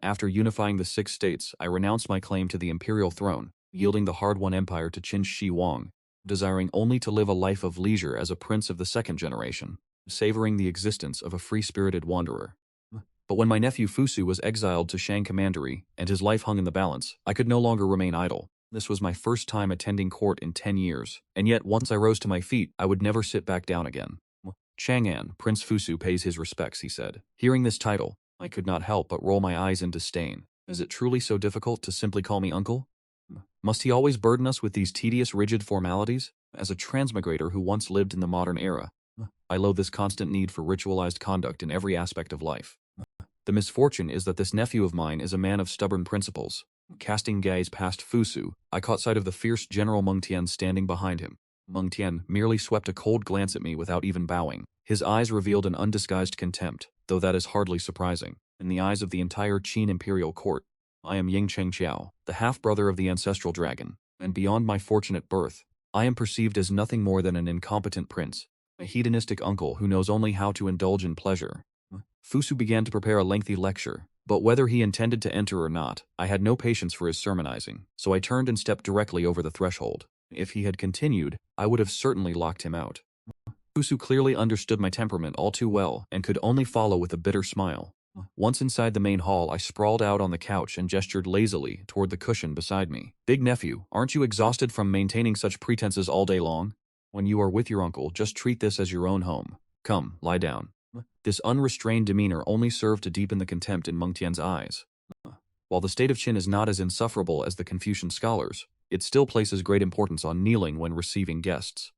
After unifying the 6 states, I renounced my claim to the imperial throne, yielding the hard-won empire to Qin Shi Huang, desiring only to live a life of leisure as a prince of the second generation, savoring the existence of a free-spirited wanderer. But when my nephew Fusu was exiled to Shang Commandery and his life hung in the balance, I could no longer remain idle. This was my first time attending court in 10 years, and yet once I rose to my feet, I would never sit back down again. Chang'an, Prince Fusu pays his respects, he said. Hearing this title, I could not help but roll my eyes in disdain. Is it truly so difficult to simply call me uncle? Must he always burden us with these tedious, rigid formalities? As a transmigrator who once lived in the modern era, I loathe this constant need for ritualized conduct in every aspect of life. The misfortune is that this nephew of mine is a man of stubborn principles. Casting gaze past Fusu, I caught sight of the fierce General Meng Tian standing behind him. Meng Tian merely swept a cold glance at me without even bowing. His eyes revealed an undisguised contempt, though that is hardly surprising. In the eyes of the entire Qin imperial court, I am Ying Chengqiao, the half-brother of the ancestral dragon, and beyond my fortunate birth, I am perceived as nothing more than an incompetent prince, a hedonistic uncle who knows only how to indulge in pleasure. Fusu began to prepare a lengthy lecture, but whether he intended to enter or not, I had no patience for his sermonizing, so I turned and stepped directly over the threshold. If he had continued, I would have certainly locked him out. Fusu clearly understood my temperament all too well and could only follow with a bitter smile. Once inside the main hall, I sprawled out on the couch and gestured lazily toward the cushion beside me. Big nephew, aren't you exhausted from maintaining such pretenses all day long? When you are with your uncle, just treat this as your own home. Come, lie down. This unrestrained demeanor only served to deepen the contempt in Meng Tian's eyes. While the state of Qin is not as insufferable as the Confucian scholars, it still places great importance on kneeling when receiving guests.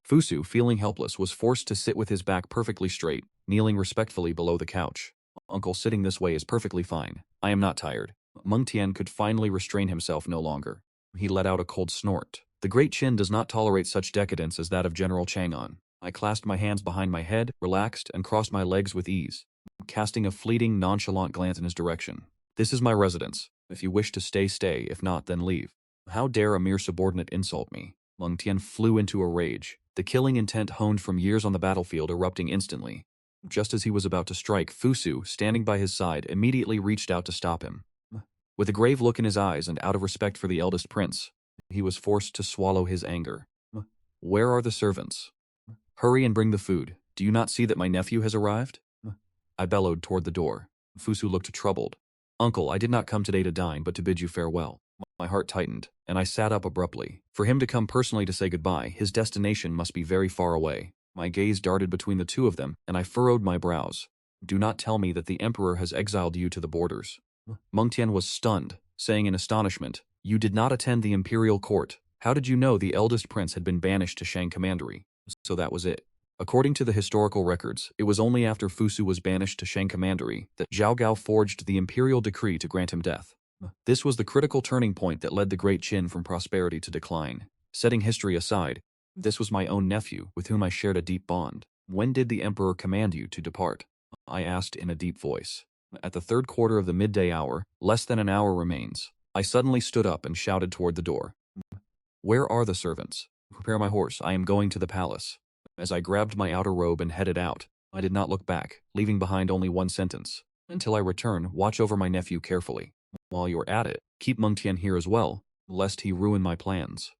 Fusu, feeling helpless, was forced to sit with his back perfectly straight, kneeling respectfully below the couch. Uncle, sitting this way is perfectly fine. I am not tired. Meng Tian could finally restrain himself no longer. He let out a cold snort. The great Qin does not tolerate such decadence as that of General Chang'an. I clasped my hands behind my head, relaxed, and crossed my legs with ease, casting a fleeting, nonchalant glance in his direction. This is my residence. If you wish to stay, stay. If not, then leave. How dare a mere subordinate insult me? Meng Tian flew into a rage, the killing intent honed from years on the battlefield erupting instantly. Just as he was about to strike, Fusu, standing by his side, immediately reached out to stop him. With a grave look in his eyes and out of respect for the eldest prince, he was forced to swallow his anger. Where are the servants? Hurry and bring the food. Do you not see that my nephew has arrived? I bellowed toward the door. Fusu looked troubled. Uncle, I did not come today to dine, but to bid you farewell. My heart tightened, and I sat up abruptly. For him to come personally to say goodbye, his destination must be very far away. My gaze darted between the two of them, and I furrowed my brows. Do not tell me that the emperor has exiled you to the borders. Meng Tian was stunned, saying in astonishment, You did not attend the imperial court. How did you know the eldest prince had been banished to Shang Commandery? So that was it. According to the historical records, it was only after Fusu was banished to Shang Commandery that Zhao Gao forged the imperial decree to grant him death. This was the critical turning point that led the great Qin from prosperity to decline. Setting history aside, this was my own nephew, with whom I shared a deep bond. When did the emperor command you to depart? I asked in a deep voice. At the third quarter of the midday hour, less than an hour remains. I suddenly stood up and shouted toward the door. Where are the servants? Prepare my horse, I am going to the palace. As I grabbed my outer robe and headed out, I did not look back, leaving behind only one sentence. Until I return, watch over my nephew carefully. While you're at it, keep Meng Tian here as well, lest he ruin my plans.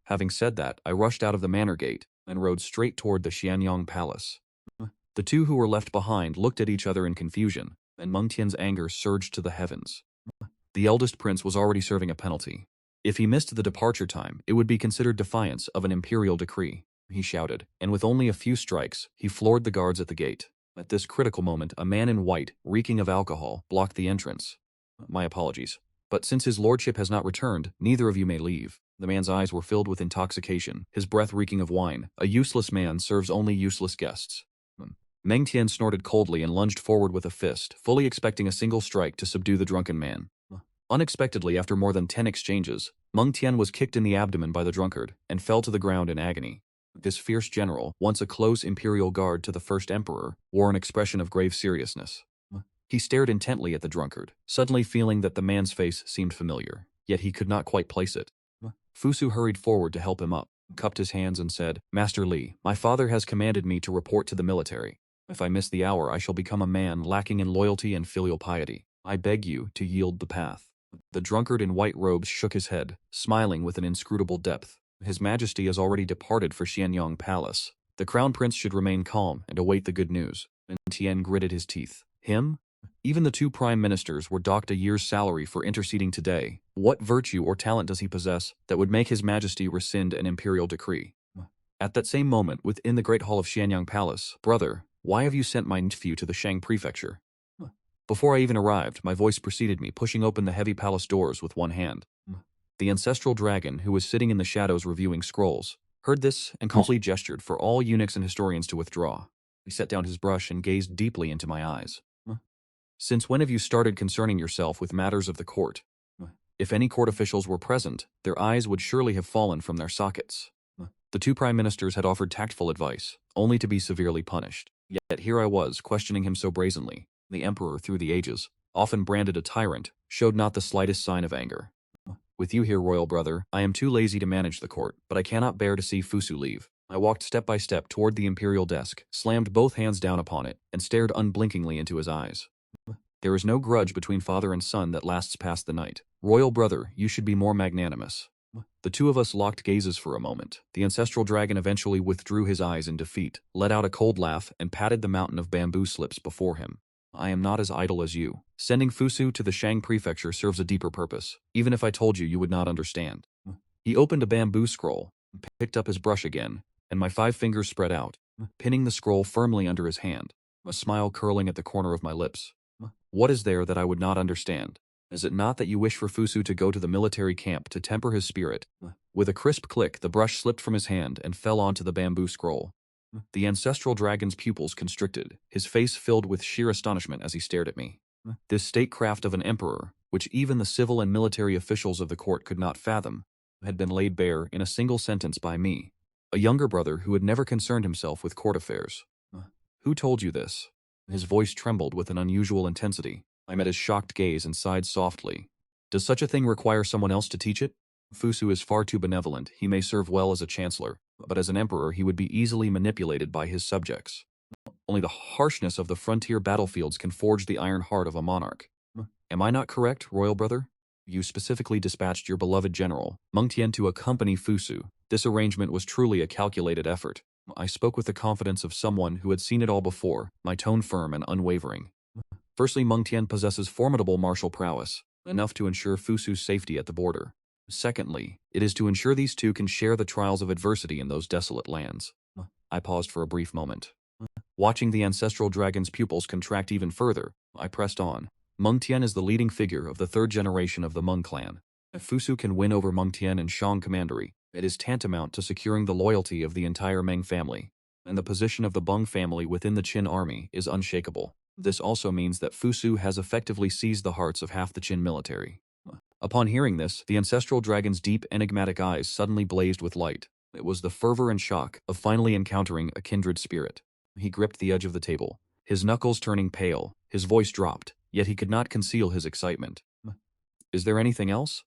Having said that, I rushed out of the manor gate and rode straight toward the Xianyang Palace. The two who were left behind looked at each other in confusion, and Meng Tian's anger surged to the heavens. The eldest prince was already serving a penalty. If he missed the departure time, it would be considered defiance of an imperial decree, he shouted, and with only a few strikes, he floored the guards at the gate. At this critical moment, a man in white, reeking of alcohol, blocked the entrance. My apologies, but since his lordship has not returned, neither of you may leave. The man's eyes were filled with intoxication, his breath reeking of wine. A useless man serves only useless guests. Meng Tian snorted coldly and lunged forward with a fist, fully expecting a single strike to subdue the drunken man. Unexpectedly, after more than 10 exchanges, Meng Tian was kicked in the abdomen by the drunkard and fell to the ground in agony. This fierce general, once a close imperial guard to the first emperor, wore an expression of grave seriousness. He stared intently at the drunkard, suddenly feeling that the man's face seemed familiar, yet he could not quite place it. Fusu hurried forward to help him up, cupped his hands and said, Master Li, my father has commanded me to report to the military. If I miss the hour, I shall become a man lacking in loyalty and filial piety. I beg you to yield the path. The drunkard in white robes shook his head, smiling with an inscrutable depth. His Majesty has already departed for Xianyang Palace. The Crown Prince should remain calm and await the good news. And Tian gritted his teeth. Him? Even the two prime ministers were docked a year's salary for interceding today. What virtue or talent does he possess that would make His Majesty rescind an imperial decree? At that same moment, within the great hall of Xianyang Palace, brother, why have you sent my nephew to the Shang prefecture? Before I even arrived, my voice preceded me, pushing open the heavy palace doors with one hand. The ancestral dragon, who was sitting in the shadows reviewing scrolls, heard this and calmly gestured for all eunuchs and historians to withdraw. He set down his brush and gazed deeply into my eyes. Since when have you started concerning yourself with matters of the court? If any court officials were present, their eyes would surely have fallen from their sockets. The two prime ministers had offered tactful advice, only to be severely punished. Yet here I was, questioning him so brazenly. The emperor, through the ages, often branded a tyrant, showed not the slightest sign of anger. With you here, royal brother, I am too lazy to manage the court, but I cannot bear to see Fusu leave. I walked step by step toward the imperial desk, slammed both hands down upon it, and stared unblinkingly into his eyes. There is no grudge between father and son that lasts past the night. Royal brother, you should be more magnanimous. The two of us locked gazes for a moment. The ancestral dragon eventually withdrew his eyes in defeat, let out a cold laugh, and patted the mountain of bamboo slips before him. I am not as idle as you. Sending Fusu to the Shang prefecture serves a deeper purpose. Even if I told you, you would not understand. He opened a bamboo scroll, picked up his brush again, and my 5 fingers spread out, pinning the scroll firmly under his hand, a smile curling at the corner of my lips. What is there that I would not understand? Is it not that you wish for Fusu to go to the military camp to temper his spirit? With a crisp click, the brush slipped from his hand and fell onto the bamboo scroll. The ancestral dragon's pupils constricted, his face filled with sheer astonishment as he stared at me. This statecraft of an emperor, which even the civil and military officials of the court could not fathom, had been laid bare in a single sentence by me, a younger brother who had never concerned himself with court affairs. Who told you this? His voice trembled with an unusual intensity. I met his shocked gaze and sighed softly. Does such a thing require someone else to teach it? Fusu is far too benevolent. He may serve well as a chancellor, but as an emperor he would be easily manipulated by his subjects. Only the harshness of the frontier battlefields can forge the iron heart of a monarch. Am I not correct, royal brother? You specifically dispatched your beloved general, Meng Tian, to accompany Fusu. This arrangement was truly a calculated effort. I spoke with the confidence of someone who had seen it all before, my tone firm and unwavering. Firstly, Meng Tian possesses formidable martial prowess, enough to ensure Fusu's safety at the border. Secondly, it is to ensure these two can share the trials of adversity in those desolate lands. I paused for a brief moment. Watching the ancestral dragon's pupils contract even further, I pressed on. Meng Tian is the leading figure of the 3rd generation of the Meng clan. If Fusu can win over Meng Tian and Shang Commandery, it is tantamount to securing the loyalty of the entire Meng family, and the position of the Beng family within the Qin army is unshakable. This also means that Fusu has effectively seized the hearts of half the Qin military. Upon hearing this, the ancestral dragon's deep, enigmatic eyes suddenly blazed with light. It was the fervor and shock of finally encountering a kindred spirit. He gripped the edge of the table, his knuckles turning pale, his voice dropped, yet he could not conceal his excitement. Is there anything else?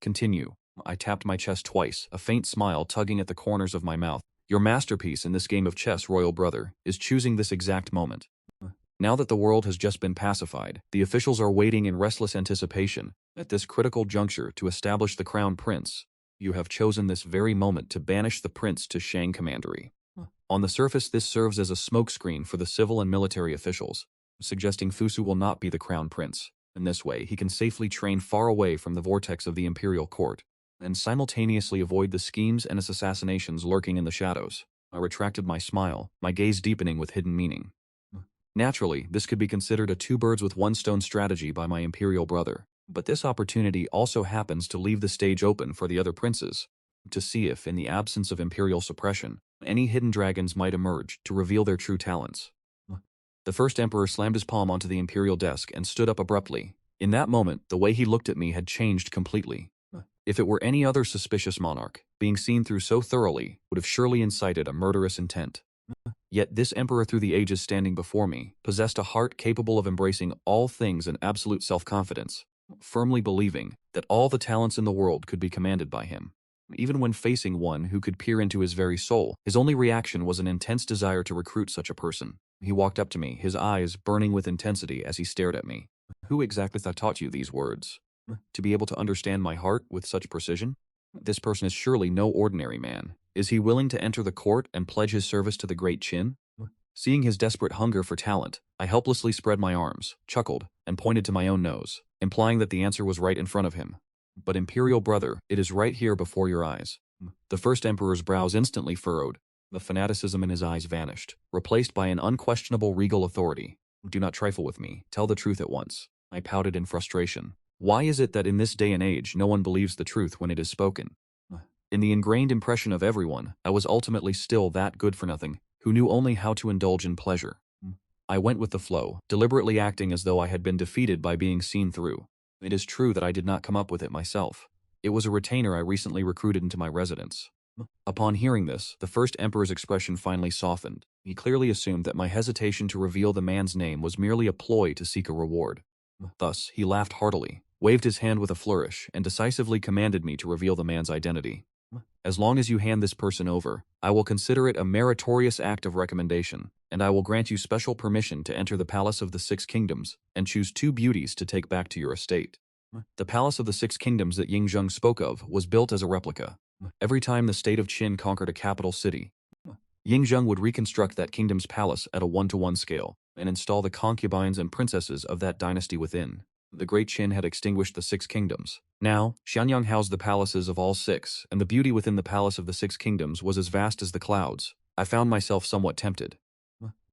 Continue. I tapped my chest twice, a faint smile tugging at the corners of my mouth. Your masterpiece in this game of chess, royal brother, is choosing this exact moment. Now that the world has just been pacified, the officials are waiting in restless anticipation, at this critical juncture, to establish the crown prince. You have chosen this very moment to banish the prince to Shang Commandery. On the surface, this serves as a smokescreen for the civil and military officials, suggesting Fusu will not be the crown prince. In this way, he can safely train far away from the vortex of the imperial court, and simultaneously avoid the schemes and assassinations lurking in the shadows. I retracted my smile, my gaze deepening with hidden meaning. Naturally, this could be considered a 2-birds-with-1-stone strategy by my imperial brother, but this opportunity also happens to leave the stage open for the other princes, to see if, in the absence of imperial suppression, any hidden dragons might emerge to reveal their true talents. The first emperor slammed his palm onto the imperial desk and stood up abruptly. In that moment, the way he looked at me had changed completely. If it were any other suspicious monarch, being seen through so thoroughly would have surely incited a murderous intent. Yet this emperor through the ages standing before me possessed a heart capable of embracing all things and absolute self-confidence, firmly believing that all the talents in the world could be commanded by him. Even when facing one who could peer into his very soul, his only reaction was an intense desire to recruit such a person. He walked up to me, his eyes burning with intensity as he stared at me. Who exactly taught you these words? To be able to understand my heart with such precision? This person is surely no ordinary man. Is he willing to enter the court and pledge his service to the great Qin? Seeing his desperate hunger for talent, I helplessly spread my arms, chuckled, and pointed to my own nose, implying that the answer was right in front of him. But imperial brother, it is right here before your eyes. The first emperor's brows instantly furrowed. The fanaticism in his eyes vanished, replaced by an unquestionable regal authority. Do not trifle with me. Tell the truth at once. I pouted in frustration. Why is it that in this day and age no one believes the truth when it is spoken? In the ingrained impression of everyone, I was ultimately still that good-for-nothing, who knew only how to indulge in pleasure. I went with the flow, deliberately acting as though I had been defeated by being seen through. It is true that I did not come up with it myself. It was a retainer I recently recruited into my residence. Upon hearing this, the first emperor's expression finally softened. He clearly assumed that my hesitation to reveal the man's name was merely a ploy to seek a reward. Thus, he laughed heartily, waved his hand with a flourish, and decisively commanded me to reveal the man's identity. As long as you hand this person over, I will consider it a meritorious act of recommendation, and I will grant you special permission to enter the Palace of the Six Kingdoms and choose 2 beauties to take back to your estate. The Palace of the Six Kingdoms that Ying Zheng spoke of was built as a replica. Every time the state of Qin conquered a capital city, Ying Zheng would reconstruct that kingdom's palace at a 1-to-1 scale and install the concubines and princesses of that dynasty within. The great Qin had extinguished the 6 kingdoms. Now, Xianyang housed the palaces of all 6, and the beauty within the palace of the 6 kingdoms was as vast as the clouds. I found myself somewhat tempted.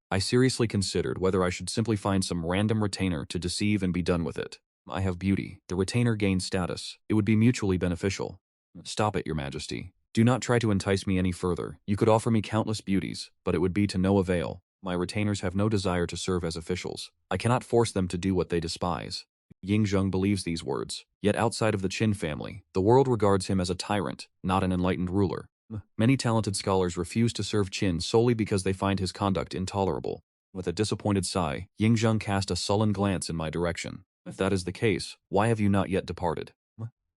I seriously considered whether I should simply find some random retainer to deceive and be done with it. I have beauty. The retainer gains status. It would be mutually beneficial. Stop it, Your Majesty. Do not try to entice me any further. You could offer me countless beauties, but it would be to no avail. My retainers have no desire to serve as officials. I cannot force them to do what they despise. Ying Zheng believes these words, yet outside of the Qin family, the world regards him as a tyrant, not an enlightened ruler. Many talented scholars refuse to serve Qin solely because they find his conduct intolerable. With a disappointed sigh, Ying Zheng cast a sullen glance in my direction. If that is the case, why have you not yet departed?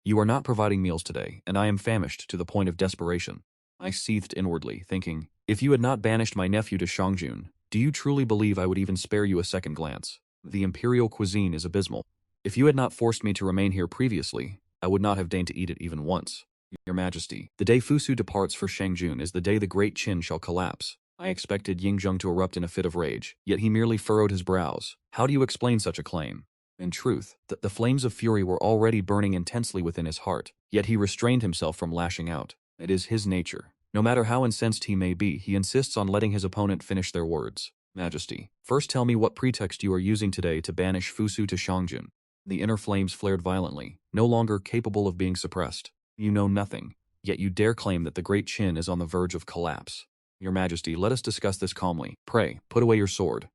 You are not providing meals today, and I am famished to the point of desperation. I seethed inwardly, thinking, if you had not banished my nephew to Shangjun, do you truly believe I would even spare you a second glance? The imperial cuisine is abysmal. If you had not forced me to remain here previously, I would not have deigned to eat it even once. Your Majesty, the day Fusu departs for Shangjun is the day the great Qin shall collapse. I expected Ying Zheng to erupt in a fit of rage, yet he merely furrowed his brows. How do you explain such a claim? In truth, the flames of fury were already burning intensely within his heart, yet he restrained himself from lashing out. It is his nature. No matter how incensed he may be, he insists on letting his opponent finish their words. Majesty, first tell me what pretext you are using today to banish Fusu to Shangjun. The inner flames flared violently, no longer capable of being suppressed. You know nothing, yet you dare claim that the great Qin is on the verge of collapse. Your Majesty, let us discuss this calmly. Pray, put away your sword.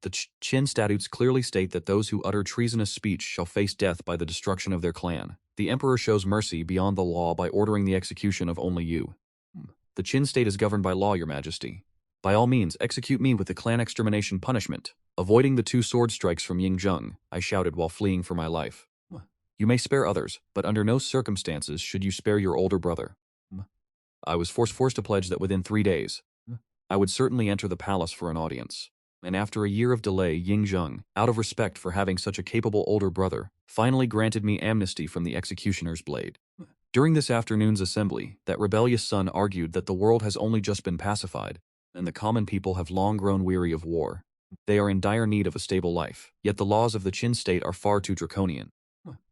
The Qin statutes clearly state that those who utter treasonous speech shall face death by the destruction of their clan. The Emperor shows mercy beyond the law by ordering the execution of only you. The Qin state is governed by law, Your Majesty. By all means, execute me with the clan extermination punishment. Avoiding the 2 sword strikes from Ying Zheng, I shouted while fleeing for my life. You may spare others, but under no circumstances should you spare your older brother. I was forced to pledge that within 3 days, I would certainly enter the palace for an audience. And after a year of delay, Ying Zheng, out of respect for having such a capable older brother, finally granted me amnesty from the executioner's blade. During this afternoon's assembly, that rebellious son argued that the world has only just been pacified, and the common people have long grown weary of war. They are in dire need of a stable life, yet the laws of the Qin state are far too draconian.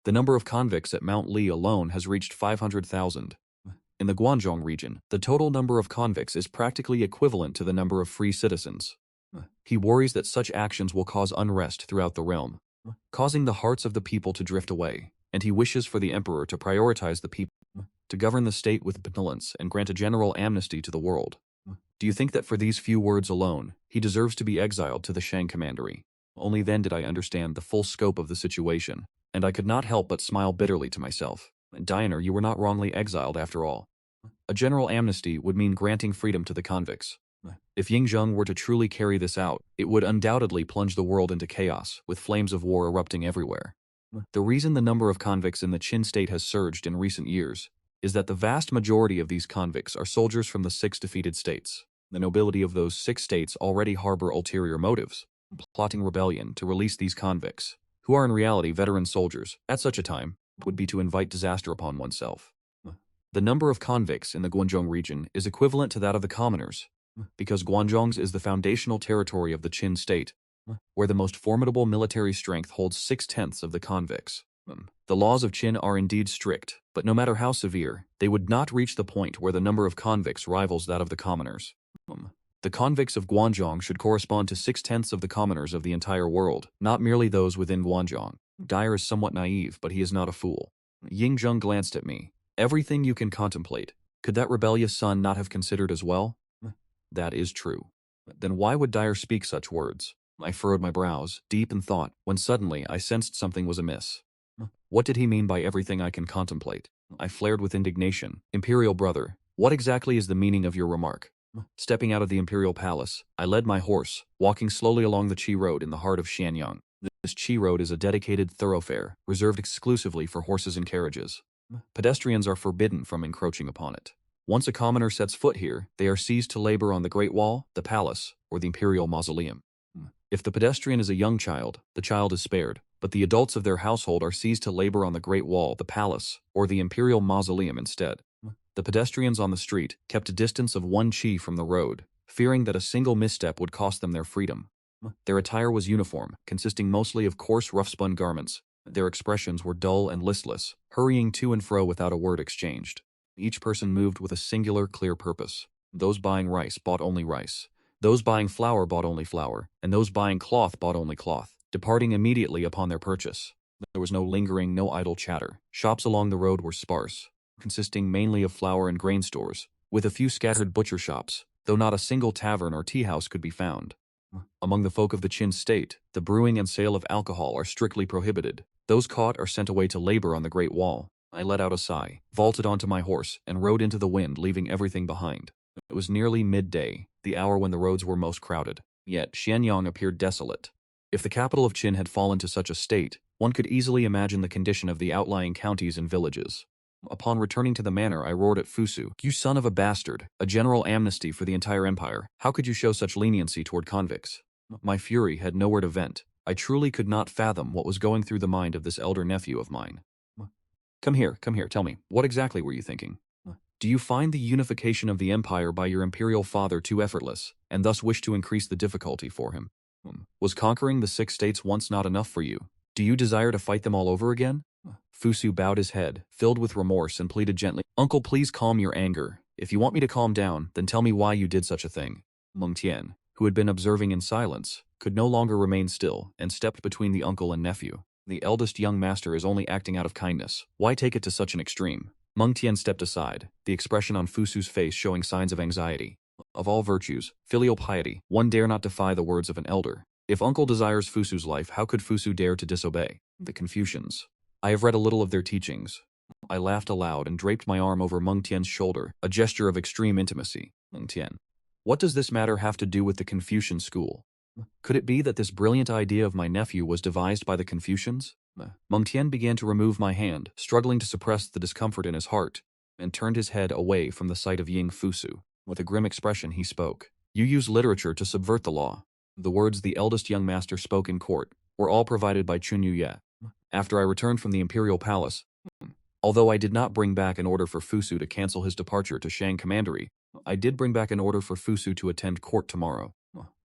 The number of convicts at Mount Li alone has reached 500,000. In the Guangdong region, the total number of convicts is practically equivalent to the number of free citizens. He worries that such actions will cause unrest throughout the realm, causing the hearts of the people to drift away, and he wishes for the emperor to prioritize the people, to govern the state with benevolence and grant a general amnesty to the world. Do you think that for these few words alone, he deserves to be exiled to the Shang Commandery? Only then did I understand the full scope of the situation, and I could not help but smile bitterly to myself. Diner, you were not wrongly exiled after all. A general amnesty would mean granting freedom to the convicts. If Ying Zheng were to truly carry this out, it would undoubtedly plunge the world into chaos, with flames of war erupting everywhere. The reason the number of convicts in the Qin state has surged in recent years is that the vast majority of these convicts are soldiers from the 6 defeated states. The nobility of those 6 states already harbor ulterior motives, plotting rebellion to release these convicts, who are in reality veteran soldiers, at such a time, would be to invite disaster upon oneself. The number of convicts in the Guangzhou region is equivalent to that of the commoners, because Guangzhou is the foundational territory of the Qin state, where the most formidable military strength holds 6/10 of the convicts. The laws of Qin are indeed strict, but no matter how severe, they would not reach the point where the number of convicts rivals that of the commoners. The convicts of Guangzhou should correspond to 6/10 of the commoners of the entire world, not merely those within Guangzhou. Dyer is somewhat naive, but he is not a fool. Ying Zheng glanced at me. Everything you can contemplate, could that rebellious son not have considered as well? That is true. Then why would Dyer speak such words? I furrowed my brows, deep in thought, when suddenly I sensed something was amiss. What did he mean by everything I can contemplate? I flared with indignation. Imperial brother, what exactly is the meaning of your remark? Stepping out of the imperial palace, I led my horse, walking slowly along the Qi Road in the heart of Xianyang. This Qi Road is a dedicated thoroughfare, reserved exclusively for horses and carriages. Pedestrians are forbidden from encroaching upon it. Once a commoner sets foot here, they are seized to labor on the Great Wall, the palace, or the imperial mausoleum. If the pedestrian is a young child, the child is spared, but the adults of their household are seized to labor on the Great Wall, the palace, or the imperial mausoleum instead. The pedestrians on the street kept a distance of 1 qi from the road, fearing that a single misstep would cost them their freedom. Their attire was uniform, consisting mostly of coarse rough-spun garments. Their expressions were dull and listless, hurrying to and fro without a word exchanged. Each person moved with a singular, clear purpose. Those buying rice bought only rice. Those buying flour bought only flour, and those buying cloth bought only cloth, departing immediately upon their purchase. There was no lingering, no idle chatter. Shops along the road were sparse, consisting mainly of flour and grain stores, with a few scattered butcher shops, though not a single tavern or tea-house could be found. Among the folk of the Qin state, the brewing and sale of alcohol are strictly prohibited. Those caught are sent away to labor on the Great Wall. I let out a sigh, vaulted onto my horse, and rode into the wind, leaving everything behind. It was nearly midday, the hour when the roads were most crowded. Yet Xianyang appeared desolate. If the capital of Qin had fallen to such a state, one could easily imagine the condition of the outlying counties and villages. Upon returning to the manor, I roared at Fusu, "You son of a bastard! A general amnesty for the entire empire. How could you show such leniency toward convicts?" My fury had nowhere to vent. I truly could not fathom what was going through the mind of this elder nephew of mine. Come here, tell me, what exactly were you thinking? Do you find the unification of the empire by your imperial father too effortless, and thus wish to increase the difficulty for him? Was conquering the 6 states once not enough for you? Do you desire to fight them all over again? Fusu bowed his head, filled with remorse, and pleaded gently, "Uncle, please calm your anger. If you want me to calm down, then tell me why you did such a thing." Meng Tian, who had been observing in silence, could no longer remain still, and stepped between the uncle and nephew. The eldest young master is only acting out of kindness. Why take it to such an extreme? Meng Tian stepped aside, the expression on Fusu's face showing signs of anxiety. Of all virtues, filial piety, one dare not defy the words of an elder. If uncle desires Fusu's life, how could Fusu dare to disobey? The Confucians. I have read a little of their teachings. I laughed aloud and draped my arm over Meng Tian's shoulder, a gesture of extreme intimacy. Meng Tian. What does this matter have to do with the Confucian school? Could it be that this brilliant idea of my nephew was devised by the Confucians? Meng Tian began to remove my hand, struggling to suppress the discomfort in his heart, and turned his head away from the sight of Ying Fusu. With a grim expression he spoke. You use literature to subvert the law. The words the eldest young master spoke in court were all provided by Chun Yuye. After I returned from the imperial palace, although I did not bring back an order for Fusu to cancel his departure to Shang Commandery, I did bring back an order for Fusu to attend court tomorrow.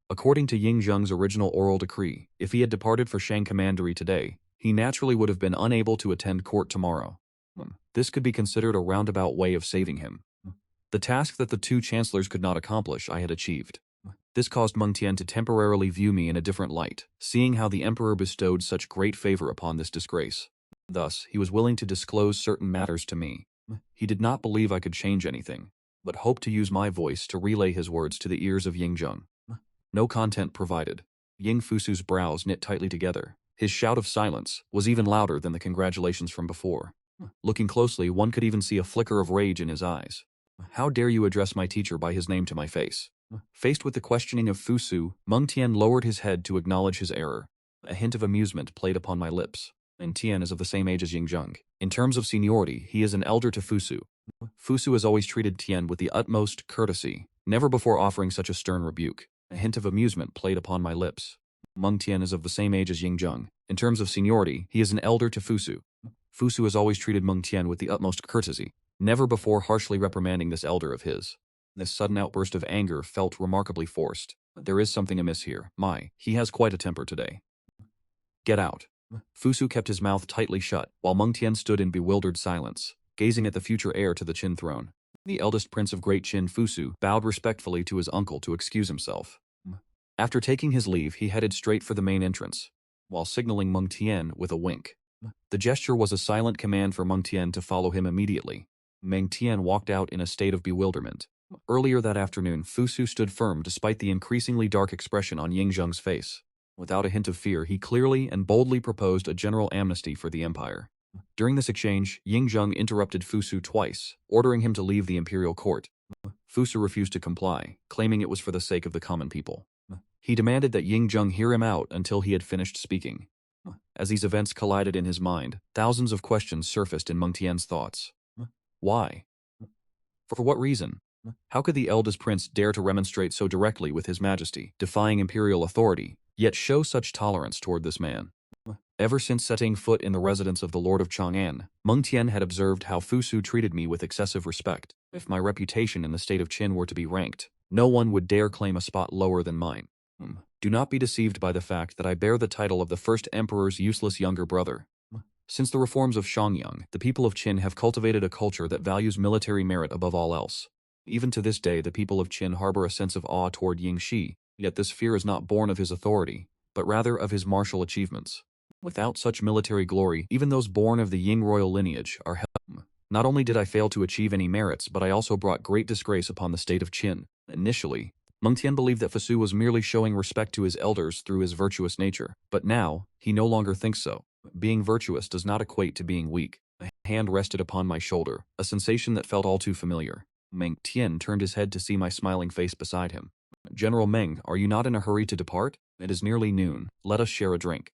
According to Ying Zheng's original oral decree, if he had departed for Shang Commandery today, he naturally would have been unable to attend court tomorrow. This could be considered a roundabout way of saving him. The task that the 2 chancellors could not accomplish, I had achieved. This caused Meng Tian to temporarily view me in a different light, seeing how the emperor bestowed such great favor upon this disgrace. Thus, he was willing to disclose certain matters to me. He did not believe I could change anything, but hoped to use my voice to relay his words to the ears of Ying Zheng. No content provided. Ying Fusu's brows knit tightly together. His shout of silence was even louder than the congratulations from before. Looking closely, one could even see a flicker of rage in his eyes. How dare you address my teacher by his name to my face? Faced with the questioning of Fusu, Meng Tian lowered his head to acknowledge his error. A hint of amusement played upon my lips. And Tian is of the same age as Ying Zheng. In terms of seniority, he is an elder to Fusu. Fusu has always treated Tian with the utmost courtesy, never before offering such a stern rebuke. A hint of amusement played upon my lips. Meng Tian is of the same age as Ying Zheng. In terms of seniority, he is an elder to Fusu. Fusu has always treated Meng Tian with the utmost courtesy, never before harshly reprimanding this elder of his. This sudden outburst of anger felt remarkably forced. There is something amiss here. He has quite a temper today. Get out. Fusu kept his mouth tightly shut, while Meng Tian stood in bewildered silence, gazing at the future heir to the Qin throne. The eldest prince of Great Qin, Fusu, bowed respectfully to his uncle to excuse himself. After taking his leave, he headed straight for the main entrance, while signaling Meng Tian with a wink. The gesture was a silent command for Meng Tian to follow him immediately. Meng Tian walked out in a state of bewilderment. Earlier that afternoon, Fusu stood firm despite the increasingly dark expression on Ying Zheng's face. Without a hint of fear, he clearly and boldly proposed a general amnesty for the empire. During this exchange, Ying Zheng interrupted Fusu twice, ordering him to leave the imperial court. Fusu refused to comply, claiming it was for the sake of the common people. He demanded that Ying Zheng hear him out until he had finished speaking. As these events collided in his mind, thousands of questions surfaced in Meng Tian's thoughts. Why? For what reason? How could the eldest prince dare to remonstrate so directly with his majesty, defying imperial authority, yet show such tolerance toward this man? Ever since setting foot in the residence of the Lord of Chang'an, Meng Tian had observed how Fusu treated me with excessive respect. If my reputation in the state of Qin were to be ranked, no one would dare claim a spot lower than mine. Do not be deceived by the fact that I bear the title of the first emperor's useless younger brother. Since the reforms of Xiangyang, the people of Qin have cultivated a culture that values military merit above all else. Even to this day, the people of Qin harbor a sense of awe toward Ying Shi, yet this fear is not born of his authority, but rather of his martial achievements. Without such military glory, even those born of the Ying royal lineage are held. Not only did I fail to achieve any merits, but I also brought great disgrace upon the state of Qin. Initially, Meng Tian believed that Fusu was merely showing respect to his elders through his virtuous nature, but now, he no longer thinks so. Being virtuous does not equate to being weak. A hand rested upon my shoulder, a sensation that felt all too familiar. Meng Tian turned his head to see my smiling face beside him. General Meng, are you not in a hurry to depart? It is nearly noon. Let us share a drink.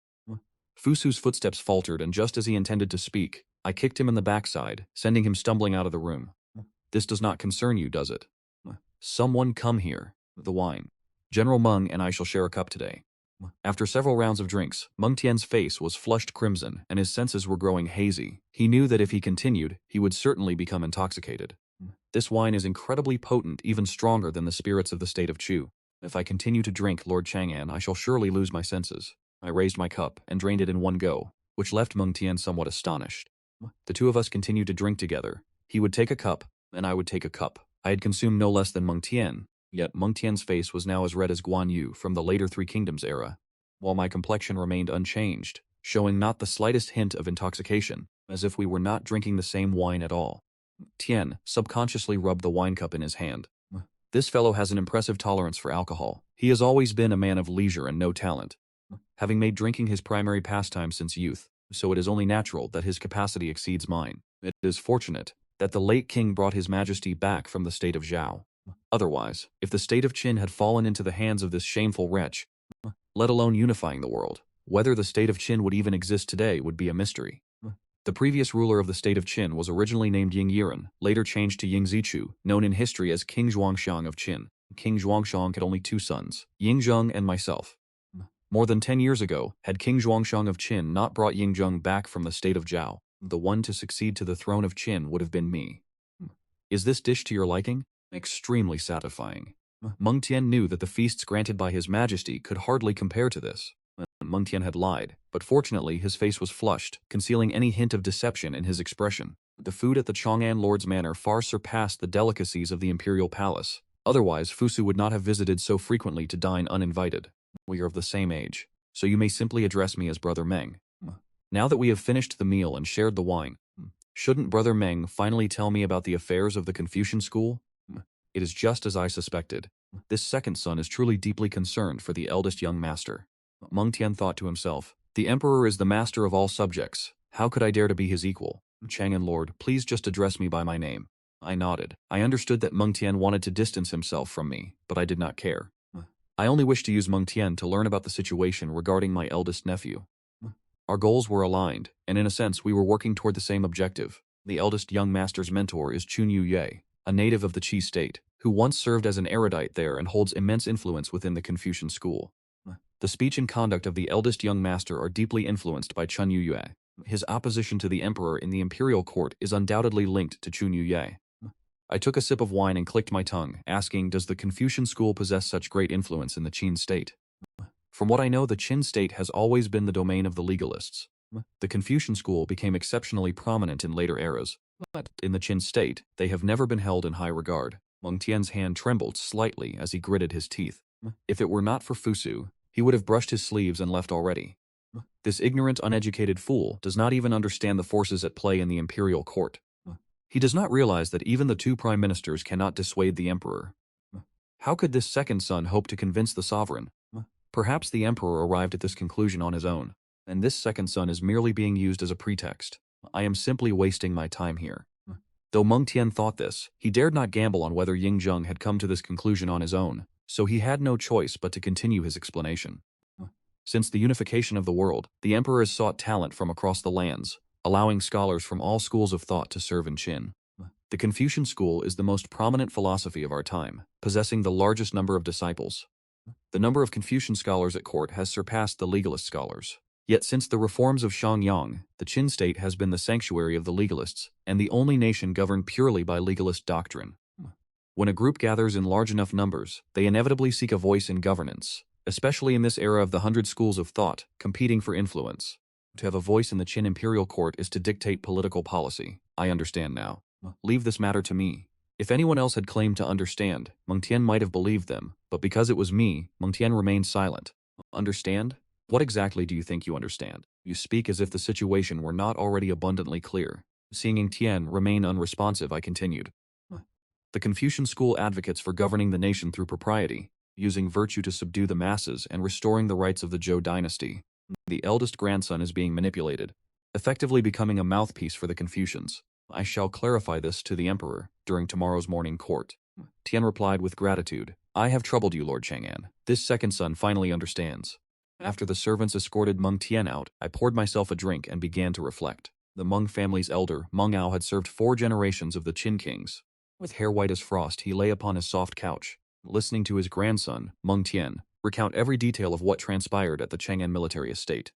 Fusu's footsteps faltered, and just as he intended to speak, I kicked him in the backside, sending him stumbling out of the room. This does not concern you, does it? Someone come here. The wine. General Meng and I shall share a cup today. After several rounds of drinks, Meng Tian's face was flushed crimson, and his senses were growing hazy. He knew that if he continued, he would certainly become intoxicated. This wine is incredibly potent, even stronger than the spirits of the state of Chu. If I continue to drink Lord Chang'an, I shall surely lose my senses. I raised my cup and drained it in one go, which left Meng Tian somewhat astonished. The two of us continued to drink together. He would take a cup, and I would take a cup. I had consumed no less than Meng Tian, yet Meng Tian's face was now as red as Guan Yu from the later Three Kingdoms era, while my complexion remained unchanged, showing not the slightest hint of intoxication, as if we were not drinking the same wine at all. Tian subconsciously rubbed the wine cup in his hand. This fellow has an impressive tolerance for alcohol. He has always been a man of leisure and no talent, having made drinking his primary pastime since youth, so it is only natural that his capacity exceeds mine. It is fortunate that the late king brought his majesty back from the state of Zhao. Otherwise, if the state of Qin had fallen into the hands of this shameful wretch, let alone unifying the world, whether the state of Qin would even exist today would be a mystery. The previous ruler of the state of Qin was originally named Ying Yiren, later changed to Ying Zichu, known in history as King Zhuangxiang of Qin. King Zhuangxiang had only two sons, Ying Zheng and myself. More than 10 years ago, had King Zhuangxiang of Qin not brought Ying Zheng back from the state of Zhao, the one to succeed to the throne of Qin would have been me. Is this dish to your liking? Extremely satisfying. Meng Tian knew that the feasts granted by his majesty could hardly compare to this. Meng Tian had lied, but fortunately his face was flushed, concealing any hint of deception in his expression. The food at the Chang'an Lord's manor far surpassed the delicacies of the imperial palace. Otherwise, Fusu would not have visited so frequently to dine uninvited. We are of the same age, so you may simply address me as Brother Meng. Now that we have finished the meal and shared the wine, shouldn't Brother Meng finally tell me about the affairs of the Confucian school? It is just as I suspected. This second son is truly deeply concerned for the eldest young master. Meng Tian thought to himself, the emperor is the master of all subjects. How could I dare to be his equal? Chang'an Lord, please just address me by my name. I nodded. I understood that Meng Tian wanted to distance himself from me, but I did not care. I only wished to use Meng Tian to learn about the situation regarding my eldest nephew. Our goals were aligned, and in a sense we were working toward the same objective. The eldest young master's mentor is Chun Yu Ye, a native of the Qi state, who once served as an erudite there and holds immense influence within the Confucian school. The speech and conduct of the eldest young master are deeply influenced by Chun Yuyue. His opposition to the emperor in the imperial court is undoubtedly linked to Chun Yuyue. I took a sip of wine and clicked my tongue, asking, does the Confucian school possess such great influence in the Qin state? From what I know, the Qin state has always been the domain of the legalists. The Confucian school became exceptionally prominent in later eras, but in the Qin state, they have never been held in high regard. Meng Tian's hand trembled slightly as he gritted his teeth. If it were not for Fusu, he would have brushed his sleeves and left already. This ignorant, uneducated fool does not even understand the forces at play in the imperial court. He does not realize that even the two prime ministers cannot dissuade the emperor. How could this second son hope to convince the sovereign? Perhaps the emperor arrived at this conclusion on his own, and this second son is merely being used as a pretext. I am simply wasting my time here. Though Meng Tian thought this, he dared not gamble on whether Ying Zheng had come to this conclusion on his own, so he had no choice but to continue his explanation. Since the unification of the world, the emperor has sought talent from across the lands, allowing scholars from all schools of thought to serve in Qin. The Confucian school is the most prominent philosophy of our time, possessing the largest number of disciples. The number of Confucian scholars at court has surpassed the legalist scholars. Yet since the reforms of Shangyang, the Qin state has been the sanctuary of the legalists, and the only nation governed purely by legalist doctrine. When a group gathers in large enough numbers, they inevitably seek a voice in governance, especially in this era of the 100 schools of thought, competing for influence. To have a voice in the Qin imperial court is to dictate political policy. I understand now. Leave this matter to me. If anyone else had claimed to understand, Meng Tian might have believed them, but because it was me, Meng Tian remained silent. Understand? What exactly do you think you understand? You speak as if the situation were not already abundantly clear. Seeing Ying Tian remain unresponsive, I continued. The Confucian school advocates for governing the nation through propriety, using virtue to subdue the masses and restoring the rights of the Zhou dynasty. The eldest grandson is being manipulated, effectively becoming a mouthpiece for the Confucians. I shall clarify this to the emperor during tomorrow's morning court. Tian replied with gratitude. I have troubled you, Lord Chang'an. This second son finally understands. After the servants escorted Meng Tian out, I poured myself a drink and began to reflect. The Meng family's elder, Meng Ao, had served 4 generations of the Qin kings. With hair white as frost, he lay upon his soft couch, listening to his grandson, Meng Tian, recount every detail of what transpired at the Chang'an military estate.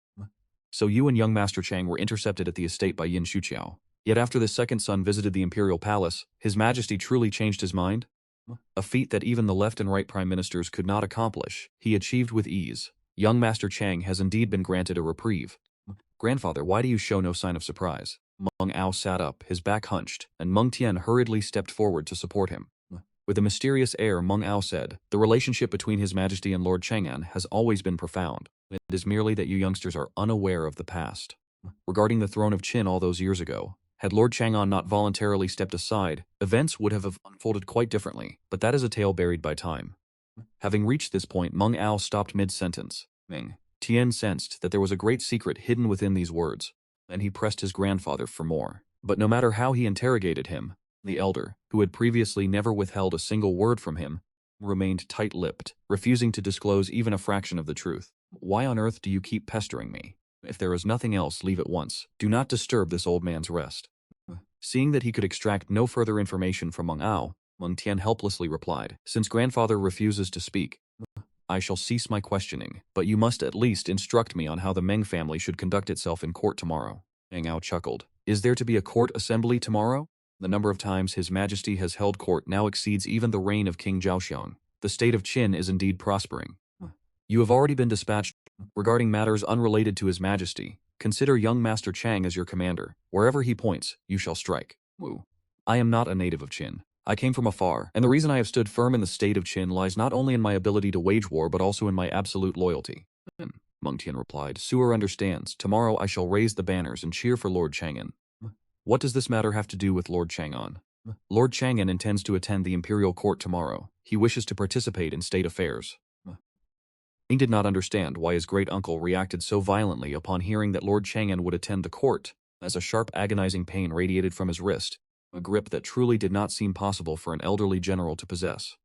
So you and young Master Chang were intercepted at the estate by Ying Chengqiao. Yet after the second son visited the imperial palace, His Majesty truly changed his mind? A feat that even the left and right prime ministers could not accomplish, he achieved with ease. Young Master Chang has indeed been granted a reprieve. Grandfather, why do you show no sign of surprise? Meng Ao sat up, his back hunched, and Meng Tian hurriedly stepped forward to support him. With a mysterious air, Meng Ao said, the relationship between His Majesty and Lord Chang'an has always been profound. It is merely that you youngsters are unaware of the past. Regarding the throne of Qin all those years ago, had Lord Chang'an not voluntarily stepped aside, events would have unfolded quite differently, but that is a tale buried by time. Having reached this point, Meng Ao stopped mid-sentence. Meng Tian sensed that there was a great secret hidden within these words, and he pressed his grandfather for more. But no matter how he interrogated him, the elder, who had previously never withheld a single word from him, remained tight-lipped, refusing to disclose even a fraction of the truth. Why on earth do you keep pestering me? If there is nothing else, leave at once. Do not disturb this old man's rest. Seeing that he could extract no further information from Meng Ao, Meng Tian helplessly replied, since grandfather refuses to speak, I shall cease my questioning, but you must at least instruct me on how the Meng family should conduct itself in court tomorrow. Meng Ao chuckled. Is there to be a court assembly tomorrow? The number of times His Majesty has held court now exceeds even the reign of King Zhaoxiang. The state of Qin is indeed prospering. You have already been dispatched. Regarding matters unrelated to His Majesty, consider young Master Chang as your commander. Wherever he points, you shall strike. Wu. I am not a native of Qin. I came from afar, and the reason I have stood firm in the state of Qin lies not only in my ability to wage war but also in my absolute loyalty. Meng Tian replied, Sewer understands. Tomorrow I shall raise the banners and cheer for Lord Chang'an. What does this matter have to do with Lord Chang'an? Lord Chang'an intends to attend the imperial court tomorrow. He wishes to participate in state affairs. He did not understand why his great-uncle reacted so violently upon hearing that Lord Chang'an would attend the court, as a sharp agonizing pain radiated from his wrist, a grip that truly did not seem possible for an elderly general to possess.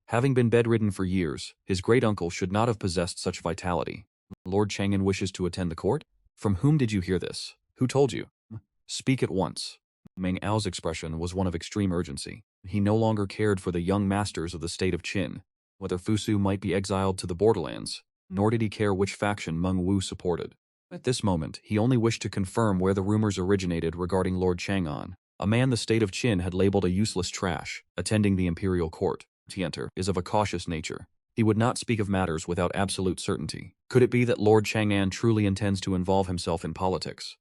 Having been bedridden for years, his great-uncle should not have possessed such vitality. Lord Chang'an wishes to attend the court? From whom did you hear this? Who told you? Speak at once. Meng Ao's expression was one of extreme urgency. He no longer cared for the young masters of the state of Qin, whether Fusu might be exiled to the borderlands. nor did he care which faction Meng Wu supported. At this moment, he only wished to confirm where the rumors originated regarding Lord Chang'an, a man the state of Qin had labeled a useless trash, attending the imperial court. Tianter is of a cautious nature. He would not speak of matters without absolute certainty. Could it be that Lord Chang'an truly intends to involve himself in politics?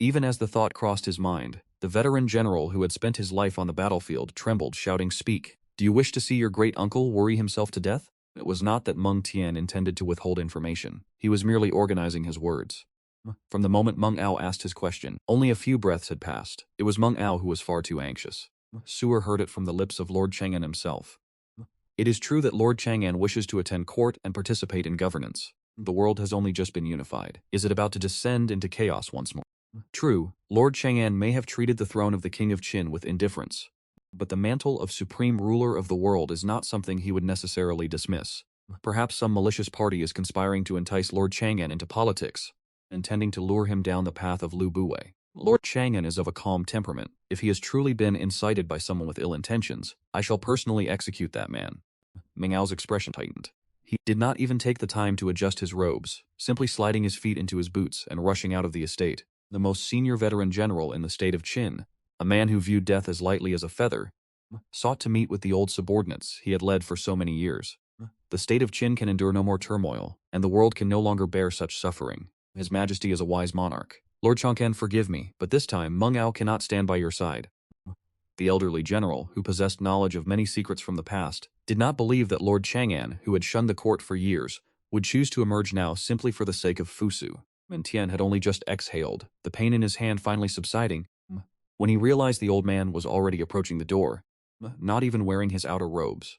Even as the thought crossed his mind, the veteran general who had spent his life on the battlefield trembled, shouting, "Speak! Do you wish to see your great uncle worry himself to death?" It was not that Meng Tian intended to withhold information. He was merely organizing his words. From the moment Meng Ao asked his question, only a few breaths had passed. It was Meng Ao who was far too anxious. Su'er heard it from the lips of Lord Chang'an himself. It is true that Lord Chang'an wishes to attend court and participate in governance. The world has only just been unified. Is it about to descend into chaos once more? True, Lord Chang'an may have treated the throne of the King of Qin with indifference, but the mantle of supreme ruler of the world is not something he would necessarily dismiss. Perhaps some malicious party is conspiring to entice Lord Chang'an into politics, intending to lure him down the path of Lu Buwei. Lord Chang'an is of a calm temperament. If he has truly been incited by someone with ill intentions, I shall personally execute that man. Meng Ao's expression tightened. He did not even take the time to adjust his robes, simply sliding his feet into his boots and rushing out of the estate. The most senior veteran general in the state of Qin, a man who viewed death as lightly as a feather, sought to meet with the old subordinates he had led for so many years. The state of Qin can endure no more turmoil, and the world can no longer bear such suffering. His Majesty is a wise monarch. Lord Chang'an, forgive me, but this time Meng Ao cannot stand by your side. The elderly general, who possessed knowledge of many secrets from the past, did not believe that Lord Chang'an, who had shunned the court for years, would choose to emerge now simply for the sake of Fusu. And Tian had only just exhaled, the pain in his hand finally subsiding, when he realized the old man was already approaching the door, not even wearing his outer robes.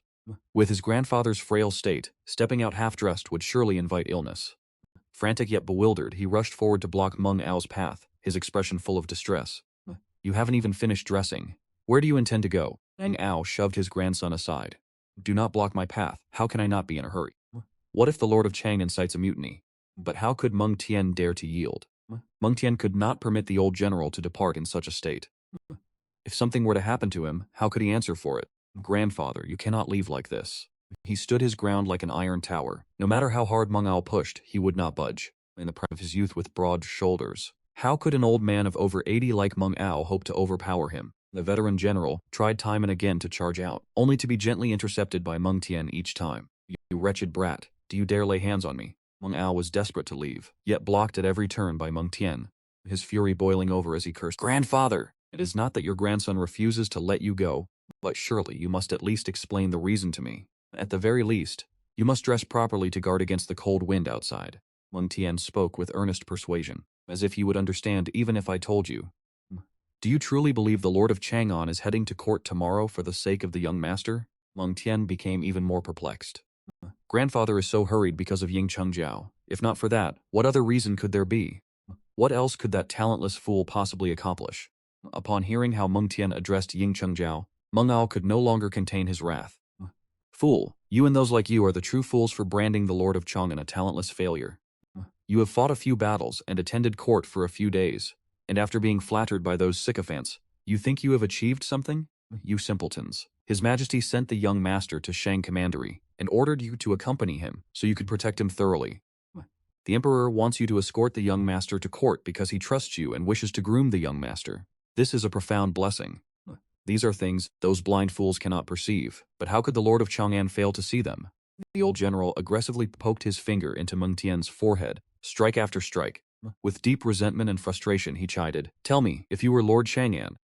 With his grandfather's frail state, stepping out half-dressed would surely invite illness. Frantic yet bewildered, he rushed forward to block Meng Ao's path, his expression full of distress. "You haven't even finished dressing. Where do you intend to go?" Meng Ao shoved his grandson aside. "Do not block my path. How can I not be in a hurry? What if the Lord of Chang incites a mutiny?" But how could Meng Tian dare to yield? Meng Tian could not permit the old general to depart in such a state. If something were to happen to him, how could he answer for it? "Grandfather, you cannot leave like this." He stood his ground like an iron tower. No matter how hard Meng Ao pushed, he would not budge. In the prime of his youth with broad shoulders, how could an old man of over 80 like Meng Ao hope to overpower him? The veteran general tried time and again to charge out, only to be gently intercepted by Meng Tian each time. "You wretched brat, do you dare lay hands on me?" Meng Ao was desperate to leave, yet blocked at every turn by Meng Tian, his fury boiling over as he cursed, "Grandfather, it is not that your grandson refuses to let you go, but surely you must at least explain the reason to me. At the very least, you must dress properly to guard against the cold wind outside." Meng Tian spoke with earnest persuasion, as if you would understand even if I told you. "Do you truly believe the Lord of Chang'an is heading to court tomorrow for the sake of the young master?" Meng Tian became even more perplexed. "Grandfather is so hurried because of Ying Chengqiao. If not for that, what other reason could there be? What else could that talentless fool possibly accomplish?" Upon hearing how Meng Tian addressed Ying Chengqiao, Meng Ao could no longer contain his wrath. "Fool, you and those like you are the true fools for branding the Lord of Chang'an a talentless failure. You have fought a few battles and attended court for a few days, and after being flattered by those sycophants, you think you have achieved something? You simpletons. His Majesty sent the young master to Shang Commandery and ordered you to accompany him so you could protect him thoroughly. The Emperor wants you to escort the young master to court because he trusts you and wishes to groom the young master. This is a profound blessing. These are things those blind fools cannot perceive, but how could the Lord of Chang'an fail to see them?" The old general aggressively poked his finger into Meng Tian's forehead, strike after strike. With deep resentment and frustration, he chided, "Tell me, if you were Lord Chang'an,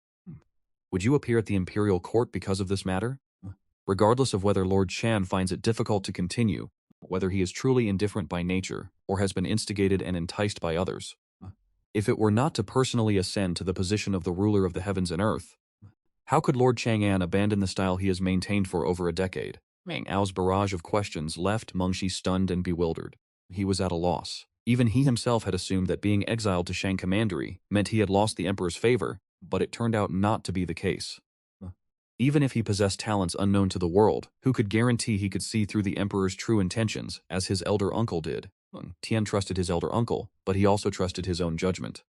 would you appear at the imperial court because of this matter? Regardless of whether Lord Chan finds it difficult to continue, whether he is truly indifferent by nature, or has been instigated and enticed by others. If it were not to personally ascend to the position of the ruler of the heavens and earth, how could Lord Chang'an abandon the style he has maintained for over a decade?" Meng Ao's barrage of questions left Meng Shi stunned and bewildered. He was at a loss. Even he himself had assumed that being exiled to Shang Commandery meant he had lost the Emperor's favor, but it turned out not to be the case. Even if he possessed talents unknown to the world, who could guarantee he could see through the Emperor's true intentions, as his elder uncle did? Tian trusted his elder uncle, but he also trusted his own judgment.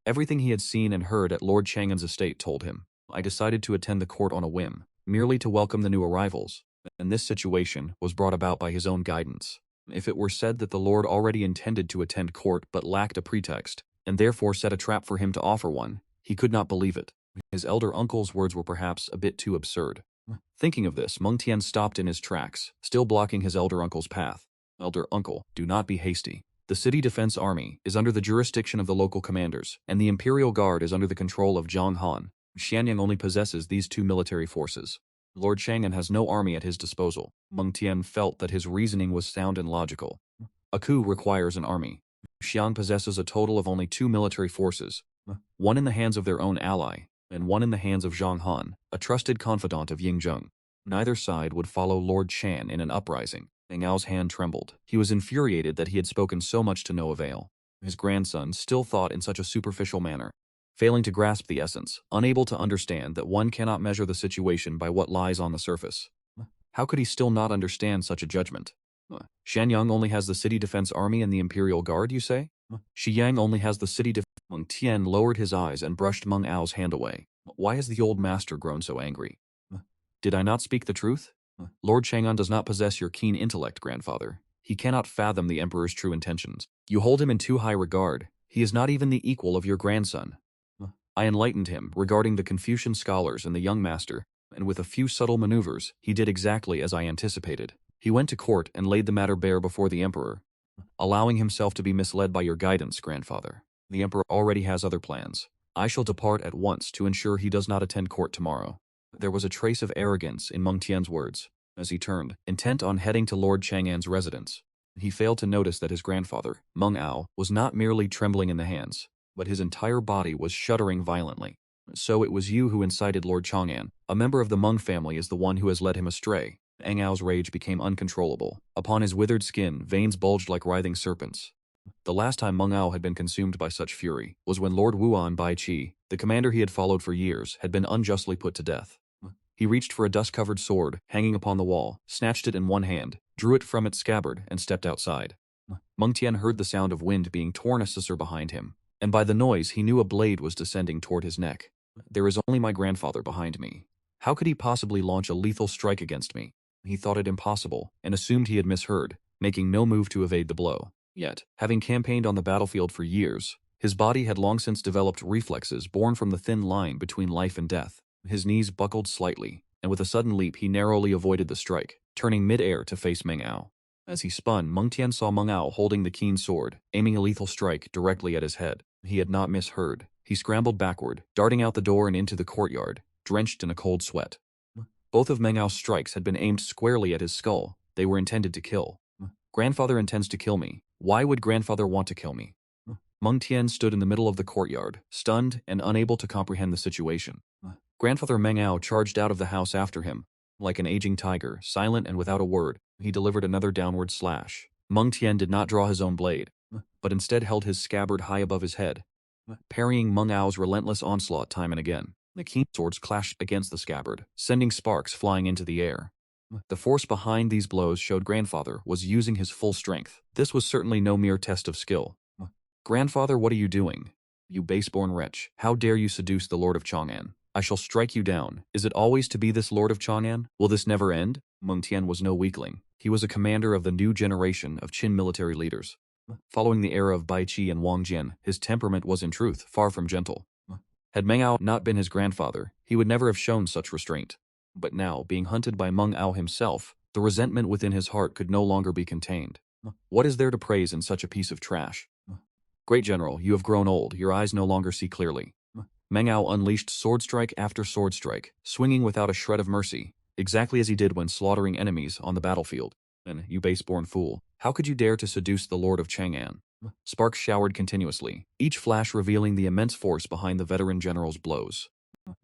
Everything he had seen and heard at Lord Chang'an's estate told him, "I decided to attend the court on a whim, merely to welcome the new arrivals, and this situation was brought about by his own guidance." If it were said that the lord already intended to attend court but lacked a pretext, and therefore set a trap for him to offer one, he could not believe it. His elder uncle's words were perhaps a bit too absurd. Thinking of this, Meng Tian stopped in his tracks, still blocking his elder uncle's path. Elder uncle, do not be hasty. The City Defense Army is under the jurisdiction of the local commanders, and the Imperial Guard is under the control of Zhang Han. Xianyang only possesses these two military forces. Lord Chang'an has no army at his disposal. Meng Tian felt that his reasoning was sound and logical. A coup requires an army. Xiang possesses a total of only two military forces, one in the hands of their own ally, and one in the hands of Zhang Han, a trusted confidant of Ying Zheng. Neither side would follow Lord Chan in an uprising. Meng Ao's hand trembled. He was infuriated that he had spoken so much to no avail. His grandson still thought in such a superficial manner, failing to grasp the essence, unable to understand that one cannot measure the situation by what lies on the surface. How could he still not understand such a judgment? Shanyang only has the City Defense Army and the Imperial Guard, you say? Shiyang only has the City Defense. Meng Tian lowered his eyes and brushed Meng Ao's hand away. Why has the old master grown so angry? Did I not speak the truth? Lord Chang'an does not possess your keen intellect, grandfather. He cannot fathom the emperor's true intentions. You hold him in too high regard. He is not even the equal of your grandson. I enlightened him regarding the Confucian scholars and the young master, and with a few subtle maneuvers, he did exactly as I anticipated. He went to court and laid the matter bare before the emperor, allowing himself to be misled by your guidance, grandfather. The emperor already has other plans. I shall depart at once to ensure he does not attend court tomorrow. There was a trace of arrogance in Meng Tian's words, as he turned, intent on heading to Lord Chang'an's residence. He failed to notice that his grandfather, Meng Ao, was not merely trembling in the hands, but his entire body was shuddering violently. So it was you who incited Lord Chang'an. A member of the Meng family is the one who has led him astray. Meng Ao's rage became uncontrollable. Upon his withered skin, veins bulged like writhing serpents. The last time Meng Ao had been consumed by such fury was when Lord Wuan Baiqi, the commander he had followed for years, had been unjustly put to death. He reached for a dust-covered sword hanging upon the wall, snatched it in one hand, drew it from its scabbard, and stepped outside. Meng Tian heard the sound of wind being torn asunder behind him, and by the noise he knew a blade was descending toward his neck. There is only my grandfather behind me. How could he possibly launch a lethal strike against me? He thought it impossible, and assumed he had misheard, making no move to evade the blow. Yet, having campaigned on the battlefield for years, his body had long since developed reflexes born from the thin line between life and death. His knees buckled slightly, and with a sudden leap he narrowly avoided the strike, turning mid-air to face Meng Ao. As he spun, Meng Tian saw Meng Ao holding the keen sword, aiming a lethal strike directly at his head. He had not misheard. He scrambled backward, darting out the door and into the courtyard, drenched in a cold sweat. Both of Meng Ao's strikes had been aimed squarely at his skull. They were intended to kill. Grandfather intends to kill me. Why would grandfather want to kill me? Meng Tian stood in the middle of the courtyard, stunned and unable to comprehend the situation. Grandfather Meng Ao charged out of the house after him. Like an aging tiger, silent and without a word, he delivered another downward slash. Meng Tian did not draw his own blade, but instead held his scabbard high above his head, parrying Meng Ao's relentless onslaught time and again. The keen swords clashed against the scabbard, sending sparks flying into the air. The force behind these blows showed grandfather was using his full strength. This was certainly no mere test of skill. Grandfather, what are you doing? You base-born wretch, how dare you seduce the Lord of Chang'an? I shall strike you down. Is it always to be this Lord of Chang'an? Will this never end? Meng Tian was no weakling. He was a commander of the new generation of Qin military leaders. Following the era of Baiqi and Wang Jian, his temperament was in truth far from gentle. Had Meng Ao not been his grandfather, he would never have shown such restraint. But now, being hunted by Meng Ao himself, the resentment within his heart could no longer be contained. What is there to praise in such a piece of trash? Great general, you have grown old, your eyes no longer see clearly. Meng Ao unleashed sword strike after sword strike, swinging without a shred of mercy, exactly as he did when slaughtering enemies on the battlefield. And, you base-born fool, how could you dare to seduce the Lord of Chang'an? Sparks showered continuously, each flash revealing the immense force behind the veteran general's blows.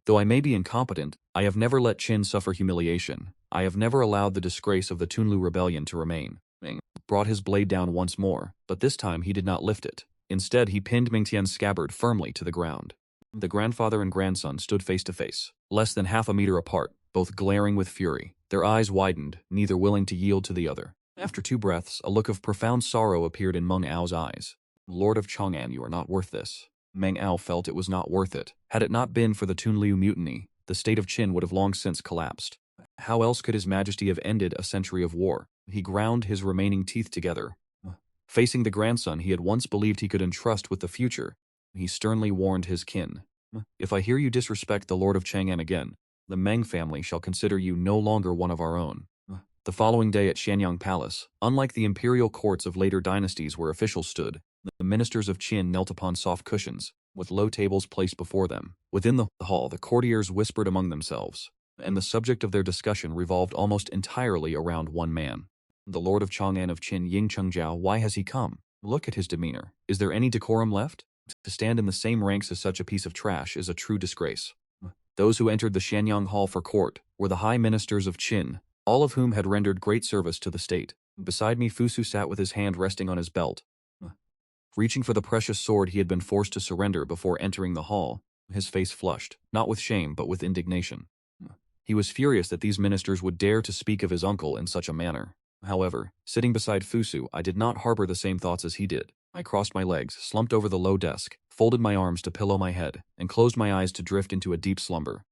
Though I may be incompetent, I have never let Qin suffer humiliation. I have never allowed the disgrace of the Tunlu rebellion to remain. Meng brought his blade down once more, but this time he did not lift it. Instead, he pinned Meng Tian's scabbard firmly to the ground. The grandfather and grandson stood face to face, less than half a meter apart, both glaring with fury. Their eyes widened, neither willing to yield to the other. After 2 breaths, a look of profound sorrow appeared in Meng Ao's eyes. Lord of Chang'an, you are not worth this. Meng Ao felt it was not worth it. Had it not been for the Tunliu mutiny, the state of Qin would have long since collapsed. How else could His Majesty have ended a century of war? He ground his remaining teeth together. Facing the grandson he had once believed he could entrust with the future, he sternly warned his kin. If I hear you disrespect the Lord of Chang'an again, the Meng family shall consider you no longer one of our own. The following day at Shanyang Palace, unlike the imperial courts of later dynasties where officials stood, the ministers of Qin knelt upon soft cushions, with low tables placed before them. Within the hall, the courtiers whispered among themselves, and the subject of their discussion revolved almost entirely around one man. The Lord of Chang'an of Qin, Ying Chengqiao, why has he come? Look at his demeanor. Is there any decorum left? To stand in the same ranks as such a piece of trash is a true disgrace. Those who entered the Shanyang Hall for court were the high ministers of Qin, all of whom had rendered great service to the state. Beside me, Fusu sat with his hand resting on his belt. Reaching for the precious sword he had been forced to surrender before entering the hall, his face flushed, not with shame but with indignation. He was furious that these ministers would dare to speak of his uncle in such a manner. However, sitting beside Fusu, I did not harbor the same thoughts as he did. I crossed my legs, slumped over the low desk, folded my arms to pillow my head, and closed my eyes to drift into a deep slumber.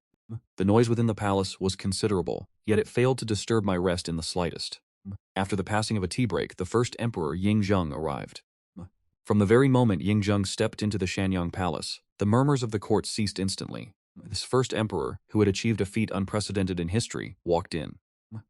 The noise within the palace was considerable, yet it failed to disturb my rest in the slightest. After the passing of a tea break, the first emperor Ying Zheng arrived. From the very moment Ying Zheng stepped into the Shanyang Palace, the murmurs of the court ceased instantly. This first emperor, who had achieved a feat unprecedented in history, walked in.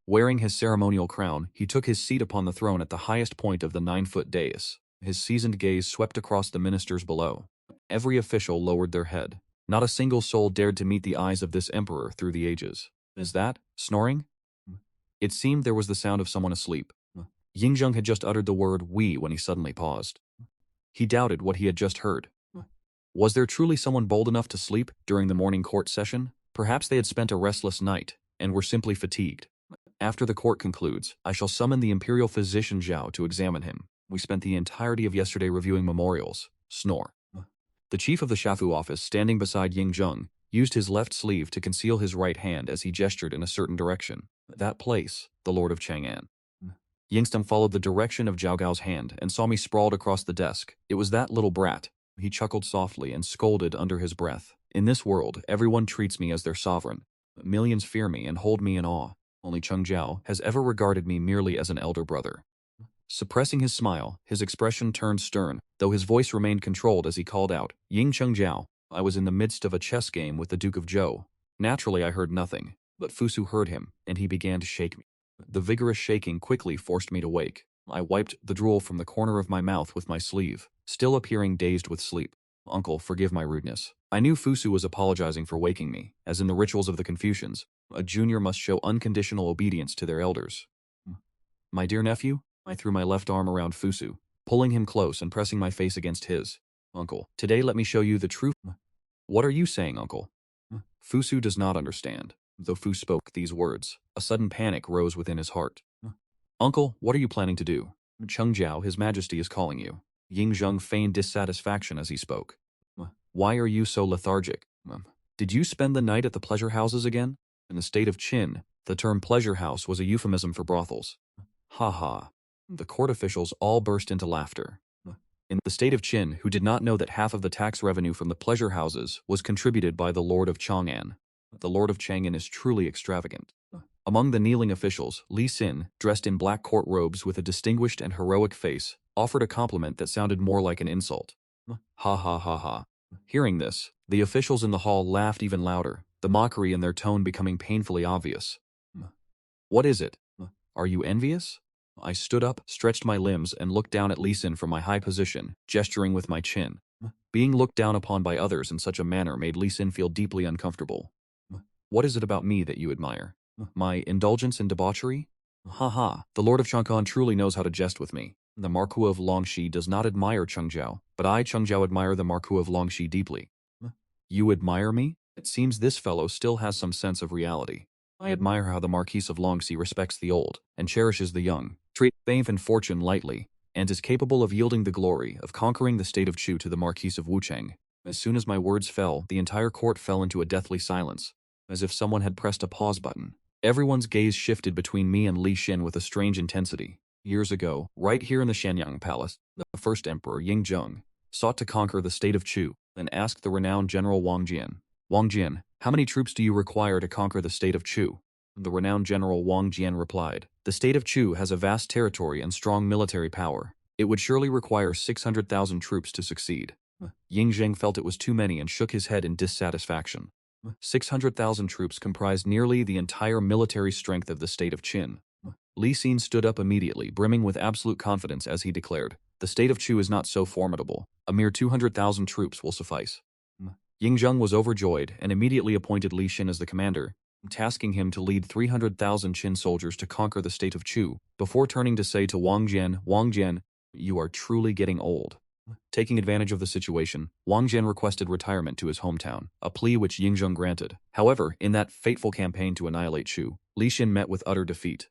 Wearing his ceremonial crown, he took his seat upon the throne at the highest point of the 9-foot dais. His seasoned gaze swept across the ministers below. Every official lowered their head. Not a single soul dared to meet the eyes of this emperor through the ages. Is that snoring? It seemed there was the sound of someone asleep. Ying Zheng had just uttered the word "we" when he suddenly paused. He doubted what he had just heard. Was there truly someone bold enough to sleep during the morning court session? Perhaps they had spent a restless night and were simply fatigued. After the court concludes, I shall summon the imperial physician Zhao to examine him. We spent the entirety of yesterday reviewing memorials. Snore. The chief of the Shafu office, standing beside Ying Zheng, used his left sleeve to conceal his right hand as he gestured in a certain direction. That place, the Lord of Chang'an. Yingstem followed the direction of Zhao Gao's hand and saw me sprawled across the desk. It was that little brat. He chuckled softly and scolded under his breath. In this world, everyone treats me as their sovereign. Millions fear me and hold me in awe. Only Chengqiao has ever regarded me merely as an elder brother. Suppressing his smile, his expression turned stern, though his voice remained controlled as he called out, Ying Chengqiao. I was in the midst of a chess game with the Duke of Zhou. Naturally, I heard nothing, but Fusu heard him, and he began to shake me. The vigorous shaking quickly forced me to wake. I wiped the drool from the corner of my mouth with my sleeve, still appearing dazed with sleep. Uncle, forgive my rudeness. I knew Fusu was apologizing for waking me, as in the rituals of the Confucians. A junior must show unconditional obedience to their elders. My dear nephew? I threw my left arm around Fusu, pulling him close and pressing my face against his. Uncle, today let me show you the truth. What are you saying, Uncle? Fusu does not understand. Though Fu spoke these words, a sudden panic rose within his heart. Uncle, what are you planning to do? Chengqiao, His Majesty is calling you. Ying Zheng feigned dissatisfaction as he spoke. Why are you so lethargic? Did you spend the night at the pleasure houses again? In the state of Qin, the term pleasure house was a euphemism for brothels. Ha ha. The court officials all burst into laughter. In the state of Qin, who did not know that half of the tax revenue from the pleasure houses was contributed by the Lord of Chang'an. The Lord of Chang'an is truly extravagant. Among the kneeling officials, Li Xin, dressed in black court robes with a distinguished and heroic face, offered a compliment that sounded more like an insult. Ha ha ha ha. Hearing this, the officials in the hall laughed even louder, the mockery in their tone becoming painfully obvious. What is it? Are you envious? I stood up, stretched my limbs, and looked down at Li Xin from my high position, gesturing with my chin. Being looked down upon by others in such a manner made Li Xin feel deeply uncomfortable. What is it about me that you admire? My indulgence in debauchery? Ha ha, the Lord of Chang'an truly knows how to jest with me. The Marquis of Longxi does not admire Chengqiao, but I, Chengqiao, admire the Marquis of Longxi deeply. You admire me? It seems this fellow still has some sense of reality. I admire how the Marquis of Longxi respects the old and cherishes the young, treats fame and fortune lightly, and is capable of yielding the glory of conquering the state of Chu to the Marquis of Wucheng. As soon as my words fell, the entire court fell into a deathly silence, as if someone had pressed a pause button. Everyone's gaze shifted between me and Li Xin with a strange intensity. Years ago, right here in the Shanyang Palace, the first emperor, Ying Zheng, sought to conquer the state of Chu and asked the renowned general Wang Jian, Wang Jian, how many troops do you require to conquer the state of Chu? The renowned general Wang Jian replied, The state of Chu has a vast territory and strong military power. It would surely require 600,000 troops to succeed. Ying Zheng felt it was too many and shook his head in dissatisfaction. 600,000 troops comprised nearly the entire military strength of the state of Qin. Li Xin stood up immediately, brimming with absolute confidence as he declared, "The state of Chu is not so formidable. A mere 200,000 troops will suffice." Ying Zheng was overjoyed and immediately appointed Li Xin as the commander, tasking him to lead 300,000 Qin soldiers to conquer the state of Chu, before turning to say to Wang Jian, "You are truly getting old." Taking advantage of the situation, Wang Jian requested retirement to his hometown, a plea which Ying Zheng granted. However, in that fateful campaign to annihilate Chu, Li Xin met with utter defeat.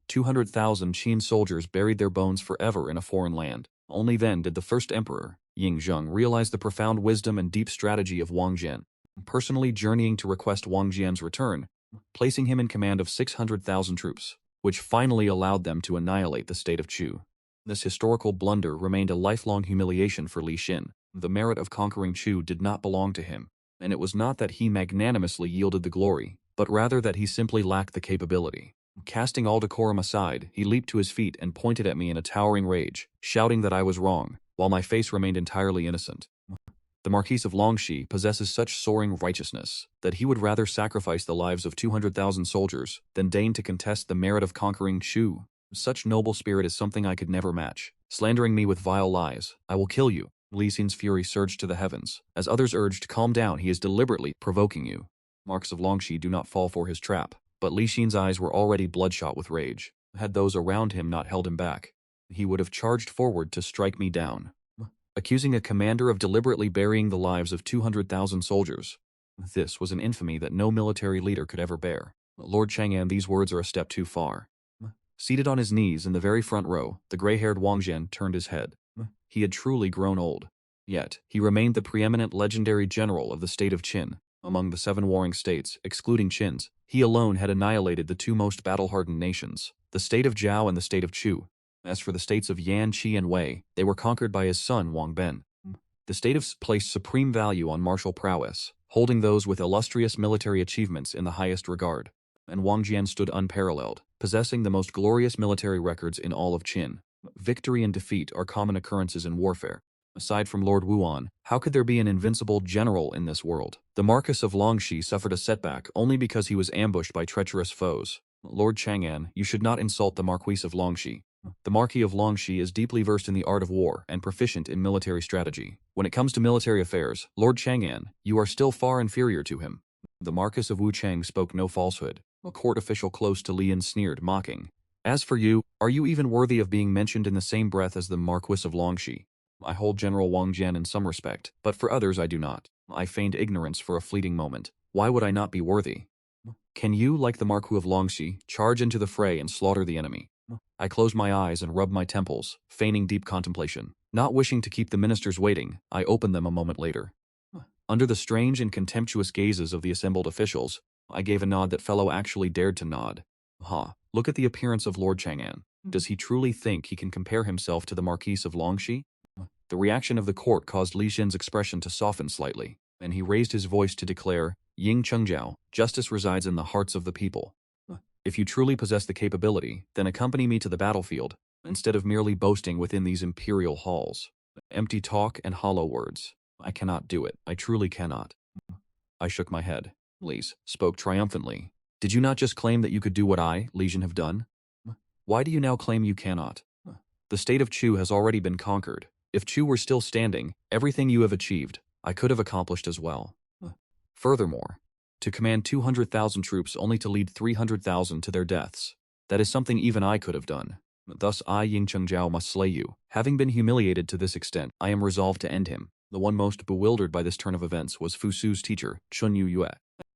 200,000 Qin soldiers buried their bones forever in a foreign land. Only then did the first emperor, Ying Zheng, realize the profound wisdom and deep strategy of Wang Jian, personally journeying to request Wang Jian's return, placing him in command of 600,000 troops, which finally allowed them to annihilate the state of Chu. This historical blunder remained a lifelong humiliation for Li Xin. The merit of conquering Chu did not belong to him, and it was not that he magnanimously yielded the glory, but rather that he simply lacked the capability. Casting all decorum aside, he leaped to his feet and pointed at me in a towering rage, shouting that I was wrong, while my face remained entirely innocent. The Marquis of Longxi possesses such soaring righteousness that he would rather sacrifice the lives of 200,000 soldiers than deign to contest the merit of conquering Chu. Such noble spirit is something I could never match. Slandering me with vile lies, I will kill you. Li Xin's fury surged to the heavens. As others urged, "Calm down, he is deliberately provoking you." Marks of Longxi do not fall for his trap, but Li Xin's eyes were already bloodshot with rage. Had those around him not held him back, he would have charged forward to strike me down. Accusing a commander of deliberately burying the lives of 200,000 soldiers. This was an infamy that no military leader could ever bear. Lord Chang'an, these words are a step too far. Seated on his knees in the very front row, the gray-haired Wang Jian turned his head. He had truly grown old. Yet, he remained the preeminent legendary general of the state of Qin. Among the 7 warring states, excluding Qin's, he alone had annihilated the 2 most battle-hardened nations, the state of Zhao and the state of Chu. As for the states of Yan, Qi, and Wei, they were conquered by his son Wang Ben. The state of placed supreme value on martial prowess, holding those with illustrious military achievements in the highest regard. And Wang Jian stood unparalleled, possessing the most glorious military records in all of Qin. Victory and defeat are common occurrences in warfare. Aside from Lord Wuan, how could there be an invincible general in this world? The Marquis of Longxi suffered a setback only because he was ambushed by treacherous foes. Lord Chang'an, you should not insult the Marquis of Longxi. The Marquis of Longxi is deeply versed in the art of war and proficient in military strategy. When it comes to military affairs, Lord Chang'an, you are still far inferior to him. The Marquis of Wucheng spoke no falsehood. A court official close to Lian sneered, mocking. As for you, are you even worthy of being mentioned in the same breath as the Marquis of Longxi? I hold General Wang Jian in some respect, but for others I do not. I feigned ignorance for a fleeting moment. Why would I not be worthy? Can you, like the Marquis of Longxi, charge into the fray and slaughter the enemy? I closed my eyes and rubbed my temples, feigning deep contemplation. Not wishing to keep the ministers waiting, I opened them a moment later. Under the strange and contemptuous gazes of the assembled officials, I gave a nod that fellow actually dared to nod. Look at the appearance of Lord Chang'an. Does he truly think he can compare himself to the Marquis of Longxi? The reaction of the court caused Li Xin's expression to soften slightly, and he raised his voice to declare, Ying Chengqiao, justice resides in the hearts of the people. If you truly possess the capability, then accompany me to the battlefield, instead of merely boasting within these imperial halls. Empty talk and hollow words. I cannot do it. I truly cannot. I shook my head. Li spoke triumphantly. Did you not just claim that you could do what I, Li Xin, have done? Why do you now claim you cannot? The state of Chu has already been conquered. If Chu were still standing, everything you have achieved, I could have accomplished as well. Furthermore, to command 200,000 troops only to lead 300,000 to their deaths, that is something even I could have done. Thus I, Ying Chengqiao, must slay you. Having been humiliated to this extent, I am resolved to end him. The one most bewildered by this turn of events was Fusu's teacher, Chun Yue.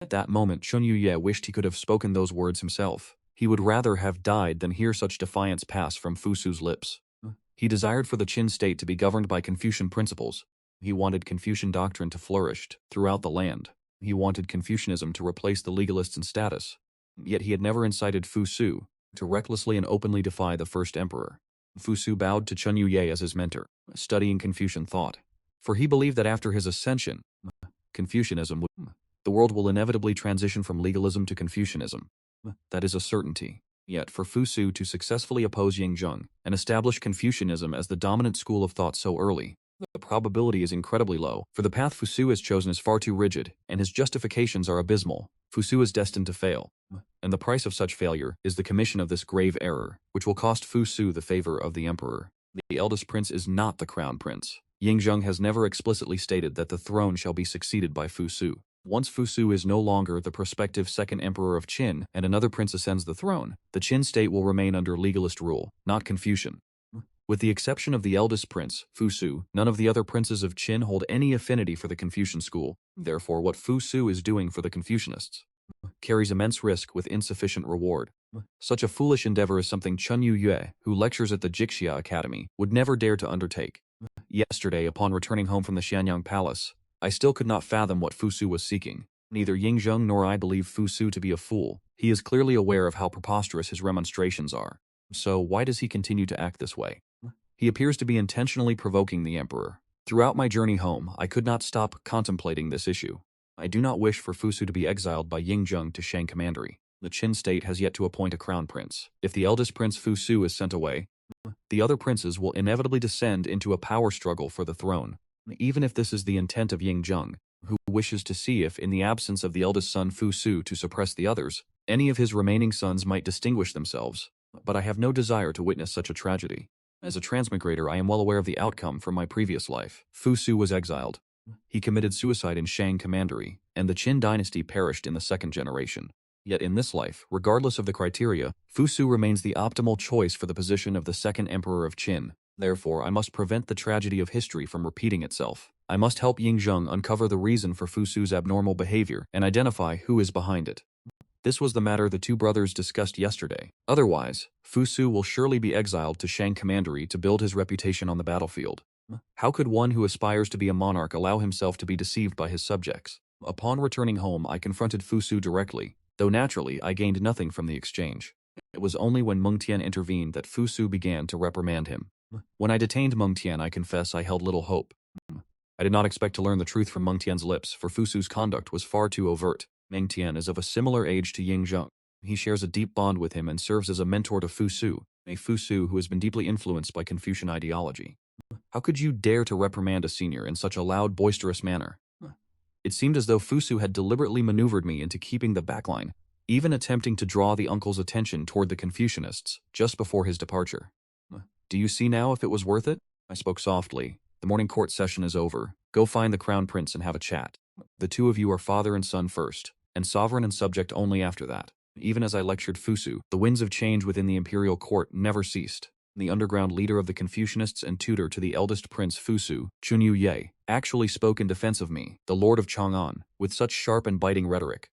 At that moment, Chun Yue wished he could have spoken those words himself. He would rather have died than hear such defiance pass from Fusu's lips. He desired for the Qin state to be governed by Confucian principles. He wanted Confucian doctrine to flourish throughout the land. He wanted Confucianism to replace the legalists in status. Yet he had never incited Fusu to recklessly and openly defy the first emperor. Fusu bowed to Chun Yue as his mentor, studying Confucian thought. For he believed that after his ascension, Confucianism the world will inevitably transition from legalism to Confucianism. That is a certainty. Yet for Fusu to successfully oppose Ying Zheng and establish Confucianism as the dominant school of thought so early, the probability is incredibly low, for the path Fusu has chosen is far too rigid, and his justifications are abysmal. Fusu is destined to fail, and the price of such failure is the commission of this grave error, which will cost Fusu the favor of the emperor. The eldest prince is not the crown prince. Ying Zheng has never explicitly stated that the throne shall be succeeded by Fusu. Once Fusu is no longer the prospective second emperor of Qin and another prince ascends the throne, the Qin state will remain under legalist rule, not Confucian. With the exception of the eldest prince, Fusu, none of the other princes of Qin hold any affinity for the Confucian school. Therefore, what Fusu is doing for the Confucianists carries immense risk with insufficient reward. Such a foolish endeavor is something Chen Yue, who lectures at the Jixia Academy, would never dare to undertake. Yesterday, upon returning home from the Xianyang Palace, I still could not fathom what Fusu was seeking. Neither Ying Zheng nor I believe Fusu to be a fool. He is clearly aware of how preposterous his remonstrations are. So why does he continue to act this way? He appears to be intentionally provoking the emperor. Throughout my journey home, I could not stop contemplating this issue. I do not wish for Fusu to be exiled by Ying Zheng to Shang Commandery. The Qin state has yet to appoint a crown prince. If the eldest prince Fusu is sent away, the other princes will inevitably descend into a power struggle for the throne. Even if this is the intent of Ying Zheng, who wishes to see if, in the absence of the eldest son Fusu to suppress the others, any of his remaining sons might distinguish themselves. But I have no desire to witness such a tragedy. As a transmigrator, I am well aware of the outcome from my previous life. Fusu was exiled. He committed suicide in Shang Commandery, and the Qin Dynasty perished in the second generation. Yet in this life, regardless of the criteria, Fusu remains the optimal choice for the position of the second emperor of Qin. Therefore, I must prevent the tragedy of history from repeating itself. I must help Ying Zheng uncover the reason for Fusu's abnormal behavior and identify who is behind it. This was the matter the two brothers discussed yesterday. Otherwise, Fusu will surely be exiled to Shang Commandery to build his reputation on the battlefield. How could one who aspires to be a monarch allow himself to be deceived by his subjects? Upon returning home, I confronted Fusu directly, though naturally I gained nothing from the exchange. It was only when Meng Tian intervened that Fusu began to reprimand him. When I detained Meng Tian, I confess I held little hope. I did not expect to learn the truth from Meng Tian's lips, for Fusu's conduct was far too overt. Meng Tian is of a similar age to Ying Zheng. He shares a deep bond with him and serves as a mentor to Fusu, a Fusu who has been deeply influenced by Confucian ideology. How could you dare to reprimand a senior in such a loud, boisterous manner? It seemed as though Fusu had deliberately maneuvered me into keeping the backline, even attempting to draw the uncle's attention toward the Confucianists just before his departure. Do you see now if it was worth it? I spoke softly. The morning court session is over. Go find the crown prince and have a chat. The two of you are father and son first, and sovereign and subject only after that. Even as I lectured Fusu, the winds of change within the imperial court never ceased. The underground leader of the Confucianists and tutor to the eldest prince Fusu, Chen Yue, actually spoke in defense of me, the lord of Chang'an, with such sharp and biting rhetoric.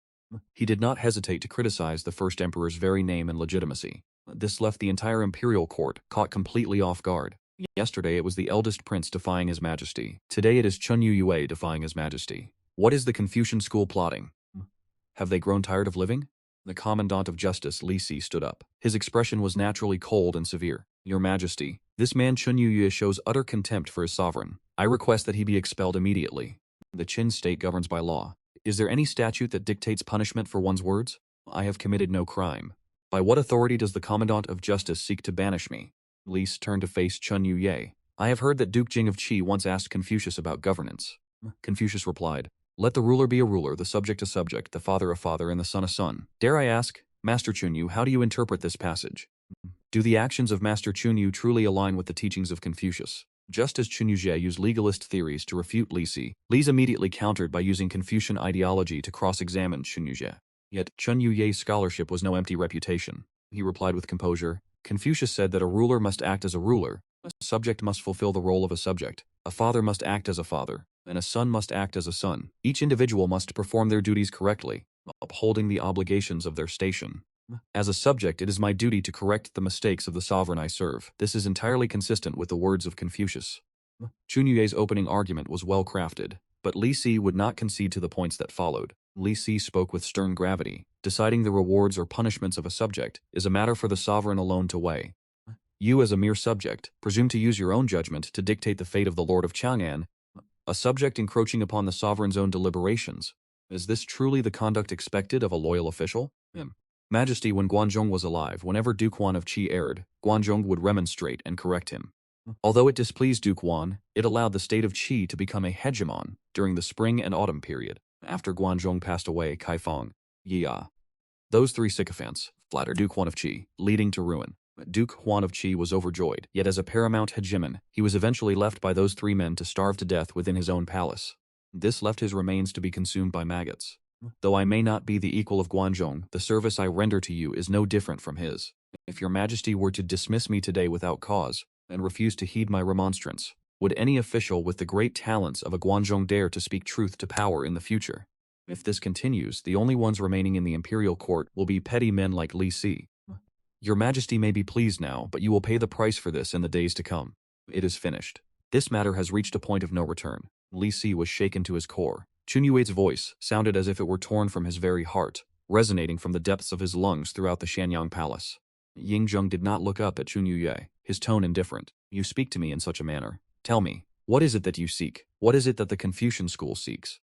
He did not hesitate to criticize the first emperor's very name and legitimacy. This left the entire imperial court caught completely off guard. Yesterday it was the eldest prince defying his majesty. Today it is Chen Yue defying his majesty. What is the Confucian school plotting? Have they grown tired of living? The commandant of justice, Li Si, stood up. His expression was naturally cold and severe. Your Majesty, this man Chen Yue shows utter contempt for his sovereign. I request that he be expelled immediately. The Qin state governs by law. Is there any statute that dictates punishment for one's words? I have committed no crime. By what authority does the commandant of justice seek to banish me? Li Si turned to face Chen Yue. I have heard that Duke Jing of Qi once asked Confucius about governance. Confucius replied, let the ruler be a ruler, the subject a subject, the father a father, and the son a son. Dare I ask, Master Chunyu, how do you interpret this passage? Do the actions of Master Chunyu truly align with the teachings of Confucius? Just as Chen Yue used legalist theories to refute Li Si, Li Si immediately countered by using Confucian ideology to cross-examine Chen Yue. Yet, Chen Yue's scholarship was no empty reputation. He replied with composure, Confucius said that a ruler must act as a ruler, a subject must fulfill the role of a subject, a father must act as a father, and a son must act as a son. Each individual must perform their duties correctly, upholding the obligations of their station. As a subject, it is my duty to correct the mistakes of the sovereign I serve. This is entirely consistent with the words of Confucius. Chen Yue's opening argument was well crafted, but Li Si would not concede to the points that followed. Li Si spoke with stern gravity. Deciding the rewards or punishments of a subject is a matter for the sovereign alone to weigh. You, as a mere subject, presume to use your own judgment to dictate the fate of the Lord of Chang'an, a subject encroaching upon the sovereign's own deliberations. Is this truly the conduct expected of a loyal official? Majesty, when Guanzhong was alive, whenever Duke Wan of Qi erred, Guanzhong would remonstrate and correct him. Although it displeased Duke Wan, it allowed the state of Qi to become a hegemon during the spring and autumn period. After Guanzhong passed away, Kaifeng, Yia. Those three sycophants flattered Duke Wan of Qi, leading to ruin. Duke Huan of Qi was overjoyed, yet as a paramount hegemon, he was eventually left by those three men to starve to death within his own palace. This left his remains to be consumed by maggots. Though I may not be the equal of Guanzhong, the service I render to you is no different from his. If your majesty were to dismiss me today without cause, and refuse to heed my remonstrance, would any official with the great talents of a Guanzhong dare to speak truth to power in the future? If this continues, the only ones remaining in the imperial court will be petty men like Li Si. Your majesty may be pleased now, but you will pay the price for this in the days to come. It is finished. This matter has reached a point of no return. Li Si was shaken to his core. Chun Yue's voice sounded as if it were torn from his very heart, resonating from the depths of his lungs throughout the Shanyang palace. Ying Zheng did not look up at Chun Yue, his tone indifferent. You speak to me in such a manner. Tell me, what is it that you seek? What is it that the Confucian school seeks?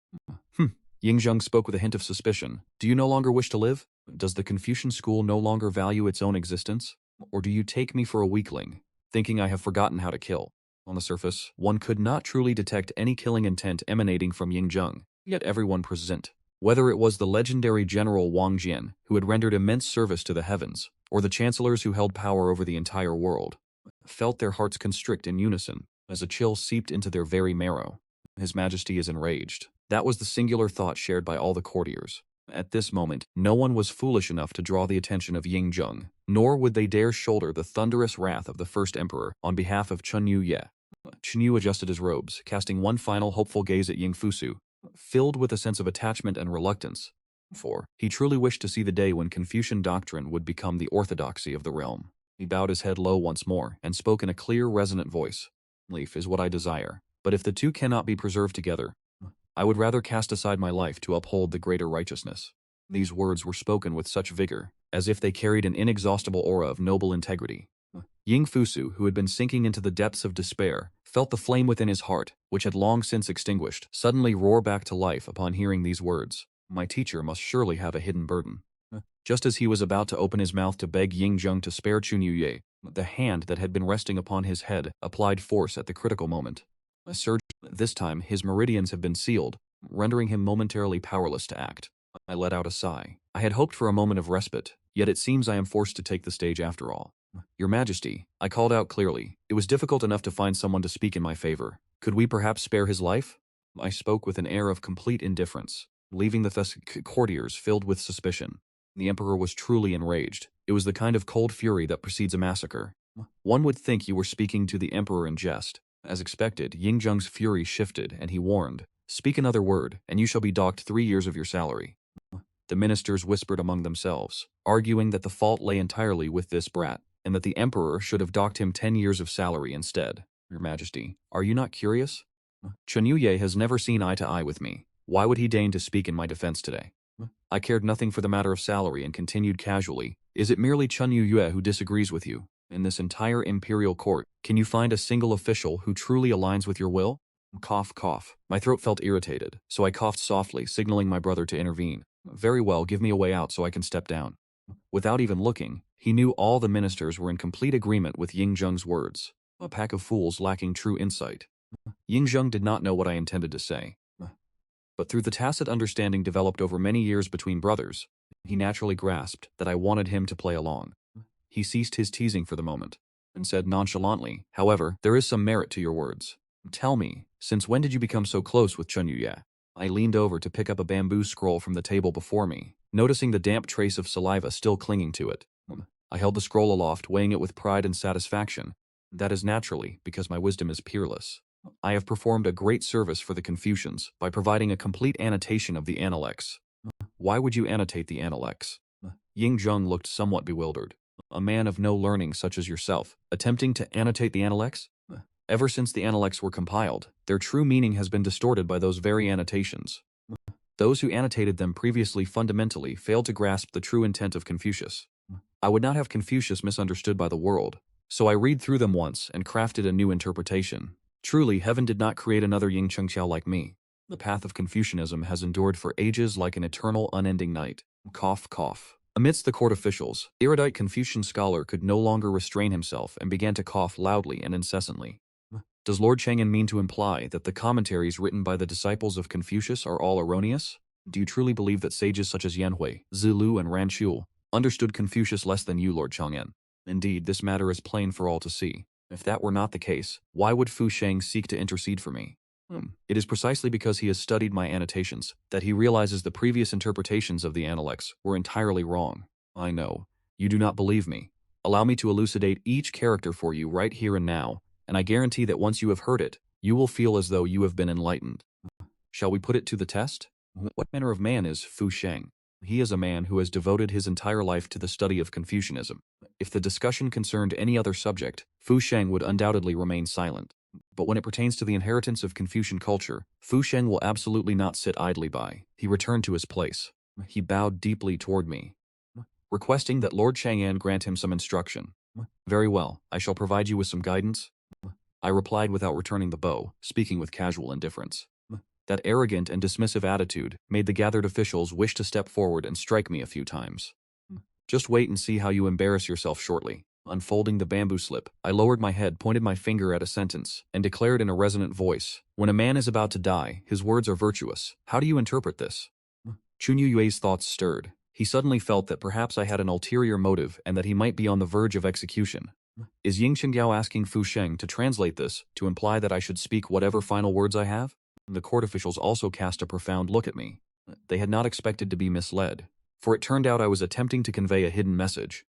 Ying Zheng spoke with a hint of suspicion. Do you no longer wish to live? Does the Confucian school no longer value its own existence? Or do you take me for a weakling, thinking I have forgotten how to kill? On the surface, one could not truly detect any killing intent emanating from Ying Zheng, yet everyone present, whether it was the legendary General Wang Jian, who had rendered immense service to the heavens, or the chancellors who held power over the entire world, felt their hearts constrict in unison, as a chill seeped into their very marrow. His Majesty is enraged. That was the singular thought shared by all the courtiers. At this moment, no one was foolish enough to draw the attention of Ying Zheng, nor would they dare shoulder the thunderous wrath of the first emperor on behalf of Chun Yu. Chun Yu adjusted his robes, casting one final hopeful gaze at Ying Fusu, filled with a sense of attachment and reluctance, for he truly wished to see the day when Confucian doctrine would become the orthodoxy of the realm. He bowed his head low once more and spoke in a clear, resonant voice. Leaf is what I desire, but if the two cannot be preserved together, I would rather cast aside my life to uphold the greater righteousness. These words were spoken with such vigor, as if they carried an inexhaustible aura of noble integrity. Ying Fusu, who had been sinking into the depths of despair, felt the flame within his heart, which had long since extinguished, suddenly roar back to life upon hearing these words. My teacher must surely have a hidden burden. Just as he was about to open his mouth to beg Ying Zheng to spare Chun Yu, the hand that had been resting upon his head applied force at the critical moment. A surge. This time, his meridians have been sealed, rendering him momentarily powerless to act. I let out a sigh. I had hoped for a moment of respite, yet it seems I am forced to take the stage after all. Your Majesty, I called out clearly. It was difficult enough to find someone to speak in my favor. Could we perhaps spare his life? I spoke with an air of complete indifference, leaving the courtiers filled with suspicion. The emperor was truly enraged. It was the kind of cold fury that precedes a massacre. One would think you were speaking to the emperor in jest. As expected, Ying Zheng's fury shifted, and he warned, Speak another word, and you shall be docked 3 years of your salary. The ministers whispered among themselves, arguing that the fault lay entirely with this brat, and that the emperor should have docked him 10 years of salary instead. Your Majesty, are you not curious? Chun Yu has never seen eye to eye with me. Why would he deign to speak in my defense today? I cared nothing for the matter of salary and continued casually, Is it merely Chun Yu who disagrees with you? In this entire imperial court, can you find a single official who truly aligns with your will? Cough, cough. My throat felt irritated, so I coughed softly, signaling my brother to intervene. Very well, give me a way out so I can step down. Without even looking, he knew all the ministers were in complete agreement with Ying Zheng's words. A pack of fools lacking true insight. Ying Zheng did not know what I intended to say. But through the tacit understanding developed over many years between brothers, he naturally grasped that I wanted him to play along. He ceased his teasing for the moment, and said nonchalantly, However, there is some merit to your words. Tell me, since when did you become so close with Chun Yu? I leaned over to pick up a bamboo scroll from the table before me, noticing the damp trace of saliva still clinging to it. I held the scroll aloft, weighing it with pride and satisfaction. That is naturally because my wisdom is peerless. I have performed a great service for the Confucians by providing a complete annotation of the Analects. Why would you annotate the Analects? Ying Zheng looked somewhat bewildered. A man of no learning such as yourself, attempting to annotate the Analects? Ever since the Analects were compiled, their true meaning has been distorted by those very annotations. Those who annotated them previously fundamentally failed to grasp the true intent of Confucius. I would not have Confucius misunderstood by the world, so I read through them once and crafted a new interpretation. Truly, heaven did not create another Ying Chengqiao like me. The path of Confucianism has endured for ages like an eternal unending night. Cough, cough. A Amidst the court officials, the erudite Confucian scholar could no longer restrain himself and began to cough loudly and incessantly. Does Lord Chang'an mean to imply that the commentaries written by the disciples of Confucius are all erroneous? Do you truly believe that sages such as Yanhui, Zilu, and Ranqiu understood Confucius less than you, Lord Chang'an? Indeed, this matter is plain for all to see. If that were not the case, why would Fu Sheng seek to intercede for me? It is precisely because he has studied my annotations that he realizes the previous interpretations of the Analects were entirely wrong. I know. You do not believe me. Allow me to elucidate each character for you right here and now, and I guarantee that once you have heard it, you will feel as though you have been enlightened. Shall we put it to the test? What manner of man is Fu Sheng? He is a man who has devoted his entire life to the study of Confucianism. If the discussion concerned any other subject, Fu Sheng would undoubtedly remain silent. But when it pertains to the inheritance of Confucian culture, Fu Sheng will absolutely not sit idly by. He returned to his place. He bowed deeply toward me, requesting that Lord Chang'an grant him some instruction. Very well, I shall provide you with some guidance. I replied without returning the bow, speaking with casual indifference. That arrogant and dismissive attitude made the gathered officials wish to step forward and strike me a few times. Just wait and see how you embarrass yourself shortly. Unfolding the bamboo slip, I lowered my head, pointed my finger at a sentence, and declared in a resonant voice, "When a man is about to die, his words are virtuous. How do you interpret this?" Chun Yue's thoughts stirred. He suddenly felt that perhaps I had an ulterior motive and that he might be on the verge of execution. Is Ying Chengqiao asking Fu Sheng to translate this, to imply that I should speak whatever final words I have? The court officials also cast a profound look at me. They had not expected to be misled, for it turned out I was attempting to convey a hidden message.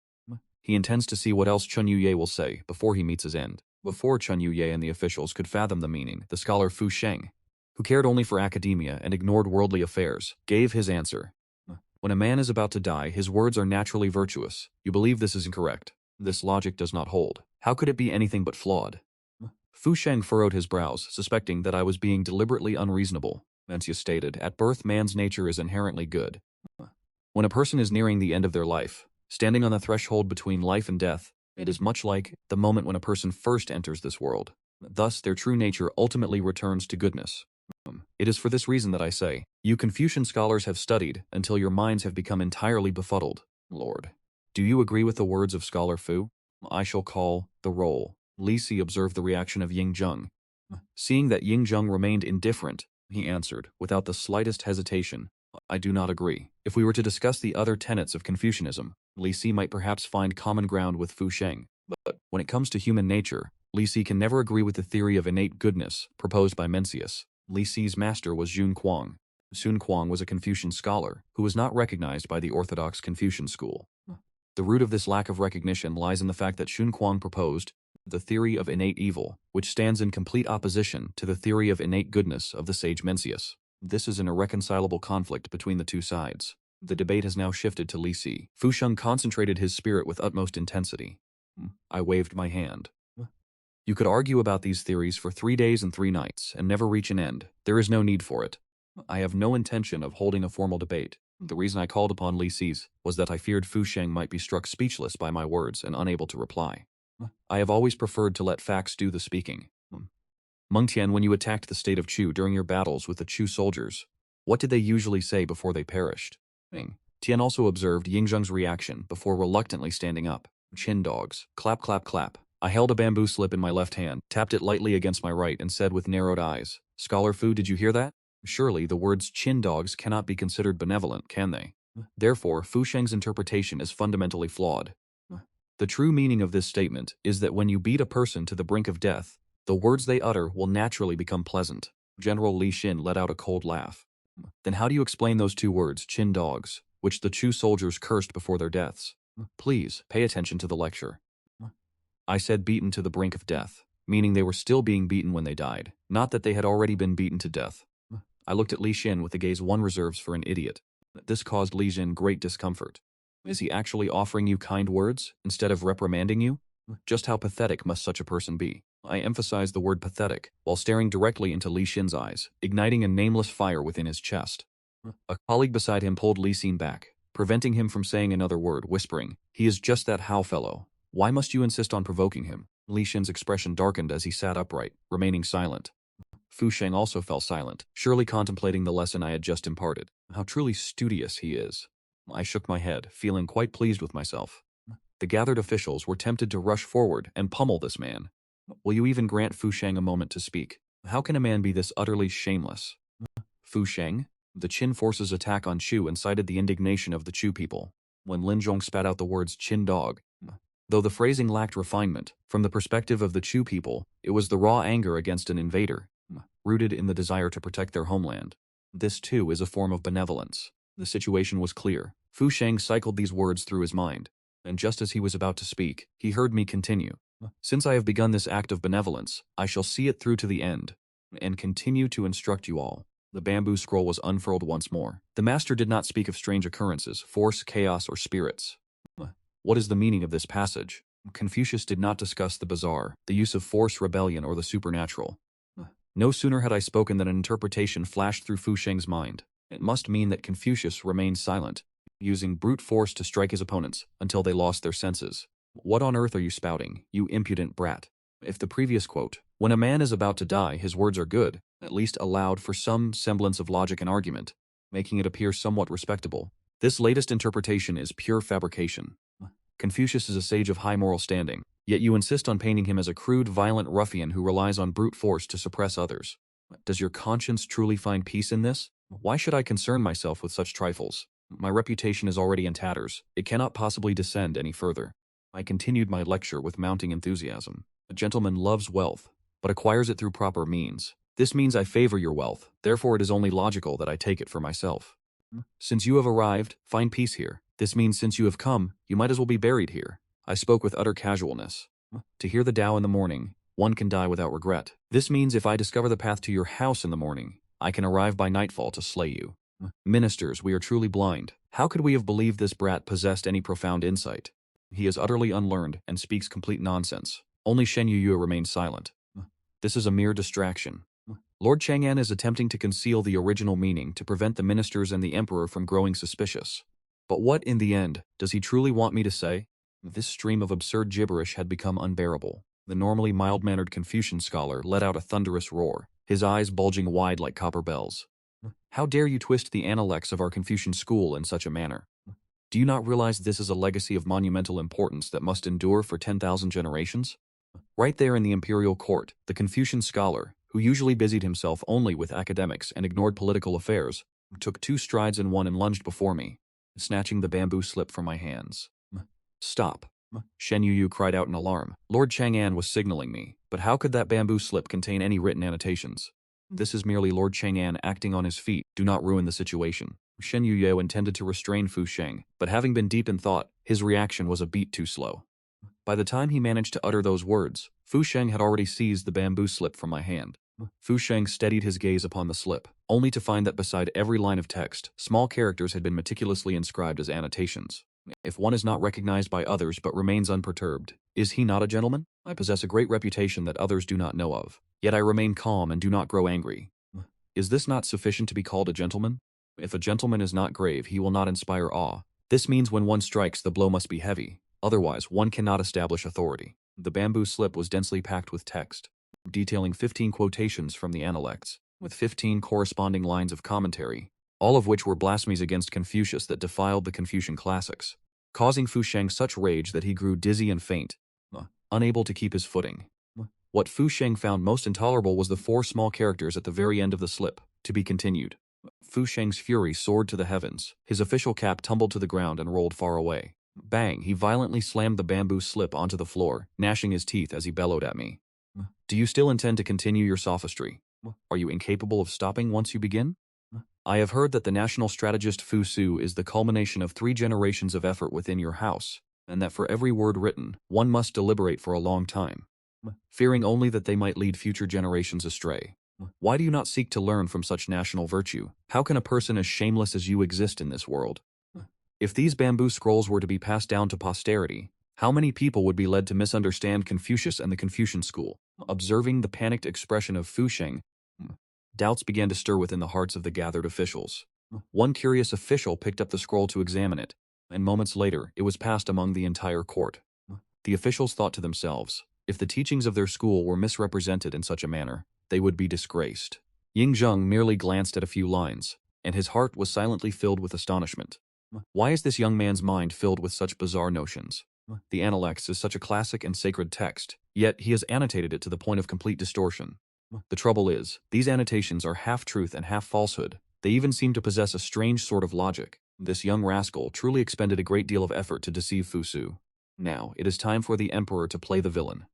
He intends to see what else Chun Yuye will say before he meets his end. Before Chun Yuye and the officials could fathom the meaning, the scholar Fu Sheng, who cared only for academia and ignored worldly affairs, gave his answer. When a man is about to die, his words are naturally virtuous. You believe this is incorrect. This logic does not hold. How could it be anything but flawed? Fu Sheng furrowed his brows, suspecting that I was being deliberately unreasonable. Mencius stated, at birth man's nature is inherently good. When a person is nearing the end of their life, standing on the threshold between life and death, it is much like the moment when a person first enters this world. Thus, their true nature ultimately returns to goodness. It is for this reason that I say, you Confucian scholars have studied until your minds have become entirely befuddled. Lord, do you agree with the words of Scholar Fu? I shall call the roll. Li Si observed the reaction of Ying Zheng. Seeing that Ying Zheng remained indifferent, he answered, without the slightest hesitation, I do not agree. If we were to discuss the other tenets of Confucianism, Li Si might perhaps find common ground with Fu Sheng. But when it comes to human nature, Li Si can never agree with the theory of innate goodness proposed by Mencius. Li Si's master was Sun Kuang. Sun Kuang was a Confucian scholar who was not recognized by the orthodox Confucian school. The root of this lack of recognition lies in the fact that Sun Kuang proposed the theory of innate evil, which stands in complete opposition to the theory of innate goodness of the sage Mencius. This is an irreconcilable conflict between the two sides. The debate has now shifted to Li Si. Fu Sheng concentrated his spirit with utmost intensity. I waved my hand. You could argue about these theories for 3 days and 3 nights and never reach an end. There is no need for it. I have no intention of holding a formal debate. The reason I called upon Li Si's was that I feared Fu Sheng might be struck speechless by my words and unable to reply. I have always preferred to let facts do the speaking. Meng Tian, when you attacked the state of Chu during your battles with the Chu soldiers, what did they usually say before they perished? Tian also observed Ying Zheng's reaction before reluctantly standing up. Chin dogs. Clap, clap, clap. I held a bamboo slip in my left hand, tapped it lightly against my right, and said with narrowed eyes, Scholar Fu, did you hear that? Surely the words chin dogs cannot be considered benevolent, can they? Therefore, Fu Sheng's interpretation is fundamentally flawed. The true meaning of this statement is that when you beat a person to the brink of death, the words they utter will naturally become pleasant. General Li Xin let out a cold laugh. Then how do you explain those 2 words, chin dogs, which the Chu soldiers cursed before their deaths? Please, pay attention to the lecture. I said beaten to the brink of death, meaning they were still being beaten when they died, not that they had already been beaten to death. I looked at Li Xin with the gaze one reserves for an idiot. This caused Li Xin great discomfort. Is he actually offering you kind words, instead of reprimanding you? Just how pathetic must such a person be? I emphasized the word pathetic, while staring directly into Li Xin's eyes, igniting a nameless fire within his chest. A colleague beside him pulled Li Xin back, preventing him from saying another word, whispering, he is just that Hao fellow. Why must you insist on provoking him? Li Xin's expression darkened as he sat upright, remaining silent. Fu Sheng also fell silent, surely contemplating the lesson I had just imparted. How truly studious he is. I shook my head, feeling quite pleased with myself. The gathered officials were tempted to rush forward and pummel this man. Will you even grant Fu Sheng a moment to speak? How can a man be this utterly shameless? Fu Sheng? The Qin forces' attack on Chu incited the indignation of the Chu people. When Lin Zhong spat out the words Qin dog. Though the phrasing lacked refinement, from the perspective of the Chu people, it was the raw anger against an invader, rooted in the desire to protect their homeland. This too is a form of benevolence. The situation was clear. Fu Sheng cycled these words through his mind, and just as he was about to speak, he heard me continue. Since I have begun this act of benevolence, I shall see it through to the end, and continue to instruct you all. The bamboo scroll was unfurled once more. The master did not speak of strange occurrences, force, chaos, or spirits. What is the meaning of this passage? Confucius did not discuss the bizarre, the use of force, rebellion, or the supernatural. No sooner had I spoken than an interpretation flashed through Fu Sheng's mind. It must mean that Confucius remained silent, using brute force to strike his opponents until they lost their senses. What on earth are you spouting, you impudent brat? If the previous quote, when a man is about to die, his words are good, at least allowed for some semblance of logic and argument, making it appear somewhat respectable, this latest interpretation is pure fabrication. Confucius is a sage of high moral standing, yet you insist on painting him as a crude, violent ruffian who relies on brute force to suppress others. Does your conscience truly find peace in this? Why should I concern myself with such trifles? My reputation is already in tatters. It cannot possibly descend any further. I continued my lecture with mounting enthusiasm. A gentleman loves wealth, but acquires it through proper means. This means I favor your wealth, therefore it is only logical that I take it for myself. Since you have arrived, find peace here. This means since you have come, you might as well be buried here. I spoke with utter casualness. To hear the Tao in the morning, one can die without regret. This means if I discover the path to your house in the morning, I can arrive by nightfall to slay you. Ministers, we are truly blind. How could we have believed this brat possessed any profound insight? He is utterly unlearned and speaks complete nonsense. Only Shen Yuyu remains silent. This is a mere distraction. Lord Chang'an is attempting to conceal the original meaning to prevent the ministers and the emperor from growing suspicious. But what, in the end, does he truly want me to say? This stream of absurd gibberish had become unbearable. The normally mild-mannered Confucian scholar let out a thunderous roar, his eyes bulging wide like copper bells. How dare you twist the intellects of our Confucian school in such a manner? Do you not realize this is a legacy of monumental importance that must endure for 10,000 generations? Right there in the imperial court, the Confucian scholar, who usually busied himself only with academics and ignored political affairs, took 2 strides in one and lunged before me, snatching the bamboo slip from my hands. Stop. Shen Yuyu cried out in alarm. Lord Chang'an was signaling me, but how could that bamboo slip contain any written annotations? This is merely Lord Chang'an acting on his feet. Do not ruin the situation. Shen Yuyu intended to restrain Fu Sheng, but having been deep in thought, his reaction was a beat too slow. By the time he managed to utter those words, Fu Sheng had already seized the bamboo slip from my hand. Fu Sheng steadied his gaze upon the slip, only to find that beside every line of text, small characters had been meticulously inscribed as annotations. If one is not recognized by others but remains unperturbed, is he not a gentleman? I possess a great reputation that others do not know of, yet I remain calm and do not grow angry. Is this not sufficient to be called a gentleman? If a gentleman is not grave, he will not inspire awe. This means when one strikes, the blow must be heavy. Otherwise, one cannot establish authority. The bamboo slip was densely packed with text, detailing 15 quotations from the Analects, with 15 corresponding lines of commentary, all of which were blasphemies against Confucius that defiled the Confucian classics, causing Fu Sheng such rage that he grew dizzy and faint, unable to keep his footing. What Fu Sheng found most intolerable was the 4 small characters at the very end of the slip, to be continued. Fu Sheng's fury soared to the heavens. His official cap tumbled to the ground and rolled far away. Bang! He violently slammed the bamboo slip onto the floor, gnashing his teeth as he bellowed at me. Do you still intend to continue your sophistry? Are you incapable of stopping once you begin? I have heard that the national strategist Fusu is the culmination of 3 generations of effort within your house, and that for every word written, one must deliberate for a long time, fearing only that they might lead future generations astray. Why do you not seek to learn from such national virtue? How can a person as shameless as you exist in this world? If these bamboo scrolls were to be passed down to posterity, how many people would be led to misunderstand Confucius and the Confucian school? Observing the panicked expression of Fu Sheng, doubts began to stir within the hearts of the gathered officials. One curious official picked up the scroll to examine it, and moments later, it was passed among the entire court. The officials thought to themselves, if the teachings of their school were misrepresented in such a manner, they would be disgraced. Ying Zheng merely glanced at a few lines, and his heart was silently filled with astonishment. Why is this young man's mind filled with such bizarre notions? The Analects is such a classic and sacred text, yet he has annotated it to the point of complete distortion. The trouble is, these annotations are half truth and half falsehood. They even seem to possess a strange sort of logic. This young rascal truly expended a great deal of effort to deceive Fusu. Now, it is time for the Emperor to play the villain.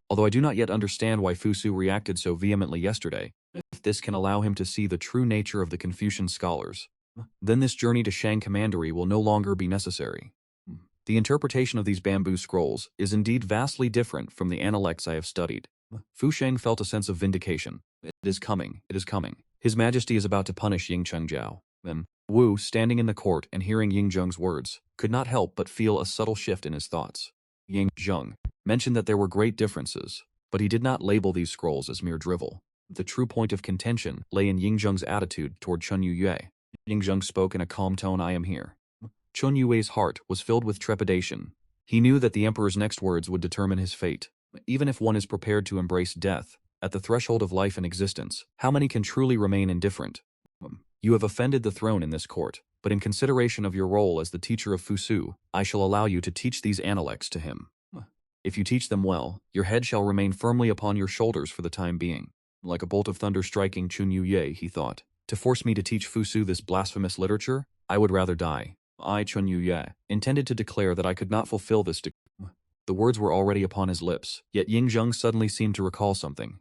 Although I do not yet understand why Fusu reacted so vehemently yesterday, if this can allow him to see the true nature of the Confucian scholars, then this journey to Shang Commandery will no longer be necessary. The interpretation of these bamboo scrolls is indeed vastly different from the Analects I have studied. Fu Sheng felt a sense of vindication. It is coming, it is coming. His Majesty is about to punish Ying Chengqiao. Then, Wu, standing in the court and hearing Ying Zheng's words, could not help but feel a subtle shift in his thoughts. Ying Zheng mentioned that there were great differences, but he did not label these scrolls as mere drivel. The true point of contention lay in Ying Zheng's attitude toward Chun Yue. Ying Zheng spoke in a calm tone, "I am here." Chun Yue's heart was filled with trepidation. He knew that the Emperor's next words would determine his fate. Even if one is prepared to embrace death, at the threshold of life and existence, how many can truly remain indifferent? You have offended the throne in this court, but in consideration of your role as the teacher of Fusu, I shall allow you to teach these Analects to him. If you teach them well, your head shall remain firmly upon your shoulders for the time being. Like a bolt of thunder striking Chun Yuye, he thought, to force me to teach Fusu this blasphemous literature, I would rather die. I, Chun Yuye, intended to declare that I could not fulfill this The words were already upon his lips, yet Ying Zheng suddenly seemed to recall something.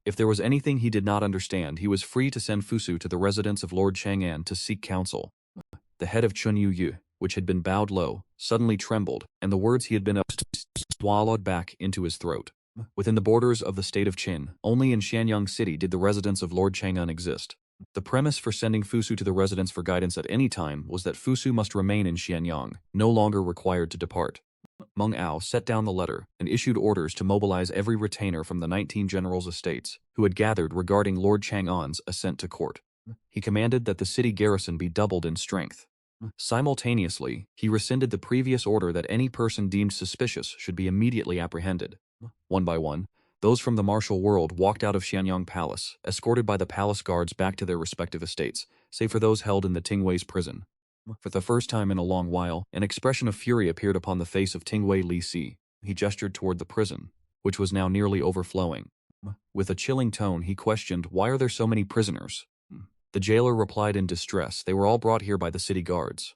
If there was anything he did not understand, he was free to send Fusu to the residence of Lord Chang'an to seek counsel. The head of Chun Yu, which had been bowed low, suddenly trembled, and the words he had been swallowed back into his throat. Within the borders of the state of Qin, only in Xianyang City did the residence of Lord Chang'an exist. The premise for sending Fusu to the residence for guidance at any time was that Fusu must remain in Xianyang, no longer required to depart. Meng Ao set down the letter and issued orders to mobilize every retainer from the 19 generals' estates who had gathered regarding Lord Chang'an's ascent to court. He commanded that the city garrison be doubled in strength. Simultaneously, he rescinded the previous order that any person deemed suspicious should be immediately apprehended. One by one, those from the martial world walked out of Xianyang Palace, escorted by the palace guards back to their respective estates, save for those held in the Tingwei's prison. For the first time in a long while, an expression of fury appeared upon the face of Tingwei Li Si. He gestured toward the prison, which was now nearly overflowing. With a chilling tone, he questioned, "Why are there so many prisoners?" The jailer replied in distress, "They were all brought here by the city guards."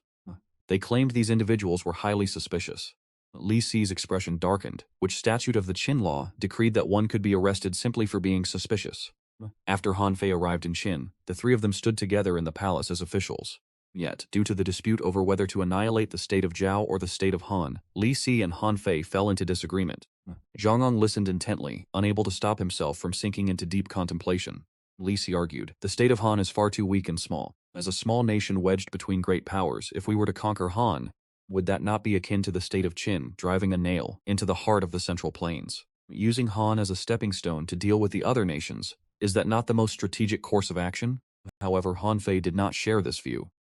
They claimed these individuals were highly suspicious. Li Si's expression darkened, which statute of the Qin law decreed that one could be arrested simply for being suspicious. After Han Fei arrived in Qin, the three of them stood together in the palace as officials. Yet, due to the dispute over whether to annihilate the state of Zhao or the state of Han, Li Si and Han Fei fell into disagreement. Zhang Ong listened intently, unable to stop himself from sinking into deep contemplation. Li Si argued, "The state of Han is far too weak and small. As a small nation wedged between great powers, if we were to conquer Han, would that not be akin to the state of Qin driving a nail into the heart of the Central Plains? Using Han as a stepping stone to deal with the other nations, is that not the most strategic course of action?" However, Han Fei did not share this view.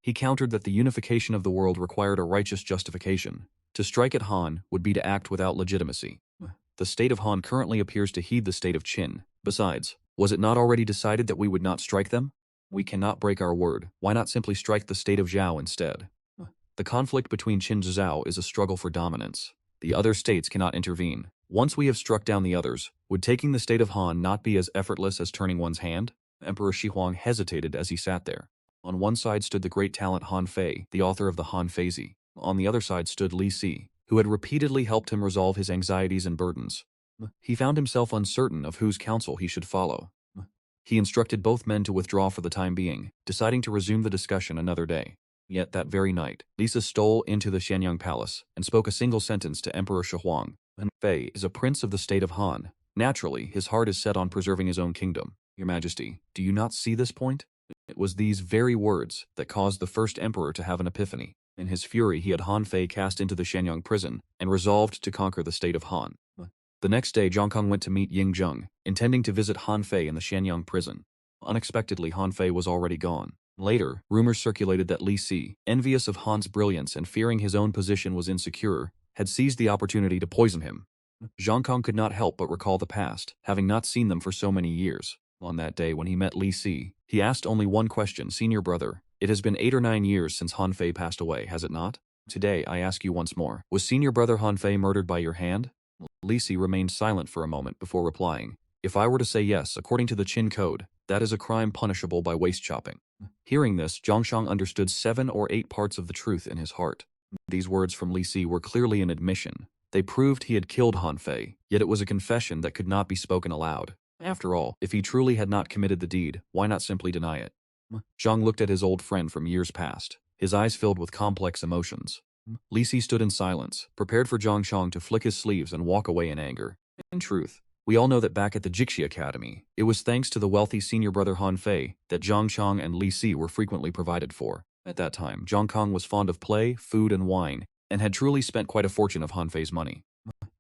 He countered that the unification of the world required a righteous justification. To strike at Han would be to act without legitimacy. The state of Han currently appears to heed the state of Qin. Besides, was it not already decided that we would not strike them? We cannot break our word. Why not simply strike the state of Zhao instead? The conflict between Qin and Zhao is a struggle for dominance. The other states cannot intervene. Once we have struck down the others, would taking the state of Han not be as effortless as turning one's hand? Emperor Shi Huang hesitated as he sat there. On one side stood the great talent Han Fei, the author of the Han Feizi. On the other side stood Li Si, who had repeatedly helped him resolve his anxieties and burdens. He found himself uncertain of whose counsel he should follow. He instructed both men to withdraw for the time being, deciding to resume the discussion another day. Yet that very night, Lisa stole into the Xianyang Palace and spoke a single sentence to Emperor Shi Huang. Han Fei is a prince of the state of Han. Naturally, his heart is set on preserving his own kingdom. Your Majesty, do you not see this point? It was these very words that caused the first emperor to have an epiphany. In his fury, he had Han Fei cast into the Xianyang prison and resolved to conquer the state of Han. The next day, Zhang Kong went to meet Ying Zheng, intending to visit Han Fei in the Xianyang prison. Unexpectedly, Han Fei was already gone. Later, rumors circulated that Li Si, envious of Han's brilliance and fearing his own position was insecure, had seized the opportunity to poison him. Zhang Kong could not help but recall the past, having not seen them for so many years. On that day when he met Li Si, he asked only one question, "Senior brother, It has been 8 or 9 years since Han Fei passed away, has it not? Today, I ask you once more, was senior brother Han Fei murdered by your hand? Li Si remained silent for a moment before replying. If I were to say yes, according to the Qin code, that is a crime punishable by waist chopping. Hearing this, Zhongshang understood 7 or 8 parts of the truth in his heart. These words from Li Si were clearly an admission. They proved he had killed Han Fei, yet it was a confession that could not be spoken aloud. After all, if he truly had not committed the deed, why not simply deny it? Zhang looked at his old friend from years past, his eyes filled with complex emotions. Li Si stood in silence, prepared for Zhongshang to flick his sleeves and walk away in anger. In truth, we all know that back at the Jixi Academy, it was thanks to the wealthy senior brother Han Fei that Zhongshang and Li Si were frequently provided for. At that time, Zhongkang was fond of play, food, and wine, and had truly spent quite a fortune of Han Fei's money.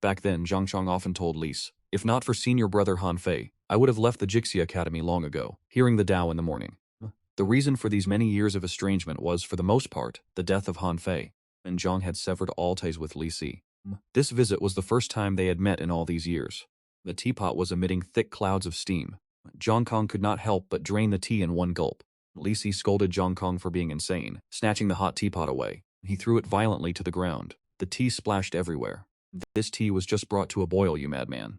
Back then, Zhongshang often told Lise, if not for senior brother Han Fei, I would have left the Jixi Academy long ago, hearing the Tao in the morning. The reason for these many years of estrangement was, for the most part, the death of Han Fei, and Zhang had severed all ties with Li Si. This visit was the first time they had met in all these years. The teapot was emitting thick clouds of steam. Zhongkang could not help but drain the tea in one gulp. Li Si scolded Zhongkang for being insane, snatching the hot teapot away. He threw it violently to the ground. The tea splashed everywhere. This tea was just brought to a boil, you madman.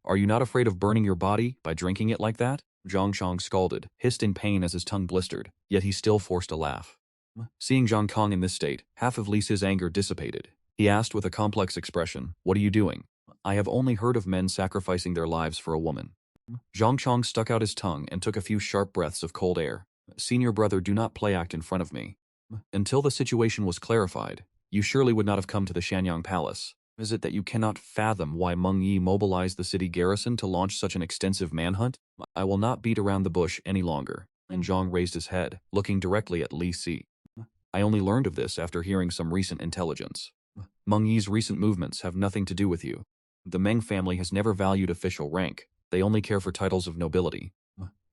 Are you not afraid of burning your body by drinking it like that? Zhongshang scalded, hissed in pain as his tongue blistered, yet he still forced a laugh. Seeing Zhongkang in this state, half of Lisa's anger dissipated. He asked with a complex expression, what are you doing? I have only heard of men sacrificing their lives for a woman. Zhongshang stuck out his tongue and took a few sharp breaths of cold air. Senior brother, do not play act in front of me. Until the situation was clarified, you surely would not have come to the Shanyang Palace. Is it that you cannot fathom why Meng Yi mobilized the city garrison to launch such an extensive manhunt? I will not beat around the bush any longer. And Zhang raised his head, looking directly at Li Si. I only learned of this after hearing some recent intelligence. Meng Yi's recent movements have nothing to do with you. The Meng family has never valued official rank. They only care for titles of nobility.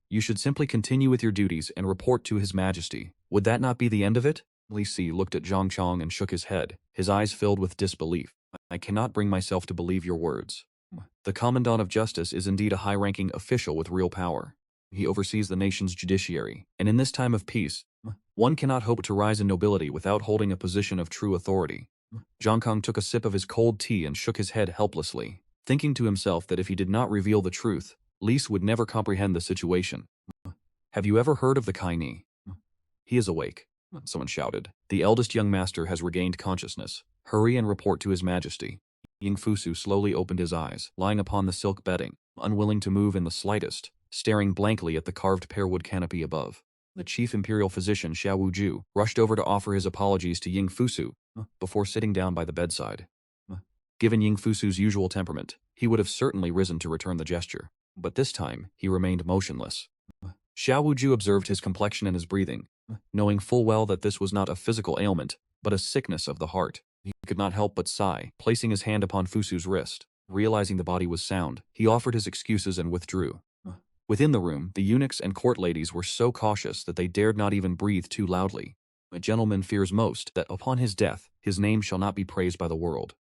You should simply continue with your duties and report to His Majesty. Would that not be the end of it? Li Si looked at Zhongshang and shook his head, his eyes filled with disbelief. I cannot bring myself to believe your words. The Commandant of Justice is indeed a high-ranking official with real power. He oversees the nation's judiciary, and in this time of peace, one cannot hope to rise in nobility without holding a position of true authority. Zhongkang took a sip of his cold tea and shook his head helplessly, thinking to himself that if he did not reveal the truth, Lise would never comprehend the situation. Have you ever heard of the Kai Ni? He is awake, someone shouted. The eldest young master has regained consciousness. Hurry and report to His Majesty. Ying Fusu slowly opened his eyes, lying upon the silk bedding, unwilling to move in the slightest, staring blankly at the carved pearwood canopy above. The chief imperial physician Xiao Wuju rushed over to offer his apologies to Ying Fusu before sitting down by the bedside. Given Ying Fusu's usual temperament, he would have certainly risen to return the gesture, but this time he remained motionless. Xiao Wuju observed his complexion and his breathing, knowing full well that this was not a physical ailment, but a sickness of the heart. He could not help but sigh, placing his hand upon Fusu's wrist. Realizing the body was sound, he offered his excuses and withdrew. Within the room, the eunuchs and court ladies were so cautious that they dared not even breathe too loudly. A gentleman fears most that upon his death, his name shall not be praised by the world.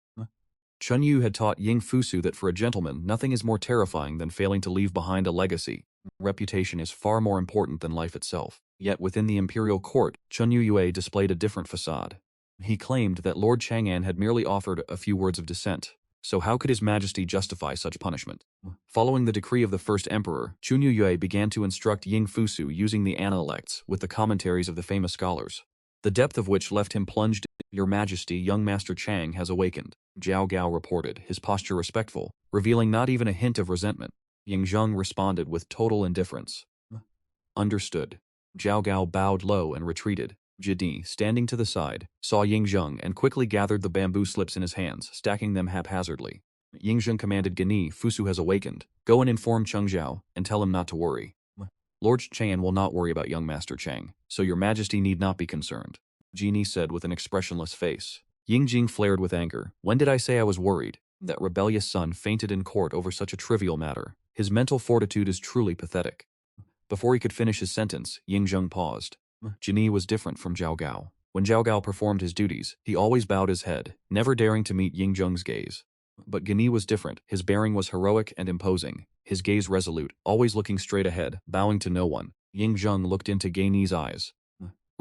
Chun Yu had taught Ying Fusu that for a gentleman, nothing is more terrifying than failing to leave behind a legacy. Reputation is far more important than life itself. Yet within the imperial court, Chun Yu Yue displayed a different facade. He claimed that Lord Chang'an had merely offered a few words of dissent. So how could His Majesty justify such punishment? Following the decree of the first emperor, Chun Yu Yue began to instruct Ying Fusu using the analects with the commentaries of the famous scholars, the depth of which left him plunged. Your Majesty, young Master Chang has awakened, Zhao Gao reported, his posture respectful, revealing not even a hint of resentment. Ying Zheng responded with total indifference. Understood. Zhao Gao bowed low and retreated. Jidi, standing to the side, saw Ying Zheng and quickly gathered the bamboo slips in his hands, stacking them haphazardly. Ying Zheng commanded Gani, Fusu has awakened. Go and inform Cheng Zhao, and tell him not to worry. Lord Chang will not worry about young Master Chang, so your Majesty need not be concerned. Genie said with an expressionless face. Ying Jing flared with anger. When did I say I was worried? That rebellious son fainted in court over such a trivial matter. His mental fortitude is truly pathetic. Before he could finish his sentence, Ying Zheng paused. Genie was different from Zhao Gao. When Zhao Gao performed his duties, he always bowed his head, never daring to meet Ying Zheng's gaze. But Gani was different. His bearing was heroic and imposing, his gaze resolute, always looking straight ahead, bowing to no one. Ying Zheng looked into Gani's eyes.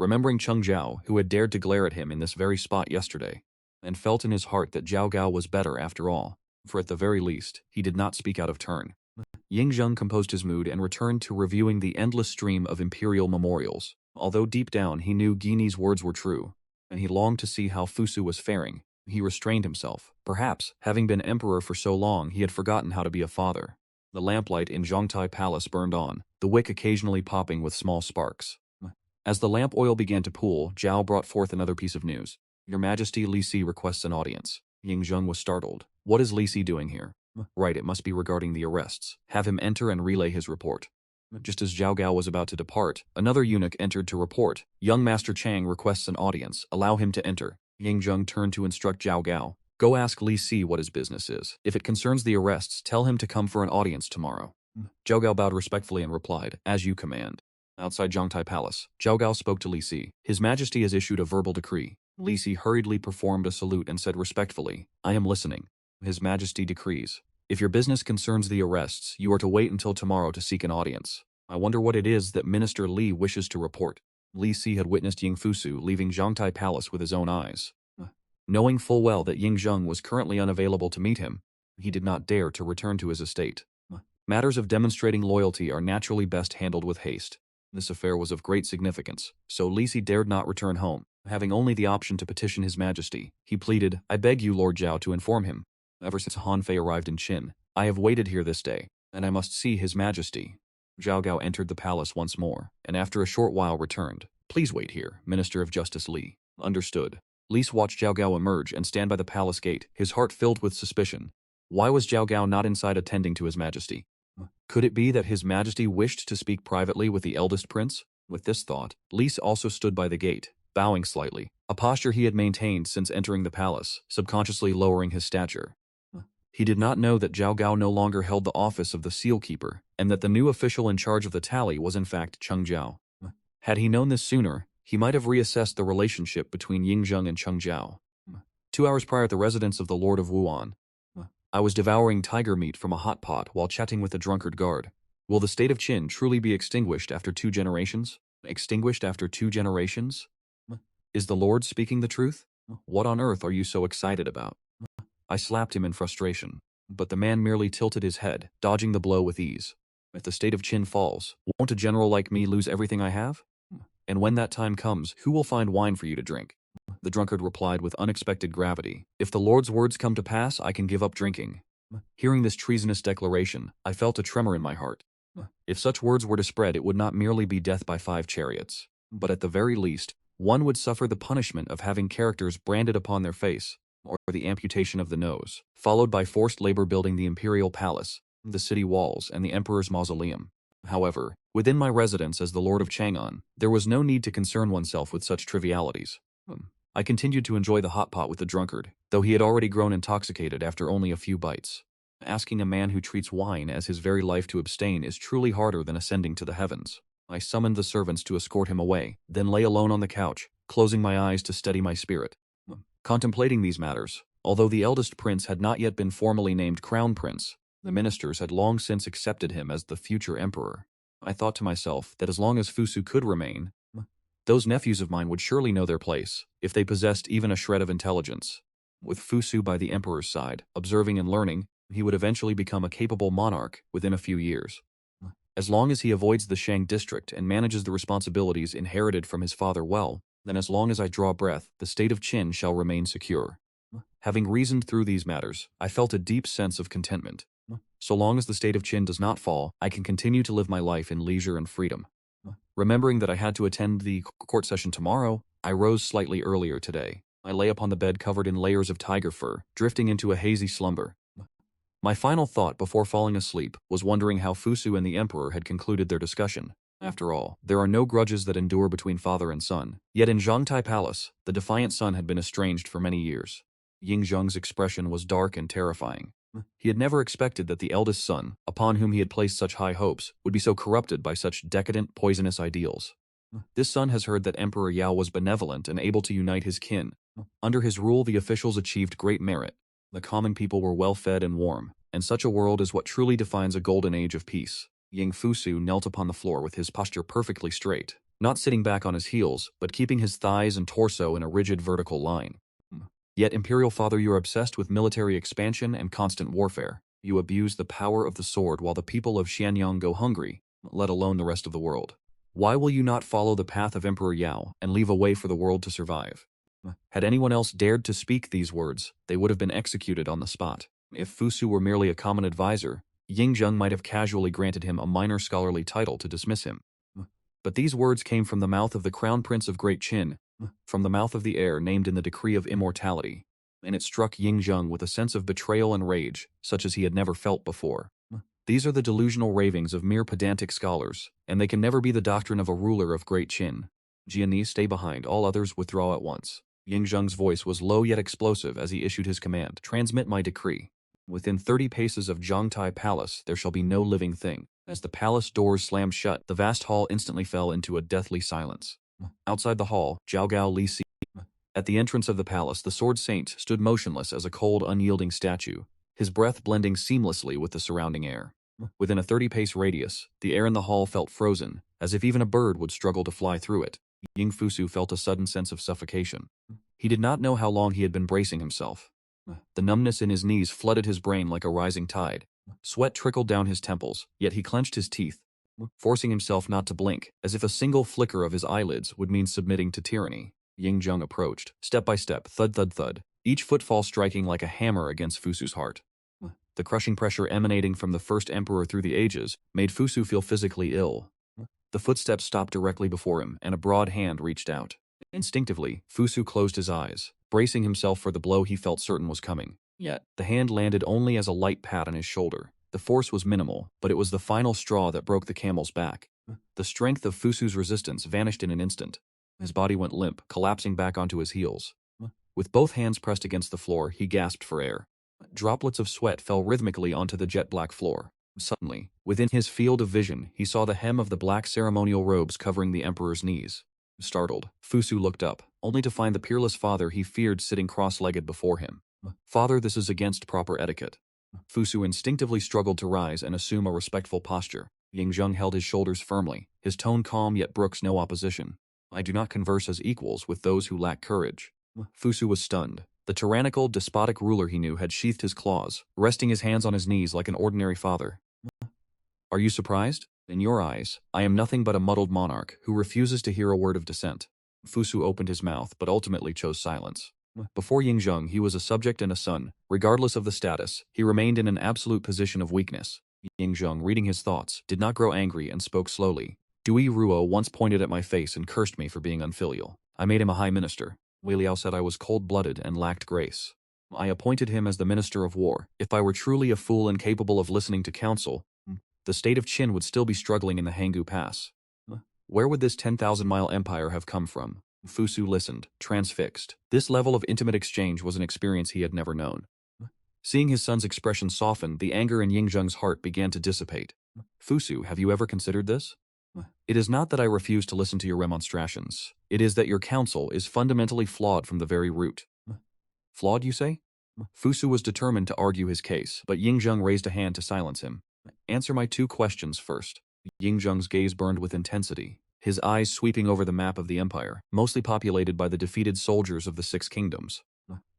remembering Chengqiao, who had dared to glare at him in this very spot yesterday, and felt in his heart that Zhao Gao was better after all, for at the very least, he did not speak out of turn. Ying Zheng composed his mood and returned to reviewing the endless stream of imperial memorials. Although deep down he knew Guinea's words were true, and he longed to see how Fusu was faring, he restrained himself. Perhaps, having been emperor for so long, he had forgotten how to be a father. The lamplight in Zhongtai Palace burned on, the wick occasionally popping with small sparks. As the lamp oil began to pool, Zhao brought forth another piece of news. Your Majesty, Li Si requests an audience. Ying Zheng was startled. What is Li Si doing here? Right, it must be regarding the arrests. Have him enter and relay his report. Just as Zhao Gao was about to depart, another eunuch entered to report. Young Master Chang requests an audience. Allow him to enter. Ying Zheng turned to instruct Zhao Gao. Go ask Li Si what his business is. If it concerns the arrests, tell him to come for an audience tomorrow. Zhao Gao bowed respectfully and replied, as you command. Outside Zhongtai Palace, Zhao Gao spoke to Li Si. His Majesty has issued a verbal decree. Li Si hurriedly performed a salute and said respectfully, I am listening. His Majesty decrees. If your business concerns the arrests, you are to wait until tomorrow to seek an audience. I wonder what it is that Minister Li wishes to report. Li Si had witnessed Ying Fusu leaving Zhongtai Palace with his own eyes. Knowing full well that Ying Zheng was currently unavailable to meet him, he did not dare to return to his estate. Matters of demonstrating loyalty are naturally best handled with haste. This affair was of great significance, so Li Si dared not return home, having only the option to petition His Majesty. He pleaded, I beg you, Lord Zhao, to inform him. Ever since Han Fei arrived in Qin, I have waited here this day, and I must see His Majesty. Zhao Gao entered the palace once more, and after a short while returned. Please wait here, Minister of Justice Li. Understood. Li watched Zhao Gao emerge and stand by the palace gate, his heart filled with suspicion. Why was Zhao Gao not inside attending to His Majesty? Could it be that His Majesty wished to speak privately with the eldest prince? With this thought, Li also stood by the gate, bowing slightly, a posture he had maintained since entering the palace, subconsciously lowering his stature. He did not know that Zhao Gao no longer held the office of the seal keeper, and that the new official in charge of the tally was in fact Chengqiao. Had he known this sooner, he might have reassessed the relationship between Ying Zheng and Chengqiao. 2 hours prior at the residence of the Lord of Wuan, I was devouring tiger meat from a hot pot while chatting with a drunkard guard. Will the state of Qin truly be extinguished after 2 generations? Extinguished after 2 generations? Is the Lord speaking the truth? What on earth are you so excited about? I slapped him in frustration, but the man merely tilted his head, dodging the blow with ease. If the state of Qin falls, won't a general like me lose everything I have? And when that time comes, who will find wine for you to drink? The drunkard replied with unexpected gravity. If the Lord's words come to pass, I can give up drinking. Hearing this treasonous declaration, I felt a tremor in my heart. If such words were to spread, it would not merely be death by 5 chariots, but at the very least, one would suffer the punishment of having characters branded upon their face, or the amputation of the nose, followed by forced labor building the imperial palace, the city walls, and the emperor's mausoleum. However, within my residence as the Lord of Chang'an, there was no need to concern oneself with such trivialities. I continued to enjoy the hot pot with the drunkard, though he had already grown intoxicated after only a few bites. Asking a man who treats wine as his very life to abstain is truly harder than ascending to the heavens. I summoned the servants to escort him away, then lay alone on the couch, closing my eyes to steady my spirit. Contemplating these matters, although the eldest prince had not yet been formally named crown prince, the ministers had long since accepted him as the future emperor. I thought to myself that as long as Fusu could remain, those nephews of mine would surely know their place, if they possessed even a shred of intelligence. With Fusu by the emperor's side, observing and learning, he would eventually become a capable monarch within a few years. As long as he avoids the Shang district and manages the responsibilities inherited from his father well, then as long as I draw breath, the state of Qin shall remain secure. Having reasoned through these matters, I felt a deep sense of contentment. So long as the state of Qin does not fall, I can continue to live my life in leisure and freedom. Remembering that I had to attend the court session tomorrow, I rose slightly earlier today. I lay upon the bed covered in layers of tiger fur, drifting into a hazy slumber. My final thought before falling asleep was wondering how Fusu and the emperor had concluded their discussion. After all, there are no grudges that endure between father and son. Yet in Zhongtai Palace, the defiant son had been estranged for many years. Ying Zheng's expression was dark and terrifying. He had never expected that the eldest son, upon whom he had placed such high hopes, would be so corrupted by such decadent, poisonous ideals. This son has heard that Emperor Yao was benevolent and able to unite his kin. Under his rule, the officials achieved great merit. The common people were well fed and warm, and such a world is what truly defines a golden age of peace. Ying Fusu knelt upon the floor with his posture perfectly straight. not sitting back on his heels, but keeping his thighs and torso in a rigid vertical line. Yet, Imperial Father, you are obsessed with military expansion and constant warfare. You abuse the power of the sword while the people of Xianyang go hungry, let alone the rest of the world. Why will you not follow the path of Emperor Yao and leave a way for the world to survive? Had anyone else dared to speak these words, they would have been executed on the spot. If Fusu were merely a common advisor, Ying Zheng might have casually granted him a minor scholarly title to dismiss him. But these words came from the mouth of the Crown Prince of Great Qin, from the mouth of the heir named in the decree of immortality, and it struck Ying Zheng with a sense of betrayal and rage, such as he had never felt before. These are the delusional ravings of mere pedantic scholars, and they can never be the doctrine of a ruler of Great Qin. Jianni, stay behind, all others withdraw at once. Ying Zheng's voice was low yet explosive as he issued his command, transmit my decree. Within 30 paces of Zhangtai Palace there shall be no living thing. As the palace doors slammed shut, the vast hall instantly fell into a deathly silence. Outside the hall, Zhao Gao Li Si. At the entrance of the palace, the sword saint stood motionless as a cold, unyielding statue, his breath blending seamlessly with the surrounding air. Within a 30-pace radius, the air in the hall felt frozen, as if even a bird would struggle to fly through it. Ying Fusu felt a sudden sense of suffocation. He did not know how long he had been bracing himself. The numbness in his knees flooded his brain like a rising tide. Sweat trickled down his temples, yet he clenched his teeth, forcing himself not to blink, as if a single flicker of his eyelids would mean submitting to tyranny. Ying Zheng approached, step by step, thud thud thud, each footfall striking like a hammer against Fusu's heart. The crushing pressure emanating from the first emperor through the ages made Fusu feel physically ill. The footsteps stopped directly before him, and a broad hand reached out. Instinctively, Fusu closed his eyes, bracing himself for the blow he felt certain was coming. Yet, the hand landed only as a light pat on his shoulder. The force was minimal, but it was the final straw that broke the camel's back. The strength of Fusu's resistance vanished in an instant. His body went limp, collapsing back onto his heels. With both hands pressed against the floor, he gasped for air. Droplets of sweat fell rhythmically onto the jet-black floor. Suddenly, within his field of vision, he saw the hem of the black ceremonial robes covering the emperor's knees. Startled, Fusu looked up, only to find the peerless father he feared sitting cross-legged before him. Father, this is against proper etiquette. Fusu instinctively struggled to rise and assume a respectful posture. Ying Zheng held his shoulders firmly, his tone calm yet brooks no opposition. I do not converse as equals with those who lack courage. Fusu was stunned. The tyrannical, despotic ruler he knew had sheathed his claws, resting his hands on his knees like an ordinary father. Are you surprised? In your eyes, I am nothing but a muddled monarch who refuses to hear a word of dissent. Fusu opened his mouth but ultimately chose silence. Before Ying Zheng, he was a subject and a son. Regardless of the status, he remained in an absolute position of weakness. Ying Zheng, reading his thoughts, did not grow angry and spoke slowly. Dui Ruo once pointed at my face and cursed me for being unfilial. I made him a high minister. Wei Liao said I was cold-blooded and lacked grace. I appointed him as the minister of war. If I were truly a fool and capable of listening to counsel, the state of Qin would still be struggling in the Hanggu Pass. Where would this 10,000-mile empire have come from? Fusu listened, transfixed. This level of intimate exchange was an experience he had never known. Seeing his son's expression soften, the anger in Ying Zheng's heart began to dissipate. Fusu, have you ever considered this? It is not that I refuse to listen to your remonstrations. It is that your counsel is fundamentally flawed from the very root. Flawed, you say? Fusu was determined to argue his case, but Ying Zheng raised a hand to silence him. Answer my two questions first. Ying Zheng's gaze burned with intensity, his eyes sweeping over the map of the empire, mostly populated by the defeated soldiers of the Six Kingdoms.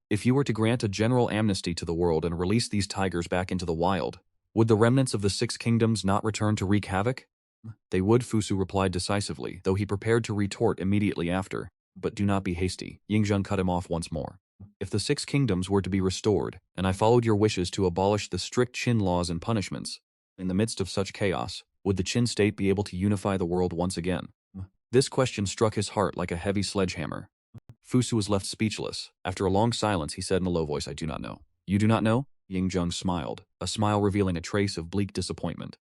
If you were to grant a general amnesty to the world and release these tigers back into the wild, would the remnants of the Six Kingdoms not return to wreak havoc? They would, Fusu replied decisively, though he prepared to retort immediately after. But do not be hasty. Ying Zheng cut him off once more. If the Six Kingdoms were to be restored, and I followed your wishes to abolish the strict Qin laws and punishments, in the midst of such chaos, would the Qin state be able to unify the world once again? This question struck his heart like a heavy sledgehammer. Fusu was left speechless. After a long silence, he said in a low voice, I do not know. You do not know? Ying Zheng smiled, a smile revealing a trace of bleak disappointment.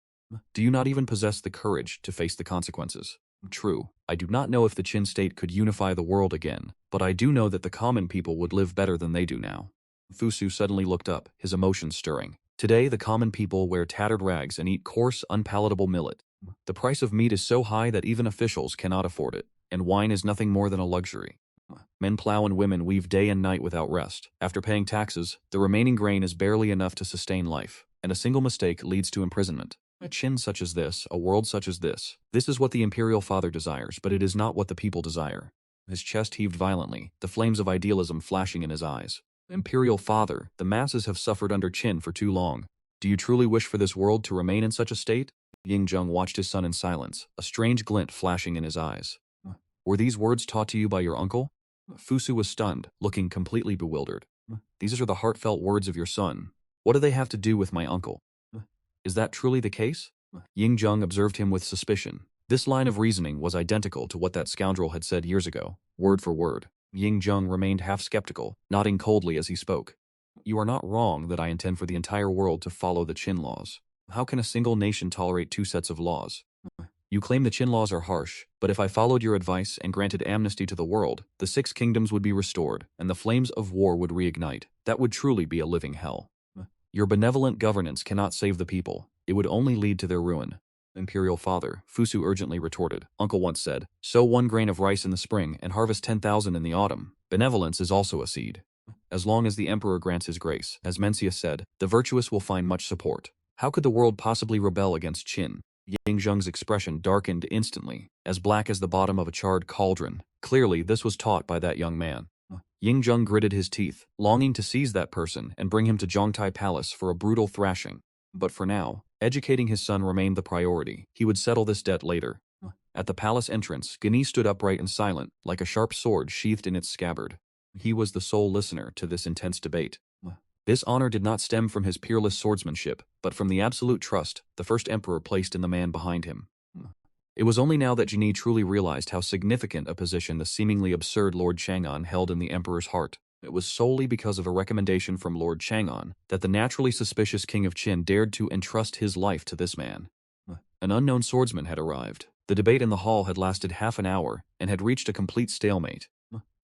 Do you not even possess the courage to face the consequences? True, I do not know if the Qin state could unify the world again, but I do know that the common people would live better than they do now. Fusu suddenly looked up, his emotions stirring. Today, the common people wear tattered rags and eat coarse, unpalatable millet. The price of meat is so high that even officials cannot afford it, and wine is nothing more than a luxury. Men plow and women weave day and night without rest. After paying taxes, the remaining grain is barely enough to sustain life, and a single mistake leads to imprisonment. A Qin such as this, a world such as this. This is what the imperial father desires, but it is not what the people desire. His chest heaved violently, the flames of idealism flashing in his eyes. Imperial father, the masses have suffered under Qin for too long. Do you truly wish for this world to remain in such a state? Ying Zheng watched his son in silence, a strange glint flashing in his eyes. Were these words taught to you by your uncle? Fusu was stunned, looking completely bewildered. These are the heartfelt words of your son. What do they have to do with my uncle? Is that truly the case? Ying Zheng observed him with suspicion. This line of reasoning was identical to what that scoundrel had said years ago, word for word. Ying Zheng remained half skeptical, nodding coldly as he spoke. You are not wrong that I intend for the entire world to follow the Qin laws. How can a single nation tolerate two sets of laws? You claim the Qin laws are harsh, but if I followed your advice and granted amnesty to the world, the Six Kingdoms would be restored, and the flames of war would reignite. That would truly be a living hell. Your benevolent governance cannot save the people. It would only lead to their ruin. Imperial father, Fusu urgently retorted. Uncle once said, sow 1 grain of rice in the spring and harvest 10,000 in the autumn. Benevolence is also a seed. As long as the emperor grants his grace, as Mencia said, the virtuous will find much support. How could the world possibly rebel against Qin? Ying Zheng's expression darkened instantly, as black as the bottom of a charred cauldron. Clearly, this was taught by that young man. Ying Zheng gritted his teeth, longing to seize that person and bring him to Zhongtai Palace for a brutal thrashing. But for now, educating his son remained the priority. He would settle this debt later. At the palace entrance, Guinea stood upright and silent, like a sharp sword sheathed in its scabbard. He was the sole listener to this intense debate. This honor did not stem from his peerless swordsmanship, but from the absolute trust the first emperor placed in the man behind him. It was only now that Guinea truly realized how significant a position the seemingly absurd Lord Chang'an held in the emperor's heart. It was solely because of a recommendation from Lord Chang'an that the naturally suspicious king of Qin dared to entrust his life to this man. An unknown swordsman had arrived. The debate in the hall had lasted half an hour and had reached a complete stalemate.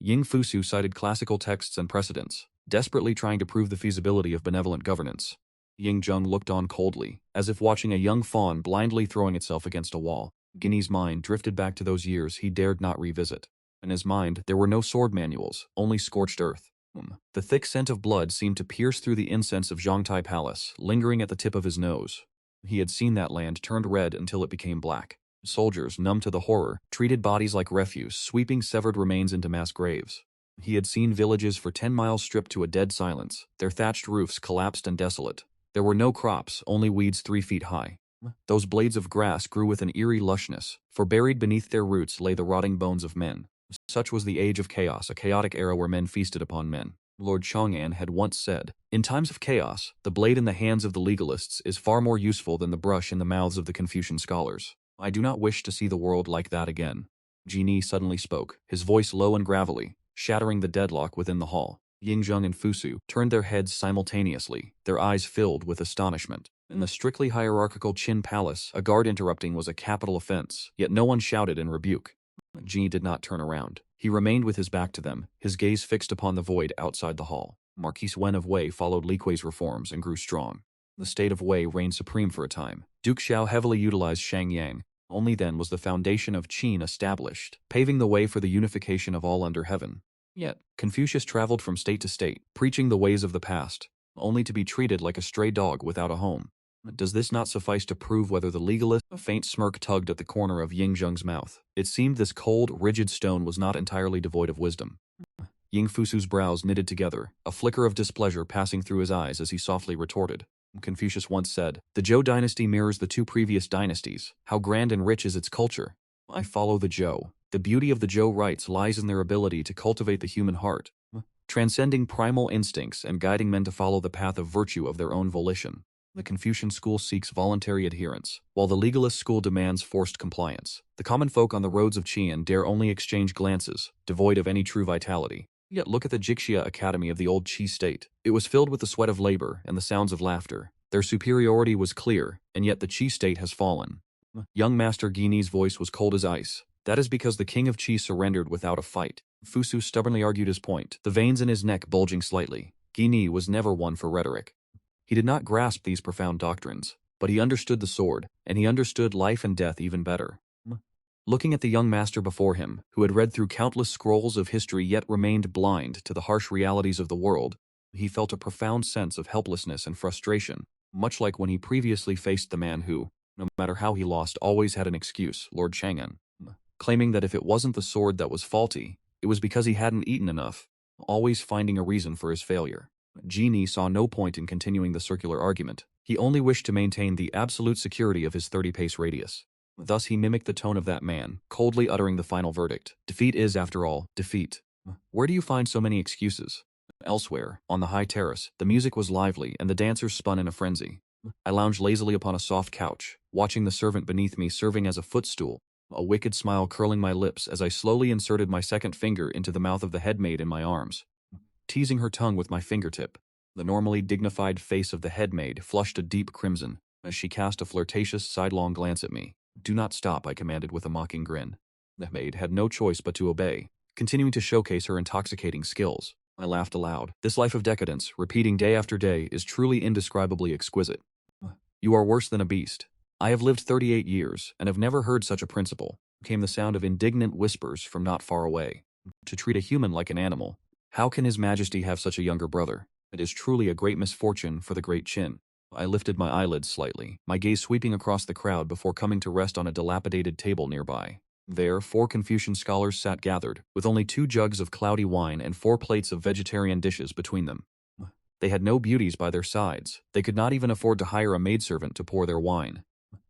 Ying Fusu cited classical texts and precedents, desperately trying to prove the feasibility of benevolent governance. Ying Zheng looked on coldly, as if watching a young fawn blindly throwing itself against a wall. Guinea's mind drifted back to those years he dared not revisit. In his mind, there were no sword manuals, only scorched earth. The thick scent of blood seemed to pierce through the incense of Zhongtai Palace, lingering at the tip of his nose. He had seen that land turned red until it became black. Soldiers, numb to the horror, treated bodies like refuse, sweeping severed remains into mass graves. He had seen villages for 10 miles stripped to a dead silence, their thatched roofs collapsed and desolate. There were no crops, only weeds 3 feet high. Those blades of grass grew with an eerie lushness, for buried beneath their roots lay the rotting bones of men. Such was the age of chaos, a chaotic era where men feasted upon men. Lord Chang'an had once said, in times of chaos, the blade in the hands of the legalists is far more useful than the brush in the mouths of the Confucian scholars. I do not wish to see the world like that again. Genie suddenly spoke, his voice low and gravelly, shattering the deadlock within the hall. Ying Zheng and Fusu turned their heads simultaneously, their eyes filled with astonishment. In the strictly hierarchical Qin palace, a guard interrupting was a capital offense, yet no one shouted in rebuke. Genie did not turn around. He remained with his back to them, his gaze fixed upon the void outside the hall. Marquis Wen of Wei followed Li Kuei's reforms and grew strong. The state of Wei reigned supreme for a time. Duke Xiao heavily utilized Shangyang. Only then was the foundation of Qin established, paving the way for the unification of all under heaven. Yet, Confucius traveled from state to state, preaching the ways of the past, only to be treated like a stray dog without a home. Does this not suffice to prove whether the legalist? A faint smirk tugged at the corner of Ying Zheng's mouth. It seemed this cold, rigid stone was not entirely devoid of wisdom. Ying Fusu's brows knitted together, a flicker of displeasure passing through his eyes as he softly retorted. Confucius once said, the Zhou dynasty mirrors the 2 previous dynasties. How grand and rich is its culture? I follow the Zhou. The beauty of the Zhou rites lies in their ability to cultivate the human heart, transcending primal instincts and guiding men to follow the path of virtue of their own volition. The Confucian school seeks voluntary adherence, while the legalist school demands forced compliance. The common folk on the roads of Qian dare only exchange glances, devoid of any true vitality. Yet look at the Jixia Academy of the old Qi state. It was filled with the sweat of labor and the sounds of laughter. Their superiority was clear, and yet the Qi state has fallen. Young Master Guinea's voice was cold as ice. That is because the king of Qi surrendered without a fight. Fusu stubbornly argued his point, the veins in his neck bulging slightly. Guinea was never one for rhetoric. He did not grasp these profound doctrines, but he understood the sword, and he understood life and death even better. Looking at the young master before him, who had read through countless scrolls of history yet remained blind to the harsh realities of the world, he felt a profound sense of helplessness and frustration, much like when he previously faced the man who, No matter how he lost, always had an excuse, Lord Chang'an, claiming that if it wasn't the sword that was faulty, it was because he hadn't eaten enough, always finding a reason for his failure. Genie saw no point in continuing the circular argument. He only wished to maintain the absolute security of his 30-pace radius. Thus he mimicked the tone of that man, coldly uttering the final verdict. Defeat is, after all, defeat. Where do you find so many excuses? Elsewhere, on the high terrace, the music was lively and the dancers spun in a frenzy. I lounged lazily upon a soft couch, watching the servant beneath me serving as a footstool, a wicked smile curling my lips as I slowly inserted my second finger into the mouth of the headmaid in my arms, teasing her tongue with my fingertip. The normally dignified face of the headmaid flushed a deep crimson as she cast a flirtatious sidelong glance at me. "Do not stop," I commanded with a mocking grin. The maid had no choice but to obey, continuing to showcase her intoxicating skills. I laughed aloud. This life of decadence, repeating day after day, is truly indescribably exquisite. "You are worse than a beast. I have lived 38 years, and have never heard such a principle," came the sound of indignant whispers from not far away. "To treat a human like an animal. How can His Majesty have such a younger brother? It is truly a great misfortune for the great Qin." I lifted my eyelids slightly, my gaze sweeping across the crowd before coming to rest on a dilapidated table nearby. There, 4 Confucian scholars sat gathered, with only 2 jugs of cloudy wine and 4 plates of vegetarian dishes between them. They had no beauties by their sides. They could not even afford to hire a maidservant to pour their wine.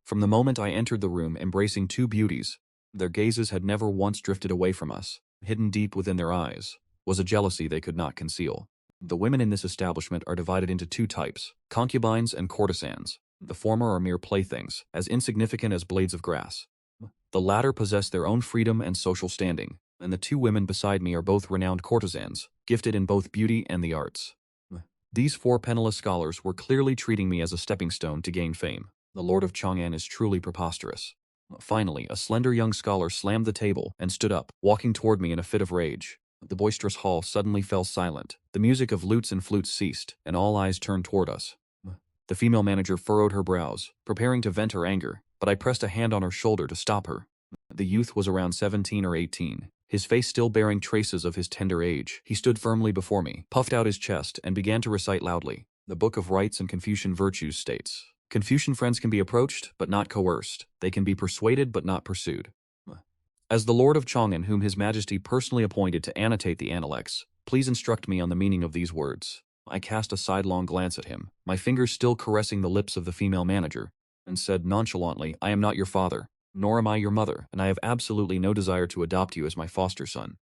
From the moment I entered the room embracing 2 beauties, their gazes had never once drifted away from us. Hidden deep within their eyes was a jealousy they could not conceal. The women in this establishment are divided into 2 types, concubines and courtesans. The former are mere playthings, as insignificant as blades of grass. The latter possess their own freedom and social standing, and the 2 women beside me are both renowned courtesans, gifted in both beauty and the arts. These 4 penniless scholars were clearly treating me as a stepping stone to gain fame. The Lord of Chang'an is truly preposterous. Finally, a slender young scholar slammed the table and stood up, walking toward me in a fit of rage. The boisterous hall suddenly fell silent. The music of lutes and flutes ceased, and all eyes turned toward us. The female manager furrowed her brows, preparing to vent her anger, but I pressed a hand on her shoulder to stop her. The youth was around 17 or 18, his face still bearing traces of his tender age. He stood firmly before me, puffed out his chest, and began to recite loudly. The Book of Rites and Confucian Virtues states, "Confucian friends can be approached, but not coerced. They can be persuaded, but not pursued." As the Lord of Chang'an, whom His Majesty personally appointed to annotate the Analects, please instruct me on the meaning of these words. I cast a sidelong glance at him, my fingers still caressing the lips of the female manager, and said nonchalantly, "I am not your father, nor am I your mother, and I have absolutely no desire to adopt you as my foster son.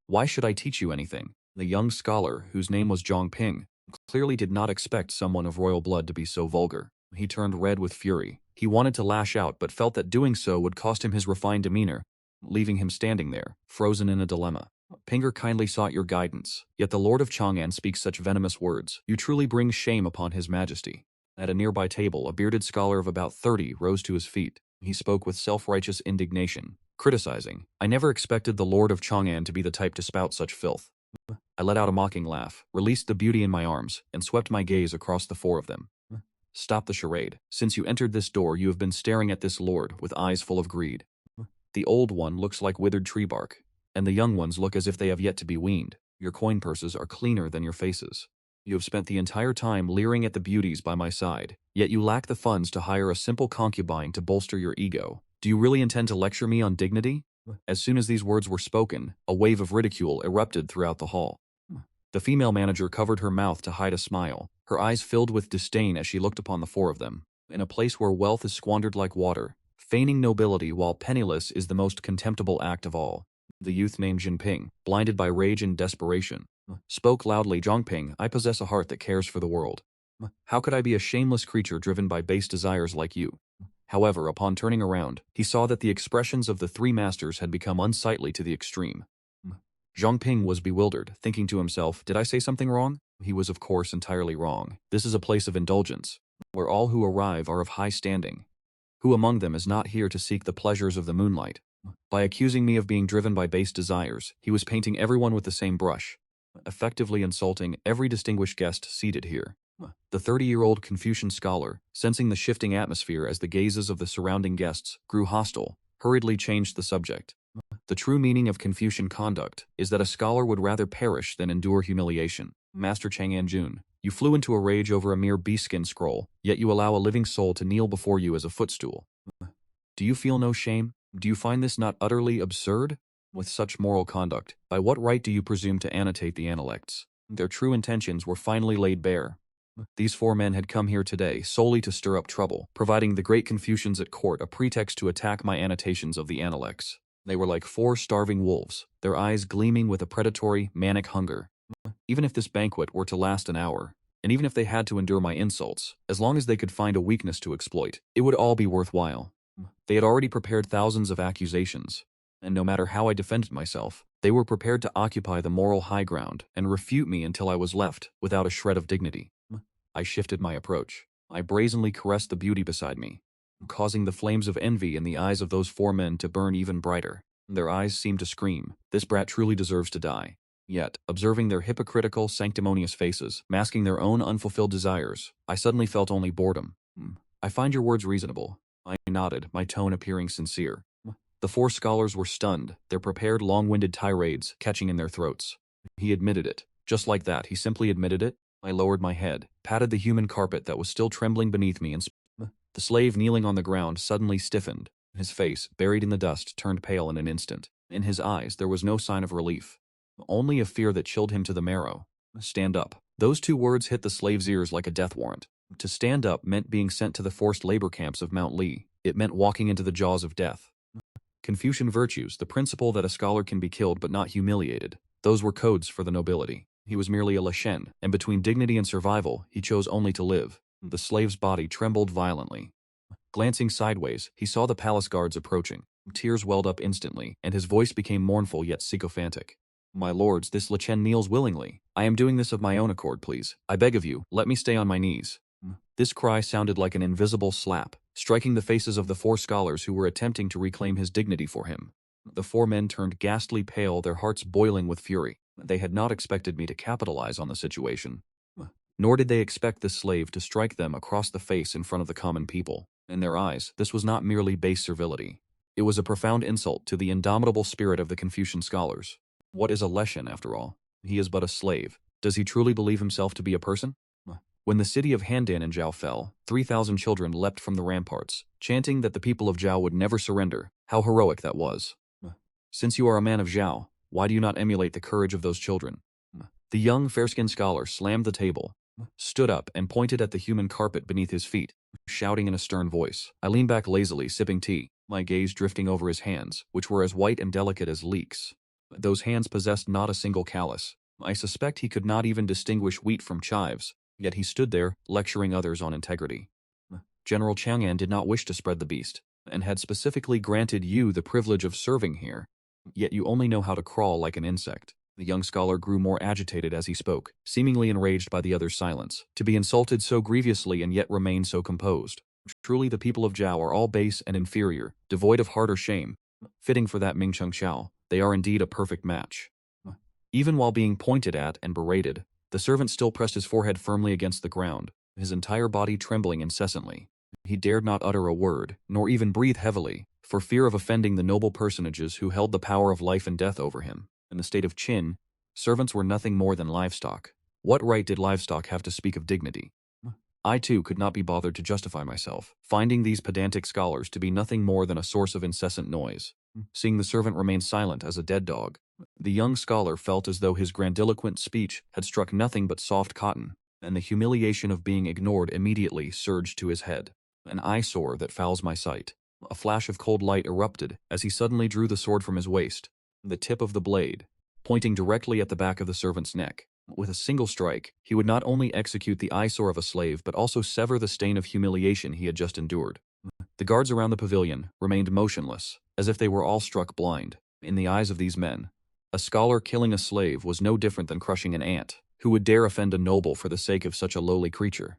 Why should I teach you anything?" The young scholar, whose name was Zhang Ping, clearly did not expect someone of royal blood to be so vulgar. He turned red with fury. He wanted to lash out, but felt that doing so would cost him his refined demeanor, leaving him standing there, frozen in a dilemma. "Pinger kindly sought your guidance, yet the Lord of Chang'an speaks such venomous words. You truly bring shame upon His Majesty." At a nearby table, a bearded scholar of about 30 rose to his feet. He spoke with self-righteous indignation, criticizing, "I never expected the Lord of Chang'an to be the type to spout such filth." I let out a mocking laugh, released the beauty in my arms, and swept my gaze across the 4 of them. "Stop the charade. Since you entered this door, you have been staring at this lord with eyes full of greed. The old one looks like withered tree bark, and the young ones look as if they have yet to be weaned. Your coin purses are cleaner than your faces. You have spent the entire time leering at the beauties by my side, yet you lack the funds to hire a simple concubine to bolster your ego. Do you really intend to lecture me on dignity?" As soon as these words were spoken, a wave of ridicule erupted throughout the hall. The female manager covered her mouth to hide a smile, her eyes filled with disdain as she looked upon the 4 of them. In a place where wealth is squandered like water, feigning nobility while penniless is the most contemptible act of all. The youth named Jinping, blinded by rage and desperation, spoke loudly, "Zhongping, I possess a heart that cares for the world. How could I be a shameless creature driven by base desires like you?" However, upon turning around, he saw that the expressions of the 3 masters had become unsightly to the extreme. Zhongping was bewildered, thinking to himself, "Did I say something wrong?" He was of course entirely wrong. This is a place of indulgence, where all who arrive are of high standing. Who among them is not here to seek the pleasures of the moonlight? By accusing me of being driven by base desires, he was painting everyone with the same brush, effectively insulting every distinguished guest seated here. The 30-year-old Confucian scholar, sensing the shifting atmosphere as the gazes of the surrounding guests grew hostile, hurriedly changed the subject. The true meaning of Confucian conduct is that a scholar would rather perish than endure humiliation. Master Chang'an Jun, You flew into a rage over a mere beastskin scroll, yet you allow a living soul to kneel before you as a footstool. Do you feel no shame? Do you find this not utterly absurd? With such moral conduct, by what right do you presume to annotate the intellects? Their true intentions were finally laid bare. These 4 men had come here today solely to stir up trouble, providing the great Confucians at court a pretext to attack my annotations of the intellects. They were like 4 starving wolves, their eyes gleaming with a predatory, manic hunger. Even if this banquet were to last an hour, and even if they had to endure my insults, as long as they could find a weakness to exploit, it would all be worthwhile. They had already prepared thousands of accusations, and no matter how I defended myself, they were prepared to occupy the moral high ground and refute me until I was left without a shred of dignity. I shifted my approach. I brazenly caressed the beauty beside me, causing the flames of envy in the eyes of those 4 men to burn even brighter. Their eyes seemed to scream, "This brat truly deserves to die." Yet, observing their hypocritical, sanctimonious faces, masking their own unfulfilled desires, I suddenly felt only boredom. "I find your words reasonable." I nodded, my tone appearing sincere. The 4 scholars were stunned, their prepared long-winded tirades catching in their throats. He admitted it. Just like that, he simply admitted it. I lowered my head, patted the human carpet that was still trembling beneath me, and the slave kneeling on the ground suddenly stiffened. His face, buried in the dust, turned pale in an instant. In his eyes there was no sign of relief, only a fear that chilled him to the marrow. "Stand up." Those 2 words hit the slave's ears like a death warrant. To stand up meant being sent to the forced labor camps of Mount Li. It meant walking into the jaws of death. Confucian virtues, the principle that a scholar can be killed but not humiliated, those were codes for the nobility. He was merely a Leshen, and between dignity and survival, he chose only to live. The slave's body trembled violently. Glancing sideways, he saw the palace guards approaching. Tears welled up instantly, and his voice became mournful yet sycophantic. "My lords, this Lechen kneels willingly. I am doing this of my own accord, please. I beg of you, let me stay on my knees." This cry sounded like an invisible slap, striking the faces of the 4 scholars who were attempting to reclaim his dignity for him. The 4 men turned ghastly pale, their hearts boiling with fury. They had not expected me to capitalize on the situation. Nor did they expect this slave to strike them across the face in front of the common people. In their eyes, this was not merely base servility. It was a profound insult to the indomitable spirit of the Confucian scholars. What is a Leshen, after all? He is but a slave. Does he truly believe himself to be a person? When the city of Handan in Zhao fell, 3,000 children leapt from the ramparts, chanting that the people of Zhao would never surrender. How heroic that was. Since you are a man of Zhao, why do you not emulate the courage of those children? The young, fair-skinned scholar slammed the table, stood up, and pointed at the human carpet beneath his feet, shouting in a stern voice. I leaned back lazily, sipping tea, my gaze drifting over his hands, which were as white and delicate as leeks. Those hands possessed not a single callus. I suspect he could not even distinguish wheat from chives, yet he stood there, lecturing others on integrity. General Chang'an did not wish to spread the beast, and had specifically granted you the privilege of serving here. Yet you only know how to crawl like an insect. The young scholar grew more agitated as he spoke, seemingly enraged by the other's silence. To be insulted so grievously and yet remain so composed. Truly the people of Zhao are all base and inferior, devoid of heart or shame. Fitting for that Ying Chengqiao, they are indeed a perfect match. Even while being pointed at and berated, the servant still pressed his forehead firmly against the ground, his entire body trembling incessantly. He dared not utter a word, nor even breathe heavily, for fear of offending the noble personages who held the power of life and death over him. In the state of Qin, servants were nothing more than livestock. What right did livestock have to speak of dignity? I too could not be bothered to justify myself, finding these pedantic scholars to be nothing more than a source of incessant noise. Seeing the servant remain silent as a dead dog, the young scholar felt as though his grandiloquent speech had struck nothing but soft cotton, and the humiliation of being ignored immediately surged to his head. An eyesore that fouls my sight. A flash of cold light erupted as he suddenly drew the sword from his waist, the tip of the blade pointing directly at the back of the servant's neck. With a single strike, he would not only execute the eyesore of a slave but also sever the stain of humiliation he had just endured. The guards around the pavilion remained motionless, as if they were all struck blind. In the eyes of these men, a scholar killing a slave was no different than crushing an ant. Who would dare offend a noble for the sake of such a lowly creature?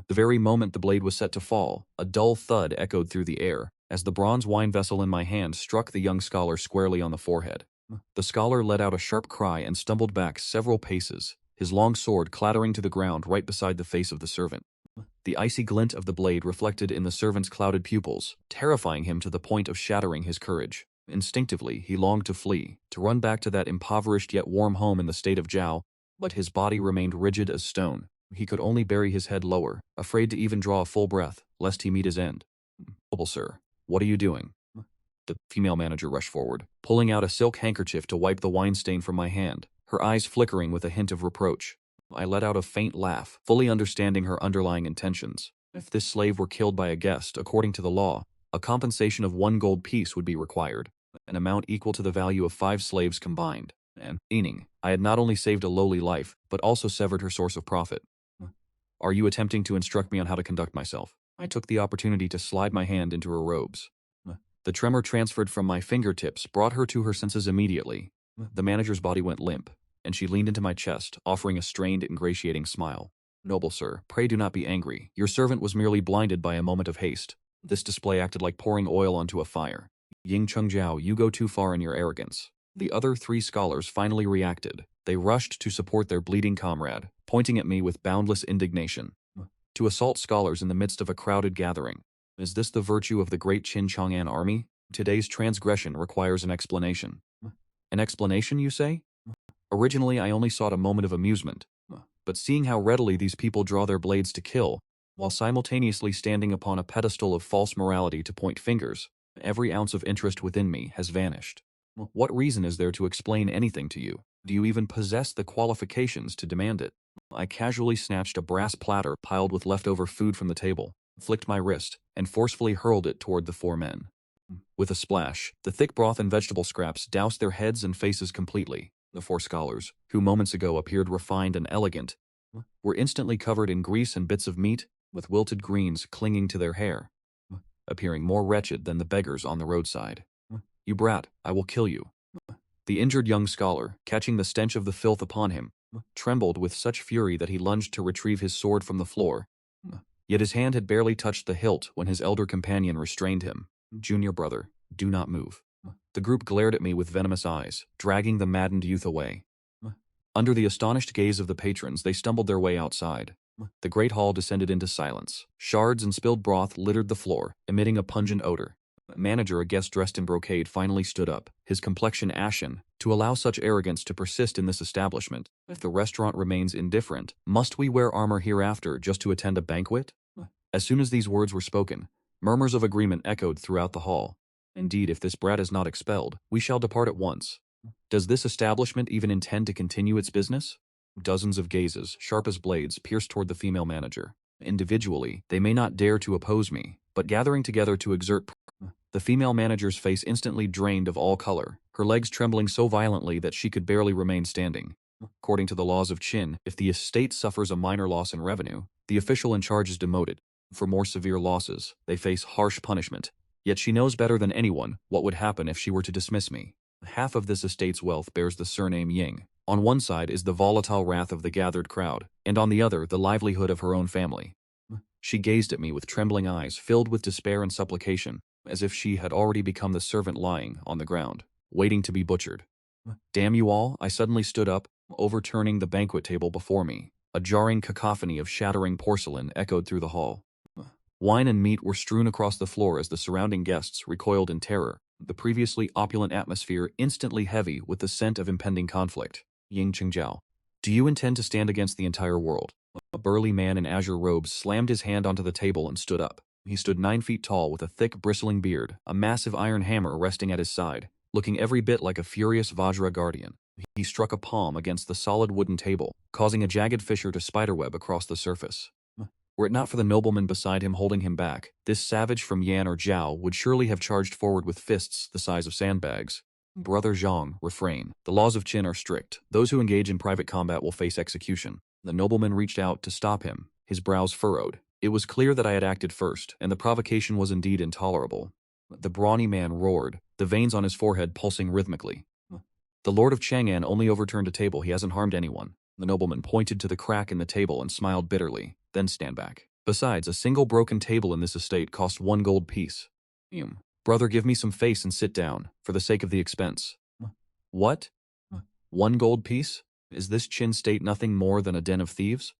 The very moment the blade was set to fall, a dull thud echoed through the air, as the bronze wine vessel in my hand struck the young scholar squarely on the forehead. The scholar let out a sharp cry and stumbled back several paces, his long sword clattering to the ground right beside the face of the servant. The icy glint of the blade reflected in the servant's clouded pupils, terrifying him to the point of shattering his courage. Instinctively, he longed to flee, to run back to that impoverished yet warm home in the state of Zhao, but his body remained rigid as stone. He could only bury his head lower, afraid to even draw a full breath, lest he meet his end. Noble sir, what are you doing? The female manager rushed forward, pulling out a silk handkerchief to wipe the wine stain from my hand, her eyes flickering with a hint of reproach. I let out a faint laugh, fully understanding her underlying intentions. If this slave were killed by a guest, according to the law, a compensation of 1 gold piece would be required, an amount equal to the value of 5 slaves combined. And, meaning, I had not only saved a lowly life, but also severed her source of profit. Are you attempting to instruct me on how to conduct myself? I took the opportunity to slide my hand into her robes. The tremor transferred from my fingertips brought her to her senses immediately. The manager's body went limp, and she leaned into my chest, offering a strained, ingratiating smile. Noble sir, pray do not be angry. Your servant was merely blinded by a moment of haste. This display acted like pouring oil onto a fire. Ying Chengqiao, you go too far in your arrogance. The other 3 scholars finally reacted. They rushed to support their bleeding comrade, pointing at me with boundless indignation. To assault scholars in the midst of a crowded gathering. Is this the virtue of the great Qin Chang'an army? Today's transgression requires an explanation. An explanation, you say? Originally, I only sought a moment of amusement. But seeing how readily these people draw their blades to kill, while simultaneously standing upon a pedestal of false morality to point fingers, every ounce of interest within me has vanished. What reason is there to explain anything to you? Do you even possess the qualifications to demand it? I casually snatched a brass platter piled with leftover food from the table, flicked my wrist, and forcefully hurled it toward the 4 men. With a splash, the thick broth and vegetable scraps doused their heads and faces completely. The 4 scholars, who moments ago appeared refined and elegant, were instantly covered in grease and bits of meat, with wilted greens clinging to their hair, appearing more wretched than the beggars on the roadside. You brat, I will kill you. The injured young scholar, catching the stench of the filth upon him, trembled with such fury that he lunged to retrieve his sword from the floor. Yet his hand had barely touched the hilt when his elder companion restrained him. Junior brother, do not move. The group glared at me with venomous eyes, dragging the maddened youth away. Under the astonished gaze of the patrons, they stumbled their way outside. The great hall descended into silence. Shards and spilled broth littered the floor, emitting a pungent odor. Manager, a guest dressed in brocade, finally stood up, his complexion ashen. To allow such arrogance to persist in this establishment, if the restaurant remains indifferent, must we wear armor hereafter just to attend a banquet? As soon as these words were spoken, murmurs of agreement echoed throughout the hall. Indeed, if this brat is not expelled, we shall depart at once. Does this establishment even intend to continue its business? Dozens of gazes, sharp as blades, pierced toward the female manager. Individually, they may not dare to oppose me, but gathering together to exert. The female manager's face instantly drained of all color, her legs trembling so violently that she could barely remain standing. According to the laws of Qin, if the estate suffers a minor loss in revenue, the official in charge is demoted. For more severe losses, they face harsh punishment. Yet she knows better than anyone what would happen if she were to dismiss me. Half of this estate's wealth bears the surname Ying. On one side is the volatile wrath of the gathered crowd, and on the other the livelihood of her own family. She gazed at me with trembling eyes filled with despair and supplication, as if she had already become the servant lying on the ground, waiting to be butchered. Damn you all, I suddenly stood up, overturning the banquet table before me. A jarring cacophony of shattering porcelain echoed through the hall. Wine and meat were strewn across the floor as the surrounding guests recoiled in terror, the previously opulent atmosphere instantly heavy with the scent of impending conflict. Ying Chengqiao, do you intend to stand against the entire world? A burly man in azure robes slammed his hand onto the table and stood up. He stood 9 feet tall with a thick, bristling beard, a massive iron hammer resting at his side, looking every bit like a furious Vajra guardian. He struck a palm against the solid wooden table, causing a jagged fissure to spiderweb across the surface. Were it not for the nobleman beside him holding him back, this savage from Yan or Zhao would surely have charged forward with fists the size of sandbags. Brother Zhang, refrain. The laws of Qin are strict. Those who engage in private combat will face execution. The nobleman reached out to stop him, his brows furrowed. It was clear that I had acted first, and the provocation was indeed intolerable. The brawny man roared, the veins on his forehead pulsing rhythmically. The Lord of Chang'an only overturned a table, he hasn't harmed anyone. The nobleman pointed to the crack in the table and smiled bitterly, then stand back. Besides, a single broken table in this estate cost 1 gold piece. Brother, give me some face and sit down, for the sake of the expense. What? 1 gold piece? Is this Qin state nothing more than a den of thieves?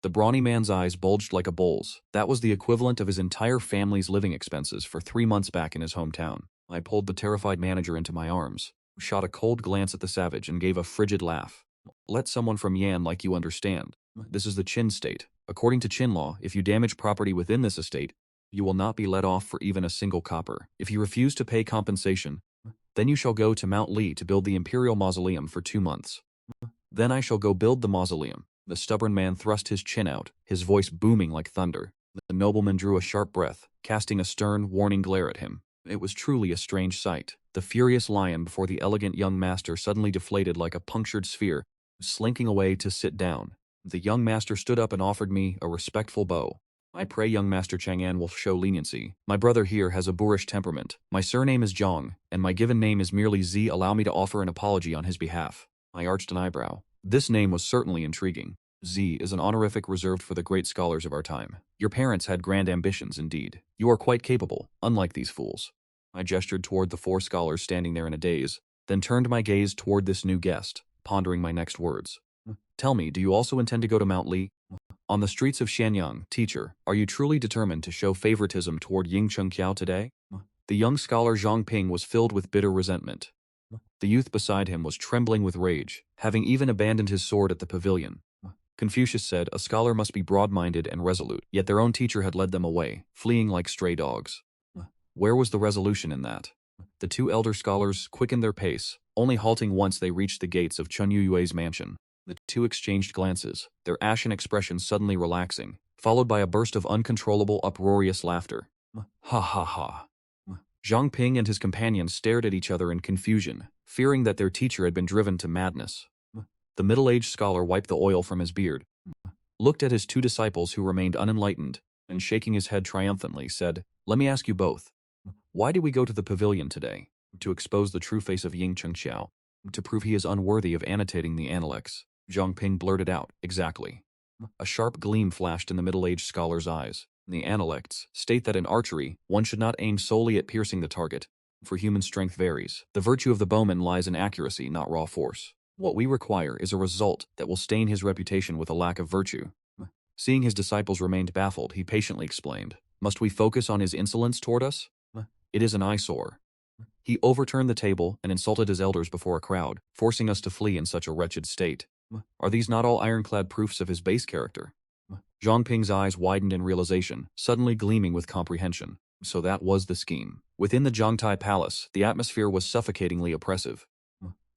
The brawny man's eyes bulged like a bull's. That was the equivalent of his entire family's living expenses for 3 months back in his hometown. I pulled the terrified manager into my arms, shot a cold glance at the savage and gave a frigid laugh. Let someone from Yan like you understand. This is the Qin state. According to Qin law, if you damage property within this estate, you will not be let off for even a single copper. If you refuse to pay compensation, then you shall go to Mount Li to build the imperial mausoleum for 2 months. Then I shall go build the mausoleum. The stubborn man thrust his chin out, his voice booming like thunder. The nobleman drew a sharp breath, casting a stern, warning glare at him. It was truly a strange sight. The furious lion before the elegant young master suddenly deflated like a punctured sphere, slinking away to sit down. The young master stood up and offered me a respectful bow. I pray young Master Chang'an will show leniency. My brother here has a boorish temperament. My surname is Zhang, and my given name is merely Z. Allow me to offer an apology on his behalf. I arched an eyebrow. This name was certainly intriguing. Z is an honorific reserved for the great scholars of our time. Your parents had grand ambitions indeed. You are quite capable, unlike these fools. I gestured toward the 4 scholars standing there in a daze, then turned my gaze toward this new guest, pondering my next words. Tell me, do you also intend to go to Mount Li? On the streets of Shanyang, teacher, are you truly determined to show favoritism toward Ying Chengqiao today? The young scholar Zhang Ping was filled with bitter resentment. The youth beside him was trembling with rage, having even abandoned his sword at the pavilion. Confucius said a scholar must be broad-minded and resolute, yet their own teacher had led them away, fleeing like stray dogs. Where was the resolution in that? The 2 elder scholars quickened their pace, only halting once they reached the gates of Chen Yue's mansion. The 2 exchanged glances, their ashen expressions suddenly relaxing, followed by a burst of uncontrollable, uproarious laughter. Ha ha ha. Zhang Ping and his companions stared at each other in confusion, fearing that their teacher had been driven to madness. The middle-aged scholar wiped the oil from his beard, looked at his 2 disciples who remained unenlightened, and shaking his head triumphantly said, "Let me ask you both. Why did we go to the pavilion today? To expose the true face of Ying Chengqiao, to prove he is unworthy of annotating the intellects." Zhang Ping blurted out, "Exactly." A sharp gleam flashed in the middle-aged scholar's eyes. The intellects state that in archery, one should not aim solely at piercing the target, for human strength varies. The virtue of the bowman lies in accuracy, not raw force. What we require is a result that will stain his reputation with a lack of virtue. Seeing his disciples remained baffled, he patiently explained, "Must we focus on his insolence toward us? It is an eyesore." He overturned the table and insulted his elders before a crowd, forcing us to flee in such a wretched state. Are these not all ironclad proofs of his base character? Zhang Ping's eyes widened in realization, suddenly gleaming with comprehension. So that was the scheme. Within the Zhongtai Palace, the atmosphere was suffocatingly oppressive.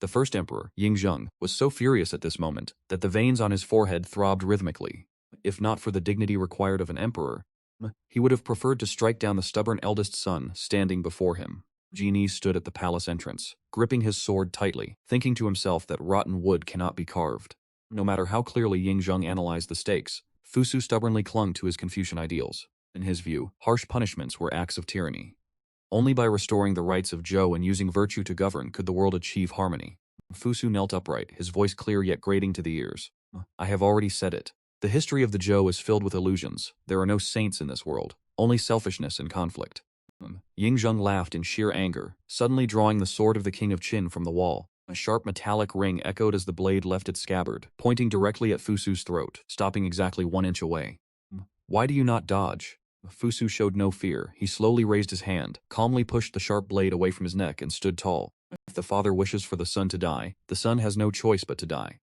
The first emperor, Ying Zheng, was so furious at this moment that the veins on his forehead throbbed rhythmically. If not for the dignity required of an emperor, he would have preferred to strike down the stubborn eldest son standing before him. Genie stood at the palace entrance, gripping his sword tightly, thinking to himself that rotten wood cannot be carved. No matter how clearly Ying Zheng analyzed the stakes, Fusu stubbornly clung to his Confucian ideals. In his view, harsh punishments were acts of tyranny. Only by restoring the rights of Zhou and using virtue to govern could the world achieve harmony. Fusu knelt upright, his voice clear yet grating to the ears. I have already said it. The history of the Zhou is filled with illusions. There are no saints in this world, only selfishness and conflict. Ying Zheng laughed in sheer anger, suddenly drawing the sword of the king of Qin from the wall. A sharp metallic ring echoed as the blade left its scabbard, pointing directly at Fusu's throat, stopping exactly 1 inch away. Why do you not dodge? Fusu showed no fear. He slowly raised his hand, calmly pushed the sharp blade away from his neck and stood tall. If the father wishes for the son to die, the son has no choice but to die.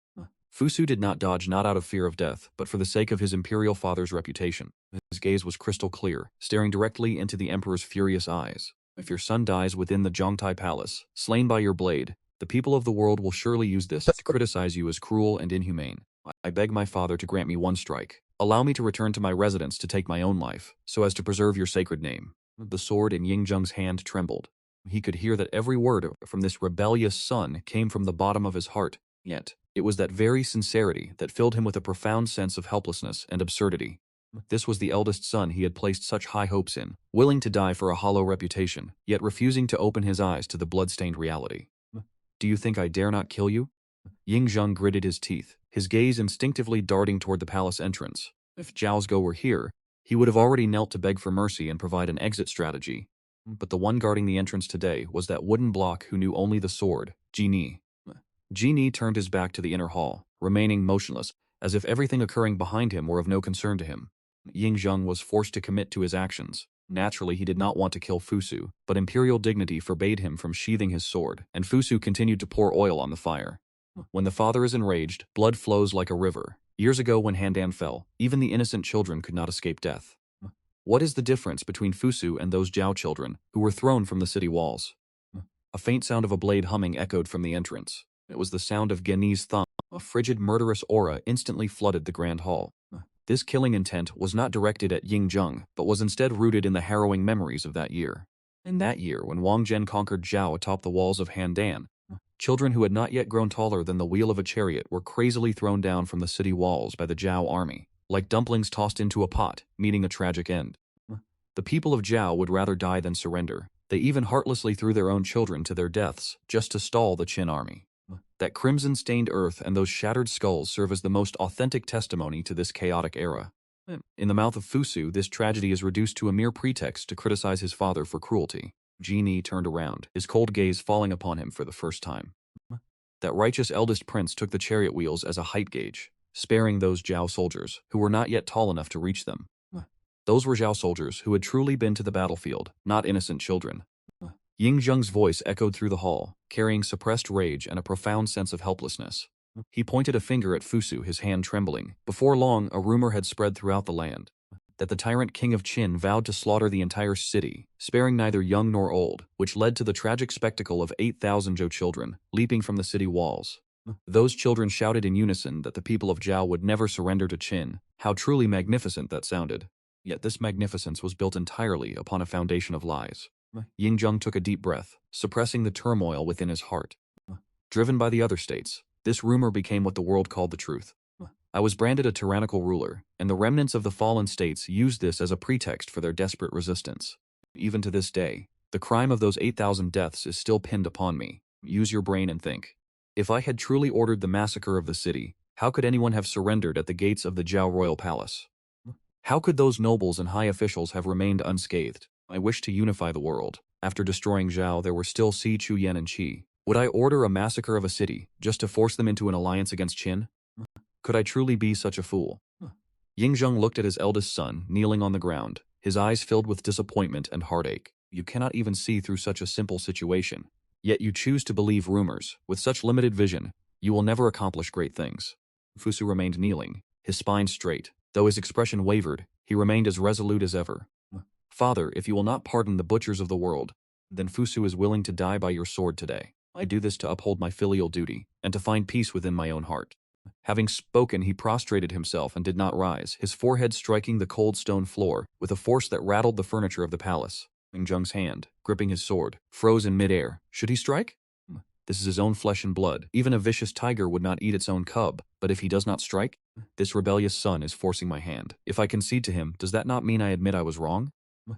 Fusu did not dodge not out of fear of death, but for the sake of his imperial father's reputation. His gaze was crystal clear, staring directly into the emperor's furious eyes. If your son dies within the Zhongtai Palace, slain by your blade, the people of the world will surely use this to criticize you as cruel and inhumane. I beg my father to grant me 1 strike. Allow me to return to my residence to take my own life, so as to preserve your sacred name. The sword in Ying Zheng's hand trembled. He could hear that every word from this rebellious son came from the bottom of his heart, yet it was that very sincerity that filled him with a profound sense of helplessness and absurdity. This was the eldest son he had placed such high hopes in, willing to die for a hollow reputation, yet refusing to open his eyes to the blood-stained reality. Do you think I dare not kill you? Ying Zheng gritted his teeth, his gaze instinctively darting toward the palace entrance. If Zhao Zhou were here, he would have already knelt to beg for mercy and provide an exit strategy. But the one guarding the entrance today was that wooden block who knew only the sword, Genie. Genie turned his back to the inner hall, remaining motionless, as if everything occurring behind him were of no concern to him. Ying Zheng was forced to commit to his actions. Naturally, he did not want to kill Fusu, but imperial dignity forbade him from sheathing his sword, and Fusu continued to pour oil on the fire. When the father is enraged, blood flows like a river. Years ago when Handan fell, even the innocent children could not escape death. What is the difference between Fusu and those Zhao children who were thrown from the city walls? A faint sound of a blade humming echoed from the entrance. It was the sound of Geni's thumb. A frigid, murderous aura instantly flooded the grand hall. This killing intent was not directed at Ying Zheng, but was instead rooted in the harrowing memories of that year. In that year, when Wang Zhen conquered Zhao atop the walls of Handan, children who had not yet grown taller than the wheel of a chariot were crazily thrown down from the city walls by the Zhao army, like dumplings tossed into a pot, meeting a tragic end. The people of Zhao would rather die than surrender. They even heartlessly threw their own children to their deaths just to stall the Qin army. That crimson-stained earth and those shattered skulls serve as the most authentic testimony to this chaotic era. In the mouth of Fusu, this tragedy is reduced to a mere pretext to criticize his father for cruelty. Genie turned around, his cold gaze falling upon him for the first time. That righteous eldest prince took the chariot wheels as a height gauge, sparing those Zhao soldiers who were not yet tall enough to reach them. Those were Zhao soldiers who had truly been to the battlefield, not innocent children. Ying Zheng's voice echoed through the hall, carrying suppressed rage and a profound sense of helplessness. He pointed a finger at Fusu, his hand trembling. Before long, a rumor had spread throughout the land that the tyrant king of Qin vowed to slaughter the entire city, sparing neither young nor old, which led to the tragic spectacle of 8,000 Zhou children leaping from the city walls. Those children shouted in unison that the people of Zhao would never surrender to Qin. How truly magnificent that sounded. Yet this magnificence was built entirely upon a foundation of lies. Ying Zheng took a deep breath, suppressing the turmoil within his heart. Driven by the other states, this rumor became what the world called the truth. I was branded a tyrannical ruler, and the remnants of the fallen states used this as a pretext for their desperate resistance. Even to this day, the crime of those 8,000 deaths is still pinned upon me. Use your brain and think. If I had truly ordered the massacre of the city, how could anyone have surrendered at the gates of the Zhao royal palace? How could those nobles and high officials have remained unscathed? I wish to unify the world. After destroying Zhao, there were still Si, Chu Yan, and Qi. Would I order a massacre of a city just to force them into an alliance against Qin? Could I truly be such a fool? Ying Zheng looked at his eldest son, kneeling on the ground, his eyes filled with disappointment and heartache. You cannot even see through such a simple situation. Yet you choose to believe rumors. With such limited vision, you will never accomplish great things. Fusu remained kneeling, his spine straight. Though his expression wavered, he remained as resolute as ever. Father, if you will not pardon the butchers of the world, then Fusu is willing to die by your sword today. I do this to uphold my filial duty, and to find peace within my own heart. Having spoken, he prostrated himself and did not rise, his forehead striking the cold stone floor with a force that rattled the furniture of the palace. Ying Zheng's hand, gripping his sword, froze in midair. Should he strike? This is his own flesh and blood. Even a vicious tiger would not eat its own cub, but if he does not strike, this rebellious son is forcing my hand. If I concede to him, does that not mean I admit I was wrong?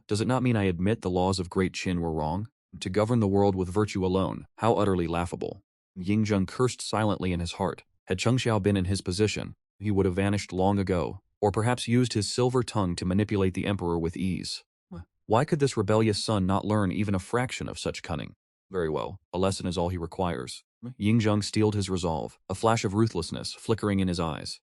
Does it not mean I admit the laws of great Qin were wrong? To govern the world with virtue alone, how utterly laughable. Ying Zheng cursed silently in his heart. Had Chengqiao been in his position, he would have vanished long ago, or perhaps used his silver tongue to manipulate the emperor with ease. Why could this rebellious son not learn even a fraction of such cunning? Very well, a lesson is all he requires. Ying Zheng steeled his resolve, a flash of ruthlessness flickering in his eyes.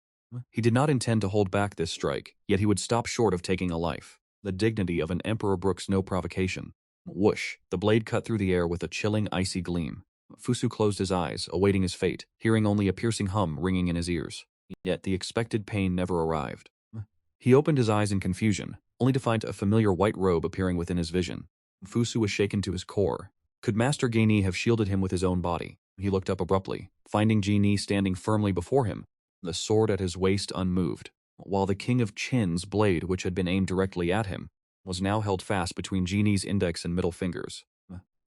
He did not intend to hold back this strike, yet he would stop short of taking a life. The dignity of an emperor brooks no provocation. Whoosh! The blade cut through the air with a chilling, icy gleam. Fusu closed his eyes, awaiting his fate, hearing only a piercing hum ringing in his ears. Yet the expected pain never arrived. He opened his eyes in confusion, only to find a familiar white robe appearing within his vision. Fusu was shaken to his core. Could Master Genie have shielded him with his own body? He looked up abruptly, finding Genie standing firmly before him, the sword at his waist unmoved, while the King of Qin's blade, which had been aimed directly at him, was now held fast between Genie's index and middle fingers.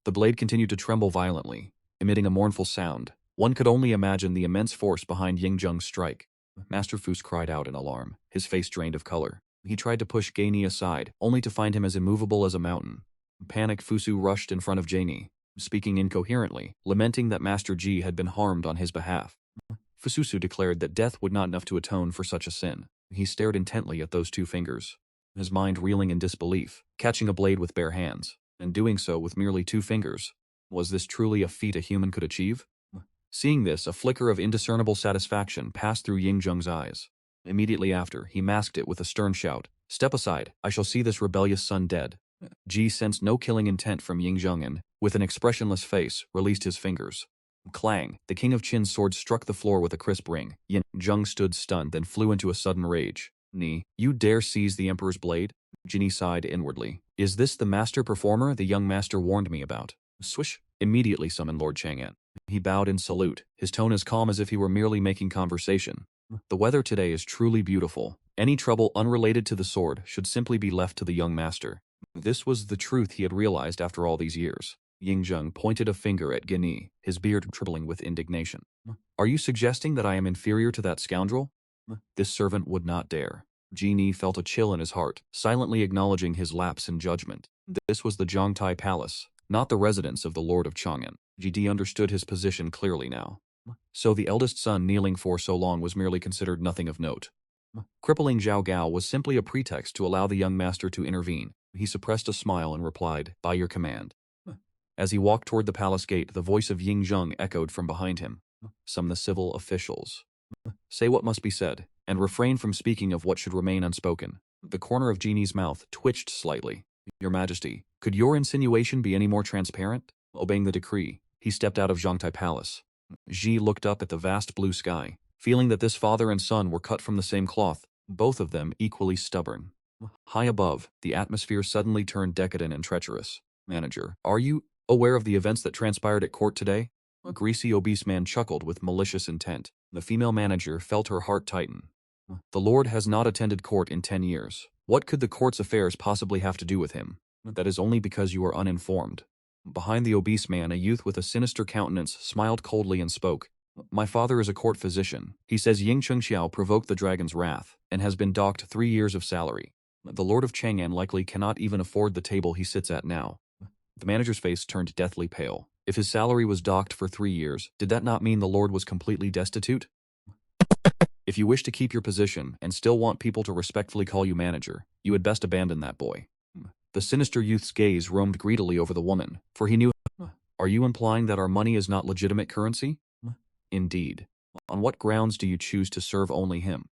The blade continued to tremble violently, emitting a mournful sound. One could only imagine the immense force behind Ying Zheng's strike. Master Fusu cried out in alarm, his face drained of color. He tried to push Genie aside, only to find him as immovable as a mountain. Panicked, Fusu rushed in front of Genie, speaking incoherently, lamenting that Master Ji had been harmed on his behalf. Fusu declared that death would not be enough to atone for such a sin. He stared intently at those two fingers, his mind reeling in disbelief, catching a blade with bare hands, and doing so with merely 2 fingers. Was this truly a feat a human could achieve? Seeing this, a flicker of indiscernible satisfaction passed through Ying Zheng's eyes. Immediately after, he masked it with a stern shout. "Step aside, I shall see this rebellious son dead." Ji sensed no killing intent from Ying Zheng and, with an expressionless face, released his fingers. Clang! The king of Qin's sword struck the floor with a crisp ring. Ying Zheng stood stunned, then flew into a sudden rage. You dare seize the emperor's blade? Jinny sighed inwardly. Is this the master performer the young master warned me about? Swish! Immediately summon Lord Chang'an. He bowed in salute, his tone as calm as if he were merely making conversation. The weather today is truly beautiful. Any trouble unrelated to the sword should simply be left to the young master. This was the truth he had realized after all these years. Ying Zheng pointed a finger at Guinea, his beard trembling with indignation. Are you suggesting that I am inferior to that scoundrel? This servant would not dare. Guinea felt a chill in his heart, silently acknowledging his lapse in judgment. This was the Zhongtai Palace, not the residence of the Lord of Chang'an. GD understood his position clearly now. So the eldest son kneeling for so long was merely considered nothing of note. Crippling Zhao Gao was simply a pretext to allow the young master to intervene. He suppressed a smile and replied, "By your command." As he walked toward the palace gate, the voice of Ying Zheng echoed from behind him. Some the civil officials. Say what must be said, and refrain from speaking of what should remain unspoken. The corner of Genie's mouth twitched slightly. Your Majesty, could your insinuation be any more transparent? Obeying the decree, he stepped out of Zhongtai Palace. Ji looked up at the vast blue sky, feeling that this father and son were cut from the same cloth, both of them equally stubborn. High above, the atmosphere suddenly turned decadent and treacherous. Manager, are you aware of the events that transpired at court today? A greasy, obese man chuckled with malicious intent. The female manager felt her heart tighten. The Lord has not attended court in 10 years. What could the court's affairs possibly have to do with him? That is only because you are uninformed. Behind the obese man, a youth with a sinister countenance smiled coldly and spoke. My father is a court physician. He says Ying Chengqiao provoked the dragon's wrath and has been docked 3 years of salary. The Lord of Chang'an likely cannot even afford the table he sits at now. The manager's face turned deathly pale. If his salary was docked for 3 years, did that not mean the Lord was completely destitute? If you wish to keep your position and still want people to respectfully call you manager, you had best abandon that boy. The sinister youth's gaze roamed greedily over the woman, for he knew. Are you implying that our money is not legitimate currency? Indeed. On what grounds do you choose to serve only him?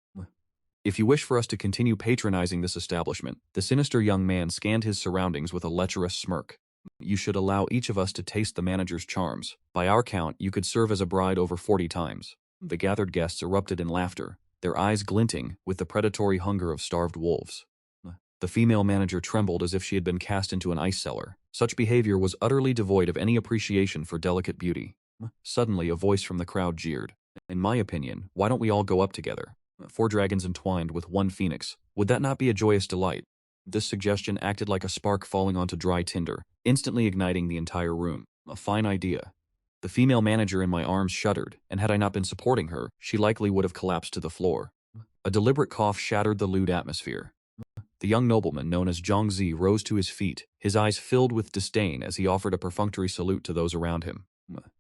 If you wish for us to continue patronizing this establishment, the sinister young man scanned his surroundings with a lecherous smirk. You should allow each of us to taste the manager's charms. By our count, you could serve as a bride over 40 times. The gathered guests erupted in laughter, their eyes glinting with the predatory hunger of starved wolves. The female manager trembled as if she had been cast into an ice cellar. Such behavior was utterly devoid of any appreciation for delicate beauty. Suddenly, a voice from the crowd jeered. In my opinion, why don't we all go up together? 4 dragons entwined with 1 phoenix. Would that not be a joyous delight? This suggestion acted like a spark falling onto dry tinder, instantly igniting the entire room. A fine idea. The female manager in my arms shuddered, and had I not been supporting her, she likely would have collapsed to the floor. A deliberate cough shattered the lewd atmosphere. The young nobleman known as Zhang Zi rose to his feet, his eyes filled with disdain as he offered a perfunctory salute to those around him.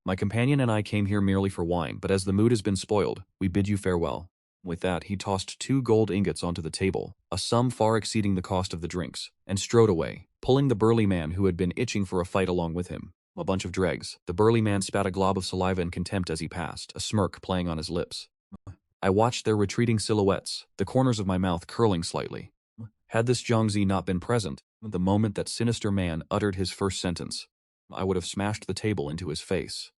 My companion and I came here merely for wine, but as the mood has been spoiled, we bid you farewell. With that, he tossed 2 gold ingots onto the table, a sum far exceeding the cost of the drinks, and strode away, pulling the burly man who had been itching for a fight along with him. A bunch of dregs. The burly man spat a glob of saliva in contempt as he passed, a smirk playing on his lips. I watched their retreating silhouettes, the corners of my mouth curling slightly. Had this Zhangzi not been present, the moment that sinister man uttered his first sentence, I would have smashed the table into his face.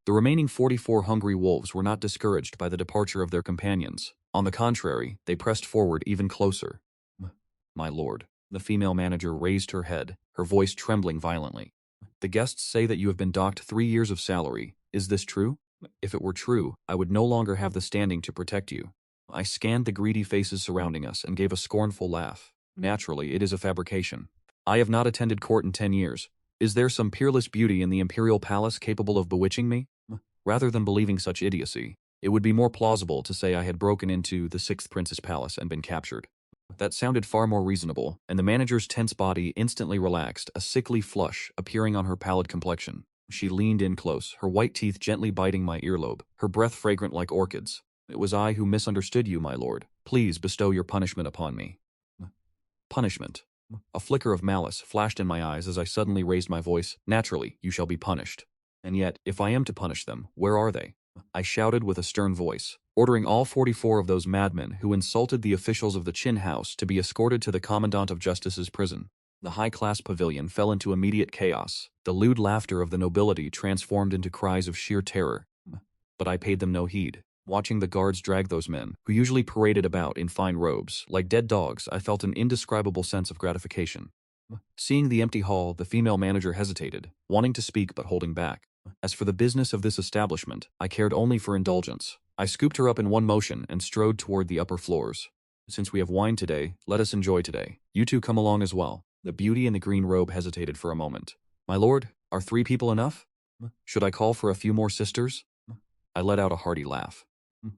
The remaining 44 hungry wolves were not discouraged by the departure of their companions. On the contrary, they pressed forward even closer. My lord, the female manager raised her head, her voice trembling violently. The guests say that you have been docked 3 years of salary. Is this true? If it were true, I would no longer have the standing to protect you. I scanned the greedy faces surrounding us and gave a scornful laugh. Naturally, it is a fabrication. I have not attended court in 10 years. Is there some peerless beauty in the imperial palace capable of bewitching me? Rather than believing such idiocy, it would be more plausible to say I had broken into the 6th prince's palace and been captured. That sounded far more reasonable, and the manager's tense body instantly relaxed, a sickly flush appearing on her pallid complexion. She leaned in close, her white teeth gently biting my earlobe, her breath fragrant like orchids. It was I who misunderstood you, my lord. Please bestow your punishment upon me. Punishment. A flicker of malice flashed in my eyes as I suddenly raised my voice. Naturally, you shall be punished. And yet, if I am to punish them, where are they? I shouted with a stern voice, ordering all 44 of those madmen who insulted the officials of the Qin house to be escorted to the Commandant of Justice's prison. The high-class pavilion fell into immediate chaos. The lewd laughter of the nobility transformed into cries of sheer terror. But I paid them no heed. Watching the guards drag those men, who usually paraded about in fine robes, like dead dogs, I felt an indescribable sense of gratification. Seeing the empty hall, the female manager hesitated, wanting to speak but holding back. As for the business of this establishment, I cared only for indulgence. I scooped her up in one motion and strode toward the upper floors. Since we have wine today, let us enjoy today. You two come along as well. The beauty in the green robe hesitated for a moment. My lord, are 3 people enough? Should I call for a few more sisters? I let out a hearty laugh.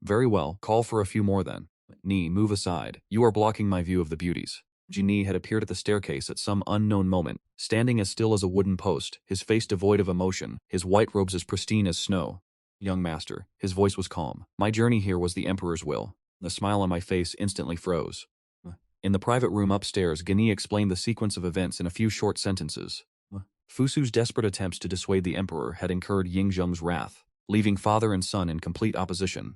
Very well, call for a few more then. Ni, move aside. You are blocking my view of the beauties. Jini had appeared at the staircase at some unknown moment, standing as still as a wooden post, his face devoid of emotion, his white robes as pristine as snow. Young master, his voice was calm. My journey here was the Emperor's will. The smile on my face instantly froze. In the private room upstairs, Gani explained the sequence of events in a few short sentences. Fusu's desperate attempts to dissuade the Emperor had incurred Ying Zheng's wrath, leaving father and son in complete opposition.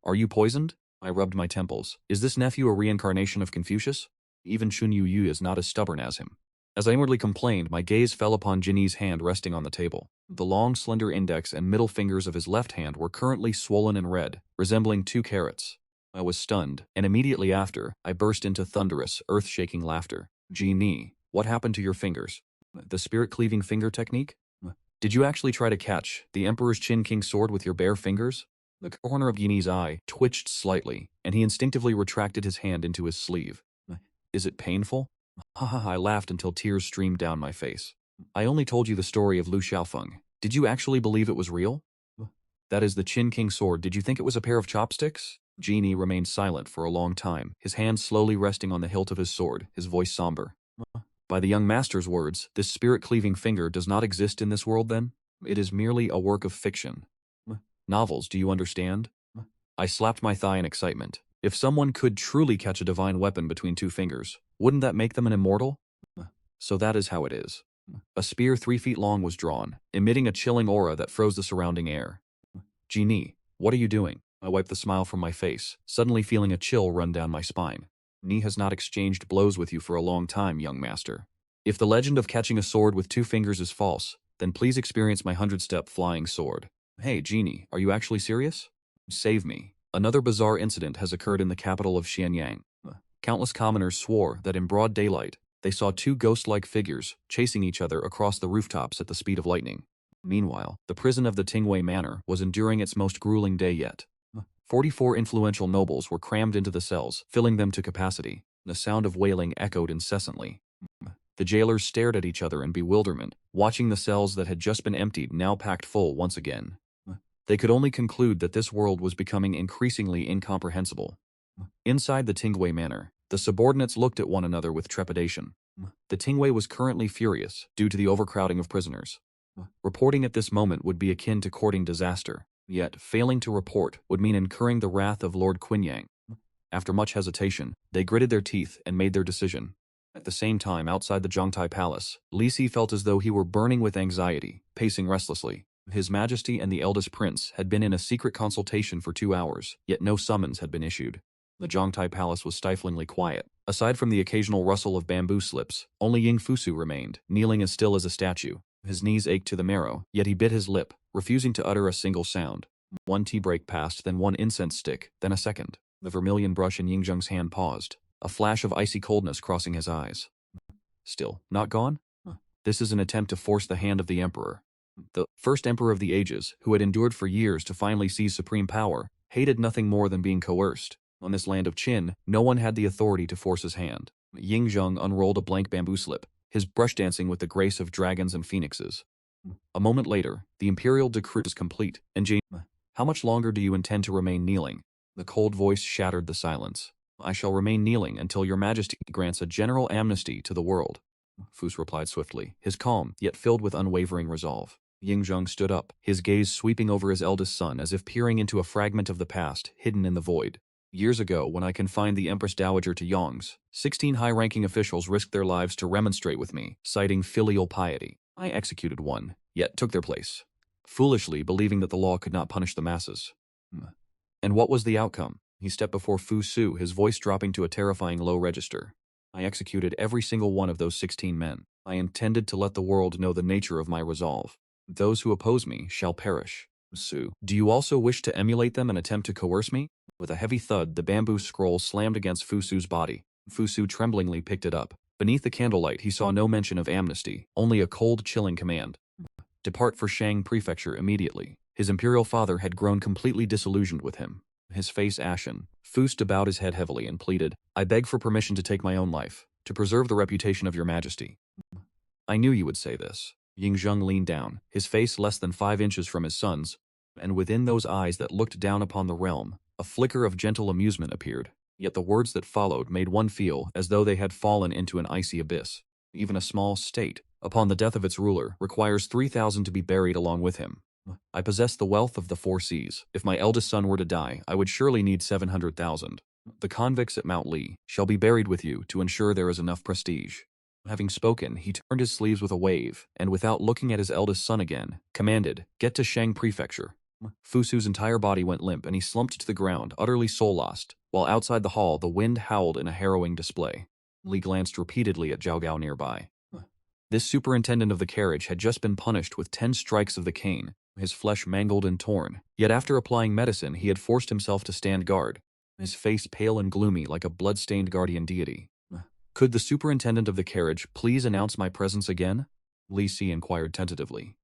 Are you poisoned? I rubbed my temples. Is this nephew a reincarnation of Confucius? Even Chun Yu is not as stubborn as him. As I inwardly complained, my gaze fell upon Jinni's hand resting on the table. The long, slender index and middle fingers of his left hand were currently swollen and red, resembling 2 carrots. I was stunned, and immediately after, I burst into thunderous, earth-shaking laughter. Jinni, what happened to your fingers? The spirit-cleaving finger technique? Did you actually try to catch the Emperor's Qin King sword with your bare fingers? The corner of Jinni's eye twitched slightly, and he instinctively retracted his hand into his sleeve. Is it painful? I laughed until tears streamed down my face. I only told you the story of Lu Xiaofeng. Did you actually believe it was real? That is the Qin King sword. Did you think it was a pair of chopsticks? Jinni remained silent for a long time, his hand slowly resting on the hilt of his sword, his voice somber. By the young master's words, this spirit-cleaving finger does not exist in this world then? It is merely a work of fiction. Novels, do you understand? I slapped my thigh in excitement. If someone could truly catch a divine weapon between 2 fingers, wouldn't that make them an immortal? So that is how it is. A spear 3 feet long was drawn, emitting a chilling aura that froze the surrounding air. Jinni, what are you doing? I wiped the smile from my face, suddenly feeling a chill run down my spine. Ni has not exchanged blows with you for a long time, young master. If the legend of catching a sword with 2 fingers is false, then please experience my 100-step flying sword. Hey, Jinni, are you actually serious? Save me. Another bizarre incident has occurred in the capital of Xianyang. Countless commoners swore that in broad daylight, they saw 2 ghost-like figures chasing each other across the rooftops at the speed of lightning. Meanwhile, the prison of the Tingwei Manor was enduring its most grueling day yet. 44 influential nobles were crammed into the cells, filling them to capacity. The sound of wailing echoed incessantly. The jailers stared at each other in bewilderment, watching the cells that had just been emptied now packed full once again. They could only conclude that this world was becoming increasingly incomprehensible. Inside the Tingwei Manor, the subordinates looked at one another with trepidation. The Tingwei was currently furious due to the overcrowding of prisoners. Reporting at this moment would be akin to courting disaster, yet failing to report would mean incurring the wrath of Lord Quinyang. After much hesitation, they gritted their teeth and made their decision. At the same time, outside the Zhongtai Palace, Li Si felt as though he were burning with anxiety, pacing restlessly. His Majesty and the eldest prince had been in a secret consultation for 2 hours, yet no summons had been issued. The Zhongtai Palace was stiflingly quiet. Aside from the occasional rustle of bamboo slips, only Ying Fusu remained, kneeling as still as a statue. His knees ached to the marrow, yet he bit his lip, refusing to utter a single sound. 1 tea break passed, then 1 incense stick, then a second. The vermilion brush in Ying Zheng's hand paused, a flash of icy coldness crossing his eyes. Still, not gone? This is an attempt to force the hand of the Emperor. The first Emperor of the Ages, who had endured for years to finally seize supreme power, hated nothing more than being coerced. On this land of Qin, no one had the authority to force his hand. Ying Zheng unrolled a blank bamboo slip, his brush dancing with the grace of dragons and phoenixes. A moment later, the imperial decree was complete, and Jane, how much longer do you intend to remain kneeling? The cold voice shattered the silence. I shall remain kneeling until your majesty grants a general amnesty to the world. Fus replied swiftly, his calm, yet filled with unwavering resolve. Ying Zheng stood up, his gaze sweeping over his eldest son as if peering into a fragment of the past hidden in the void. Years ago, when I confined the Empress Dowager to Yongs, 16 high-ranking officials risked their lives to remonstrate with me, citing filial piety. I executed one, yet took their place, foolishly believing that the law could not punish the masses. And what was the outcome? He stepped before Fusu, his voice dropping to a terrifying low register. I executed every single one of those 16 men. I intended to let the world know the nature of my resolve. Those who oppose me shall perish. Fusu, do you also wish to emulate them and attempt to coerce me? With a heavy thud, the bamboo scroll slammed against Fusu's body. Fusu tremblingly picked it up. Beneath the candlelight, he saw no mention of amnesty, only a cold, chilling command. Depart for Shang Prefecture immediately. His imperial father had grown completely disillusioned with him. His face ashen, Fusu bowed his head heavily and pleaded, I beg for permission to take my own life, to preserve the reputation of your majesty. I knew you would say this. Ying Zheng leaned down, his face less than 5 inches from his son's, and within those eyes that looked down upon the realm, a flicker of gentle amusement appeared. Yet the words that followed made one feel as though they had fallen into an icy abyss. Even a small state, upon the death of its ruler, requires 3,000 to be buried along with him. I possess the wealth of the 4 seas. If my eldest son were to die, I would surely need 700,000. The convicts at Mount Li shall be buried with you to ensure there is enough prestige. Having spoken, he turned his sleeves with a wave, and without looking at his eldest son again, commanded, Get to Shang Prefecture. Fusu's entire body went limp and he slumped to the ground, utterly soul-lost, while outside the hall the wind howled in a harrowing display. Li glanced repeatedly at Zhao Gao nearby. This superintendent of the carriage had just been punished with 10 strikes of the cane, his flesh mangled and torn, yet after applying medicine he had forced himself to stand guard, his face pale and gloomy like a blood-stained guardian deity. Could the superintendent of the carriage please announce my presence again? Li Si inquired tentatively.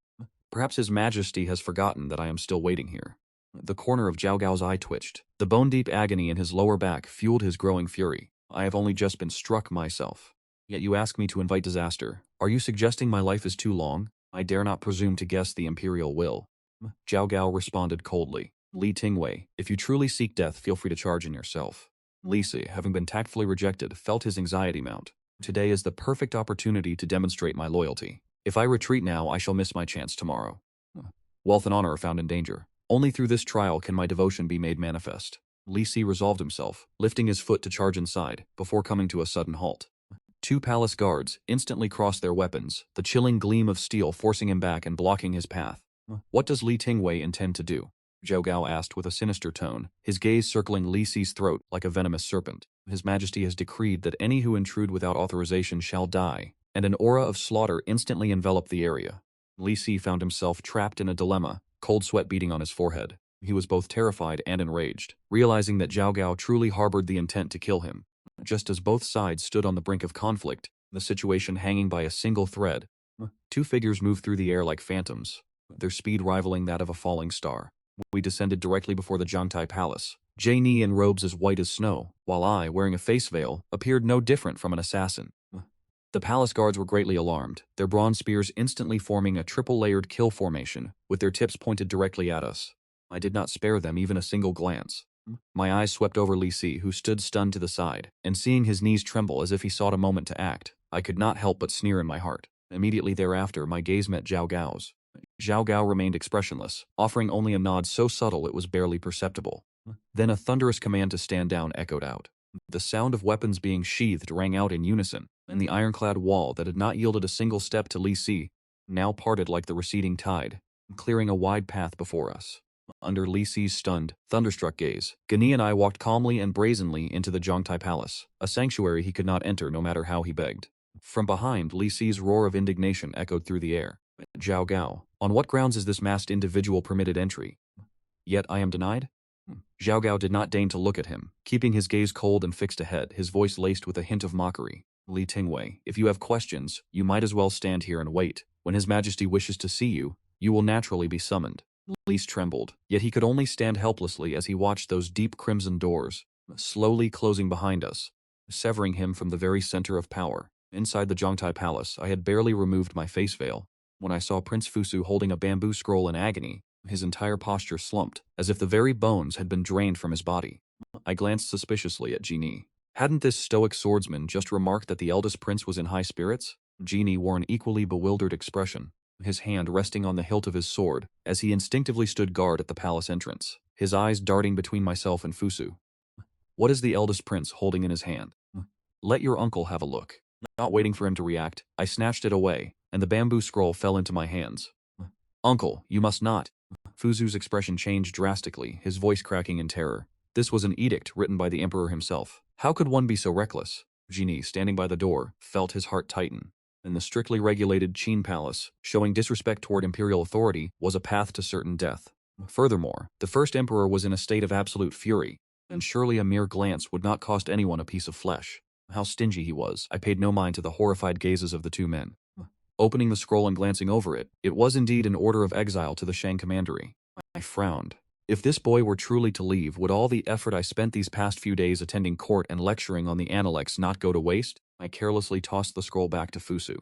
Perhaps His Majesty has forgotten that I am still waiting here. The corner of Zhao Gao's eye twitched. The bone-deep agony in his lower back fueled his growing fury. I have only just been struck myself. Yet you ask me to invite disaster. Are you suggesting my life is too long? I dare not presume to guess the imperial will. Zhao Gao responded coldly. Li Tingwei, if you truly seek death, feel free to charge in yourself. Li Si, having been tactfully rejected, felt his anxiety mount. Today is the perfect opportunity to demonstrate my loyalty. If I retreat now, I shall miss my chance tomorrow. Wealth and honor are found in danger. Only through this trial can my devotion be made manifest. Li Si resolved himself, lifting his foot to charge inside, before coming to a sudden halt. 2 palace guards instantly crossed their weapons, the chilling gleam of steel forcing him back and blocking his path. What does Li Tingwei intend to do? Zhao Gao asked with a sinister tone, his gaze circling Li Si's throat like a venomous serpent. His Majesty has decreed that any who intrude without authorization shall die, and an aura of slaughter instantly enveloped the area. Li Si found himself trapped in a dilemma, cold sweat beating on his forehead. He was both terrified and enraged, realizing that Zhao Gao truly harbored the intent to kill him. Just as both sides stood on the brink of conflict, the situation hanging by a single thread, 2 figures moved through the air like phantoms, their speed rivaling that of a falling star. We descended directly before the Zhangtai Palace, Jie Ni in robes as white as snow, while I, wearing a face veil, appeared no different from an assassin. The palace guards were greatly alarmed, their bronze spears instantly forming a triple-layered kill formation, with their tips pointed directly at us. I did not spare them even a single glance. My eyes swept over Li Si, who stood stunned to the side, and seeing his knees tremble as if he sought a moment to act, I could not help but sneer in my heart. Immediately thereafter, my gaze met Zhao Gao's. Zhao Gao remained expressionless, offering only a nod so subtle it was barely perceptible. Then a thunderous command to stand down echoed out. The sound of weapons being sheathed rang out in unison, and the ironclad wall that had not yielded a single step to Li Si now parted like the receding tide, clearing a wide path before us. Under Li Si's stunned, thunderstruck gaze, Gani and I walked calmly and brazenly into the Zhangtai Palace, a sanctuary he could not enter no matter how he begged. From behind, Li Si's roar of indignation echoed through the air. Zhao Gao, on what grounds is this masked individual permitted entry? Yet I am denied? Zhao Gao did not deign to look at him, keeping his gaze cold and fixed ahead, his voice laced with a hint of mockery. Li Tingwei, if you have questions, you might as well stand here and wait. When His Majesty wishes to see you, you will naturally be summoned. Li trembled, yet he could only stand helplessly as he watched those deep crimson doors, slowly closing behind us, severing him from the very center of power. Inside the Zhangtai Palace, I had barely removed my face veil. When I saw Prince Fusu holding a bamboo scroll in agony, his entire posture slumped, as if the very bones had been drained from his body. I glanced suspiciously at Genie. Hadn't this stoic swordsman just remarked that the eldest prince was in high spirits? Genie wore an equally bewildered expression, his hand resting on the hilt of his sword, as he instinctively stood guard at the palace entrance, his eyes darting between myself and Fusu. What is the eldest prince holding in his hand? Let your uncle have a look. Not waiting for him to react, I snatched it away, and the bamboo scroll fell into my hands. Uncle, you must not. Fusu's expression changed drastically, his voice cracking in terror. This was an edict written by the emperor himself. How could one be so reckless? Genie, standing by the door, felt his heart tighten. In the strictly regulated Qin palace, showing disrespect toward imperial authority was a path to certain death. Furthermore, the first emperor was in a state of absolute fury, and surely a mere glance would not cost anyone a piece of flesh. How stingy he was, I paid no mind to the horrified gazes of the two men. Opening the scroll and glancing over it, it was indeed an order of exile to the Shang commandery. I frowned. If this boy were truly to leave, would all the effort I spent these past few days attending court and lecturing on the intellects not go to waste? I carelessly tossed the scroll back to Fusu.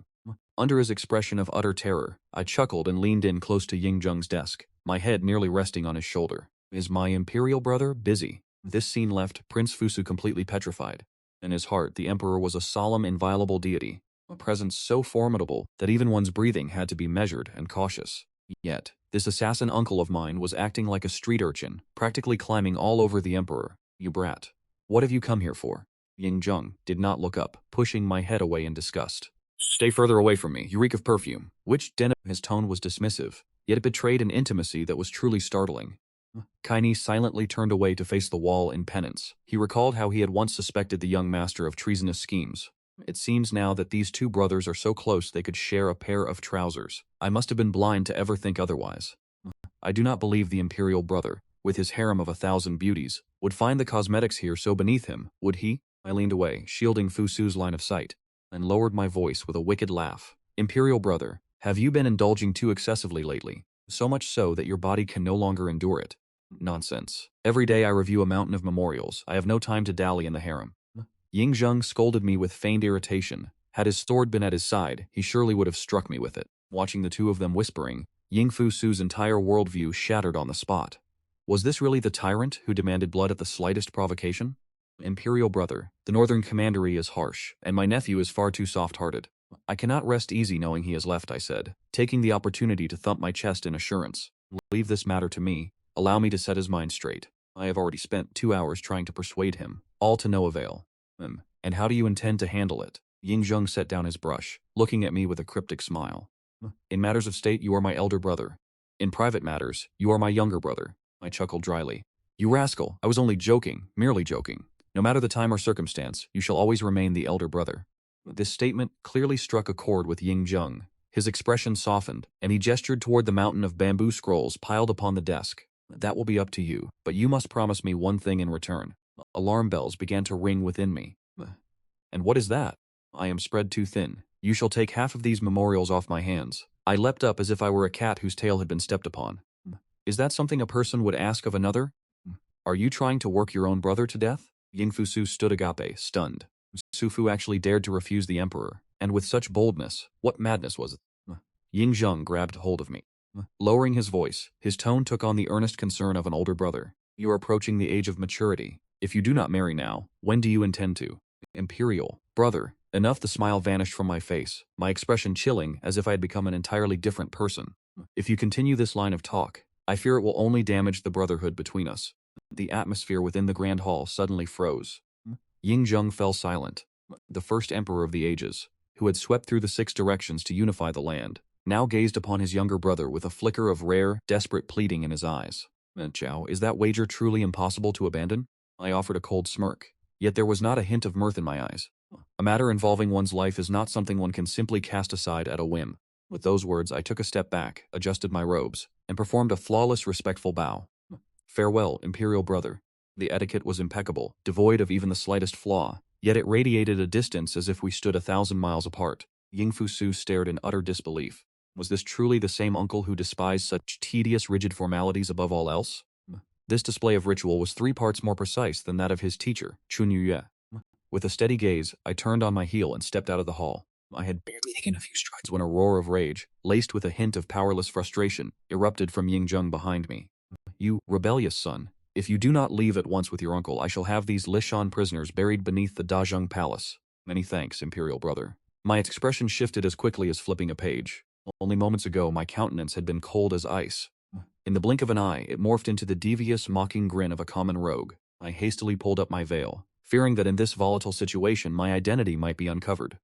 Under his expression of utter terror, I chuckled and leaned in close to Ying Zheng's desk, my head nearly resting on his shoulder. Is my imperial brother busy? This scene left Prince Fusu completely petrified. In his heart, the emperor was a solemn, inviolable deity, a presence so formidable that even one's breathing had to be measured and cautious. Yet, this assassin uncle of mine was acting like a street urchin, practically climbing all over the emperor. You brat. What have you come here for? Ying Zheng did not look up, pushing my head away in disgust. Stay further away from me, you reek of perfume. Which den? His tone was dismissive, yet it betrayed an intimacy that was truly startling. Kaini silently turned away to face the wall in penance. He recalled how he had once suspected the young master of treasonous schemes. It seems now that these two brothers are so close they could share a pair of trousers. I must have been blind to ever think otherwise. I do not believe the imperial brother, with his harem of 1,000 beauties, would find the cosmetics here so beneath him, would he? I leaned away, shielding Fusu's line of sight, and lowered my voice with a wicked laugh. Imperial brother, have you been indulging too excessively lately? So much so that your body can no longer endure it. Nonsense. Every day I review a mountain of memorials. I have no time to dally in the harem. Ying Zheng scolded me with feigned irritation. Had his sword been at his side, he surely would have struck me with it. Watching the two of them whispering, Ying Fusu's entire worldview shattered on the spot. Was this really the tyrant who demanded blood at the slightest provocation? Imperial brother, the northern commandery is harsh, and my nephew is far too soft-hearted. I cannot rest easy knowing he has left, I said, taking the opportunity to thump my chest in assurance. Leave this matter to me. Allow me to set his mind straight. I have already spent 2 hours trying to persuade him, all to no avail. And how do you intend to handle it? Ying Zheng set down his brush, looking at me with a cryptic smile. In matters of state, you are my elder brother. In private matters, you are my younger brother. I chuckled dryly. You rascal, I was only joking, merely joking. No matter the time or circumstance, you shall always remain the elder brother. This statement clearly struck a chord with Ying Zheng. His expression softened, and he gestured toward the mountain of bamboo scrolls piled upon the desk. That will be up to you, but you must promise me one thing in return. Alarm bells began to ring within me. And what is that? I am spread too thin. You shall take half of these memorials off my hands. I leapt up as if I were a cat whose tail had been stepped upon. Is that something a person would ask of another? Are you trying to work your own brother to death? Ying Fusu stood agape, stunned. Sufu actually dared to refuse the emperor, and with such boldness, what madness was it? Ying Zheng grabbed hold of me. Lowering his voice, his tone took on the earnest concern of an older brother. You are approaching the age of maturity. If you do not marry now, when do you intend to? Imperial brother. Enough. The smile vanished from my face, my expression chilling as if I had become an entirely different person. If you continue this line of talk, I fear it will only damage the brotherhood between us. The atmosphere within the grand hall suddenly froze. Ying Zheng fell silent. The first emperor of the ages, who had swept through the 6 directions to unify the land, now gazed upon his younger brother with a flicker of rare, desperate pleading in his eyes. Chao, is that wager truly impossible to abandon? I offered a cold smirk, yet there was not a hint of mirth in my eyes. A matter involving one's life is not something one can simply cast aside at a whim. With those words, I took a step back, adjusted my robes, and performed a flawless, respectful bow. Farewell, imperial brother. The etiquette was impeccable, devoid of even the slightest flaw, yet it radiated a distance as if we stood 1,000 miles apart. Ying Fusu stared in utter disbelief. Was this truly the same uncle who despised such tedious, rigid formalities above all else? This display of ritual was 3 parts more precise than that of his teacher, Chun Yue. With a steady gaze, I turned on my heel and stepped out of the hall. I had barely taken a few strides when a roar of rage, laced with a hint of powerless frustration, erupted from Ying Zheng behind me. You rebellious son, if you do not leave at once with your uncle, I shall have these Lishan prisoners buried beneath the Dazheng Palace. Many thanks, imperial brother. My expression shifted as quickly as flipping a page. Only moments ago, my countenance had been cold as ice. In the blink of an eye, it morphed into the devious, mocking grin of a common rogue. I hastily pulled up my veil, fearing that in this volatile situation my identity might be uncovered.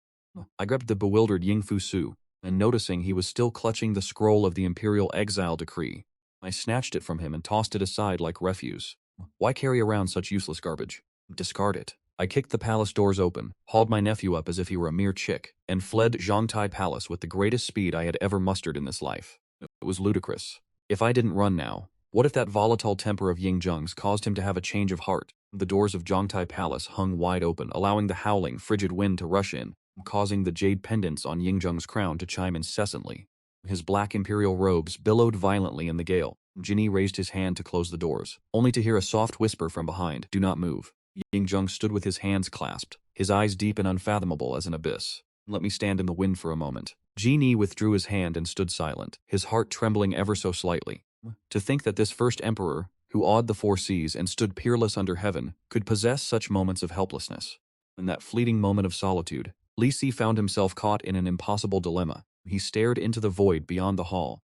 I grabbed the bewildered Ying Fusu, and noticing he was still clutching the scroll of the imperial exile decree, I snatched it from him and tossed it aside like refuse. Why carry around such useless garbage? Discard it. I kicked the palace doors open, hauled my nephew up as if he were a mere chick, and fled Zhongtai Palace with the greatest speed I had ever mustered in this life. It was ludicrous. If I didn't run now, what if that volatile temper of Ying Zheng's caused him to have a change of heart? The doors of Zhongtai Palace hung wide open, allowing the howling, frigid wind to rush in, causing the jade pendants on Ying Zheng's crown to chime incessantly. His black imperial robes billowed violently in the gale. Jinni raised his hand to close the doors, only to hear a soft whisper from behind, "Do not move." Ying Zheng stood with his hands clasped, his eyes deep and unfathomable as an abyss. "Let me stand in the wind for a moment." Jinni withdrew his hand and stood silent, his heart trembling ever so slightly. To think that this first emperor, who awed the four seas and stood peerless under heaven, could possess such moments of helplessness. In that fleeting moment of solitude, Li Si found himself caught in an impossible dilemma. He stared into the void beyond the hall.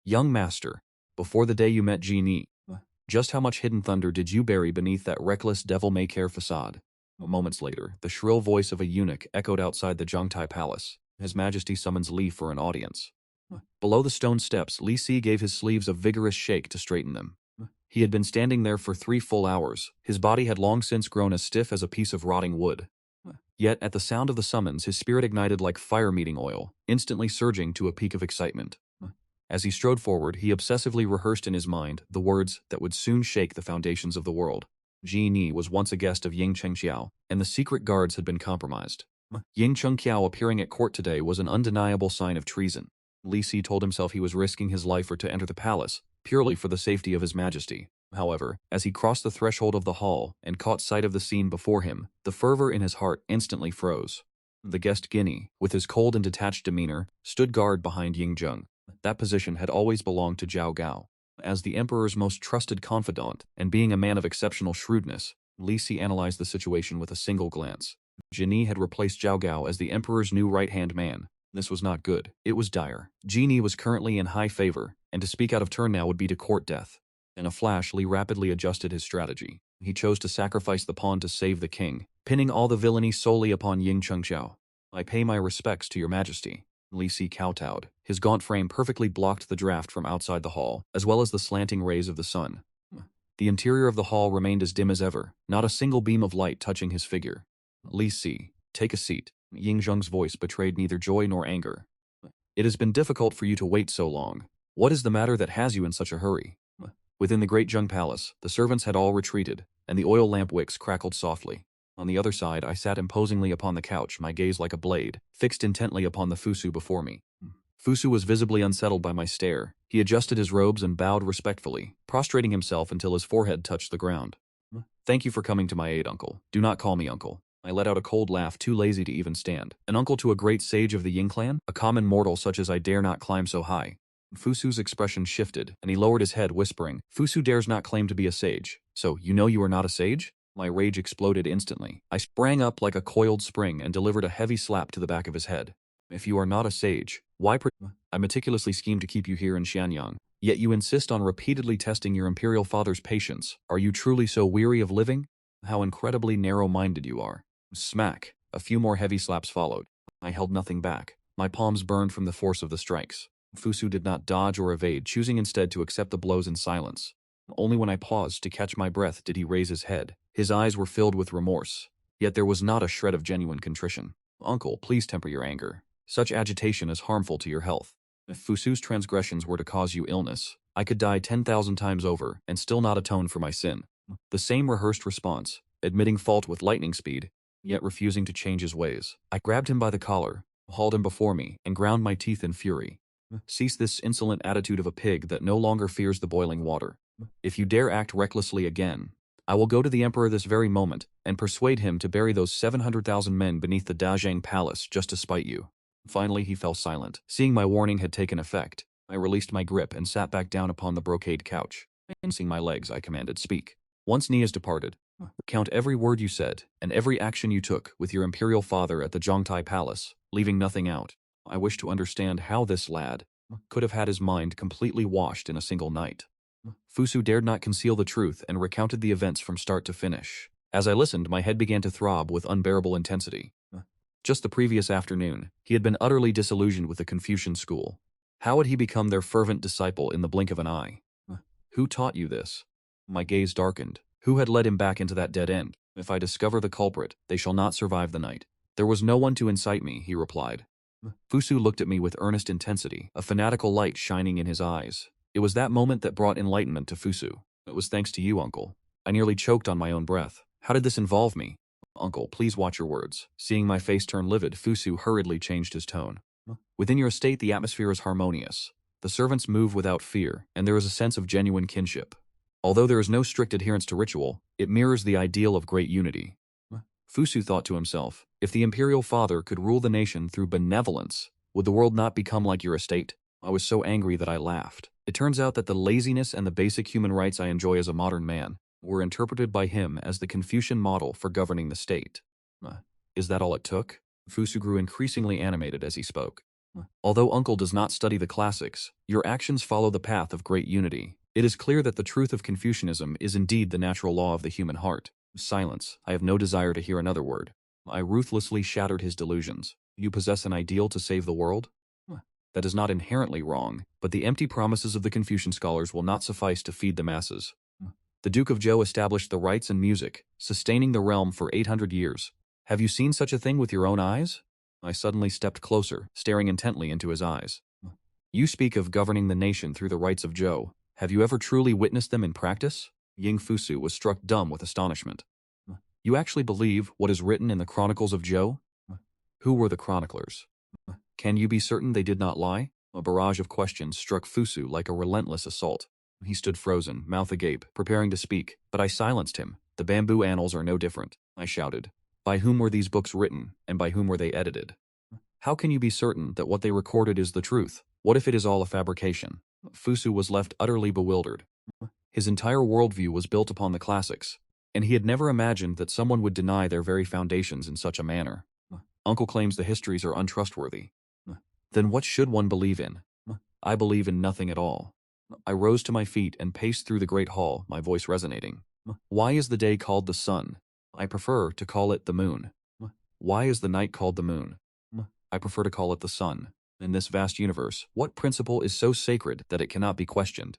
"Young master, before the day you met Jinni, just how much hidden thunder did you bury beneath that reckless devil-may-care facade?" Moments later, the shrill voice of a eunuch echoed outside the Zhongtai Palace. His Majesty summons Li for an audience. Below the stone steps, Li Si gave his sleeves a vigorous shake to straighten them. He had been standing there for 3 full hours. His body had long since grown as stiff as a piece of rotting wood. Yet, at the sound of the summons, his spirit ignited like fire-meeting oil, instantly surging to a peak of excitement. As he strode forward, he obsessively rehearsed in his mind the words that would soon shake the foundations of the world. Jinni was once a guest of Ying Chengqiao, and the secret guards had been compromised. Ying Chengqiao appearing at court today was an undeniable sign of treason. Li Si told himself he was risking his life to enter the palace, purely for the safety of his majesty. However, as he crossed the threshold of the hall and caught sight of the scene before him, the fervor in his heart instantly froze. The guest Guinea, with his cold and detached demeanor, stood guard behind Ying Zheng. That position had always belonged to Zhao Gao. As the emperor's most trusted confidant, and being a man of exceptional shrewdness, Li Si analyzed the situation with a single glance. Jinni had replaced Zhao Gao as the emperor's new right-hand man. This was not good. It was dire. Jinni was currently in high favor, and to speak out of turn now would be to court death. In a flash, Li rapidly adjusted his strategy. He chose to sacrifice the pawn to save the king, pinning all the villainy solely upon Ying Chengqiao. "I pay my respects to your majesty." Li Si kowtowed. His gaunt frame perfectly blocked the draft from outside the hall, as well as the slanting rays of the sun. The interior of the hall remained as dim as ever, not a single beam of light touching his figure. "Li Si, take a seat." Ying Zheng's voice betrayed neither joy nor anger. "It has been difficult for you to wait so long. What is the matter that has you in such a hurry?" Within the great Zheng Palace, the servants had all retreated, and the oil lamp wicks crackled softly. On the other side, I sat imposingly upon the couch, my gaze like a blade, fixed intently upon the Fusu before me. Fusu was visibly unsettled by my stare. He adjusted his robes and bowed respectfully, prostrating himself until his forehead touched the ground. "Thank you for coming to my aid, uncle. Do not call me uncle." I let out a cold laugh, too lazy to even stand. "An uncle to a great sage of the Ying clan? A common mortal such as I dare not climb so high." Fusu's expression shifted, and he lowered his head, whispering, "Fusu dares not claim to be a sage. So, you know you are not a sage?" My rage exploded instantly. I sprang up like a coiled spring and delivered a heavy slap to the back of his head. "If you are not a sage, why I meticulously schemed to keep you here in Xianyang, yet you insist on repeatedly testing your imperial father's patience. Are you truly so weary of living? How incredibly narrow-minded you are." Smack! A few more heavy slaps followed. I held nothing back. My palms burned from the force of the strikes. Fusu did not dodge or evade, choosing instead to accept the blows in silence. Only when I paused to catch my breath did he raise his head. His eyes were filled with remorse, yet there was not a shred of genuine contrition. "Uncle, please temper your anger. Such agitation is harmful to your health. If Fusu's transgressions were to cause you illness, I could die 10,000 times over and still not atone for my sin." The same rehearsed response, admitting fault with lightning speed, yet refusing to change his ways. I grabbed him by the collar, hauled him before me, and ground my teeth in fury. "Cease this insolent attitude of a pig that no longer fears the boiling water. If you dare act recklessly again, I will go to the emperor this very moment and persuade him to bury those 700,000 men beneath the Dazhang Palace just to spite you." Finally, he fell silent. Seeing my warning had taken effect, I released my grip and sat back down upon the brocade couch. Rinsing my legs, I commanded, "Speak." "Once Ni has departed, count every word you said and every action you took with your imperial father at the Zhongtai Palace, leaving nothing out. I wish to understand how this lad could have had his mind completely washed in a single night." Fusu dared not conceal the truth and recounted the events from start to finish. As I listened, my head began to throb with unbearable intensity. Just the previous afternoon, he had been utterly disillusioned with the Confucian school. How had he become their fervent disciple in the blink of an eye? Who taught you this? My gaze darkened. Who had led him back into that dead end? If I discover the culprit, they shall not survive the night. There was no one to incite me, he replied. Fusu looked at me with earnest intensity, a fanatical light shining in his eyes. It was that moment that brought enlightenment to Fusu. It was thanks to you, uncle. I nearly choked on my own breath. How did this involve me? Uncle, please watch your words. Seeing my face turn livid, Fusu hurriedly changed his tone. Within your estate, the atmosphere is harmonious. The servants move without fear, and there is a sense of genuine kinship. Although there is no strict adherence to ritual, it mirrors the ideal of great unity. Fusu thought to himself, if the imperial father could rule the nation through benevolence, would the world not become like your estate? I was so angry that I laughed. It turns out that the laziness and the basic human rights I enjoy as a modern man were interpreted by him as the Confucian model for governing the state. Is that all it took? Fusu grew increasingly animated as he spoke. Although uncle does not study the classics, your actions follow the path of great unity. It is clear that the truth of Confucianism is indeed the natural law of the human heart. Silence. I have no desire to hear another word. I ruthlessly shattered his delusions. You possess an ideal to save the world? That is not inherently wrong, but the empty promises of the Confucian scholars will not suffice to feed the masses. The Duke of Zhou established the rites and music, sustaining the realm for 800 years. Have you seen such a thing with your own eyes? I suddenly stepped closer, staring intently into his eyes. You speak of governing the nation through the rites of Zhou. Have you ever truly witnessed them in practice? Ying Fusu was struck dumb with astonishment. You actually believe what is written in the Chronicles of Zhou? Who were the chroniclers? Can you be certain they did not lie? A barrage of questions struck Fusu like a relentless assault. He stood frozen, mouth agape, preparing to speak, but I silenced him. The bamboo annals are no different, I shouted. By whom were these books written, and by whom were they edited? How can you be certain that what they recorded is the truth? What if it is all a fabrication? Fusu was left utterly bewildered. His entire worldview was built upon the classics, and he had never imagined that someone would deny their very foundations in such a manner. Uncle claims the histories are untrustworthy. Then what should one believe in? I believe in nothing at all. I rose to my feet and paced through the great hall, my voice resonating. Why is the day called the sun? I prefer to call it the moon. Why is the night called the moon? I prefer to call it the sun. In this vast universe, what principle is so sacred that it cannot be questioned?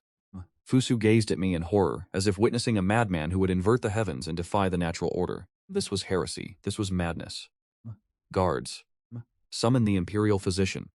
Fusu gazed at me in horror, as if witnessing a madman who would invert the heavens and defy the natural order. This was heresy. This was madness. Guards. Summon the imperial physician.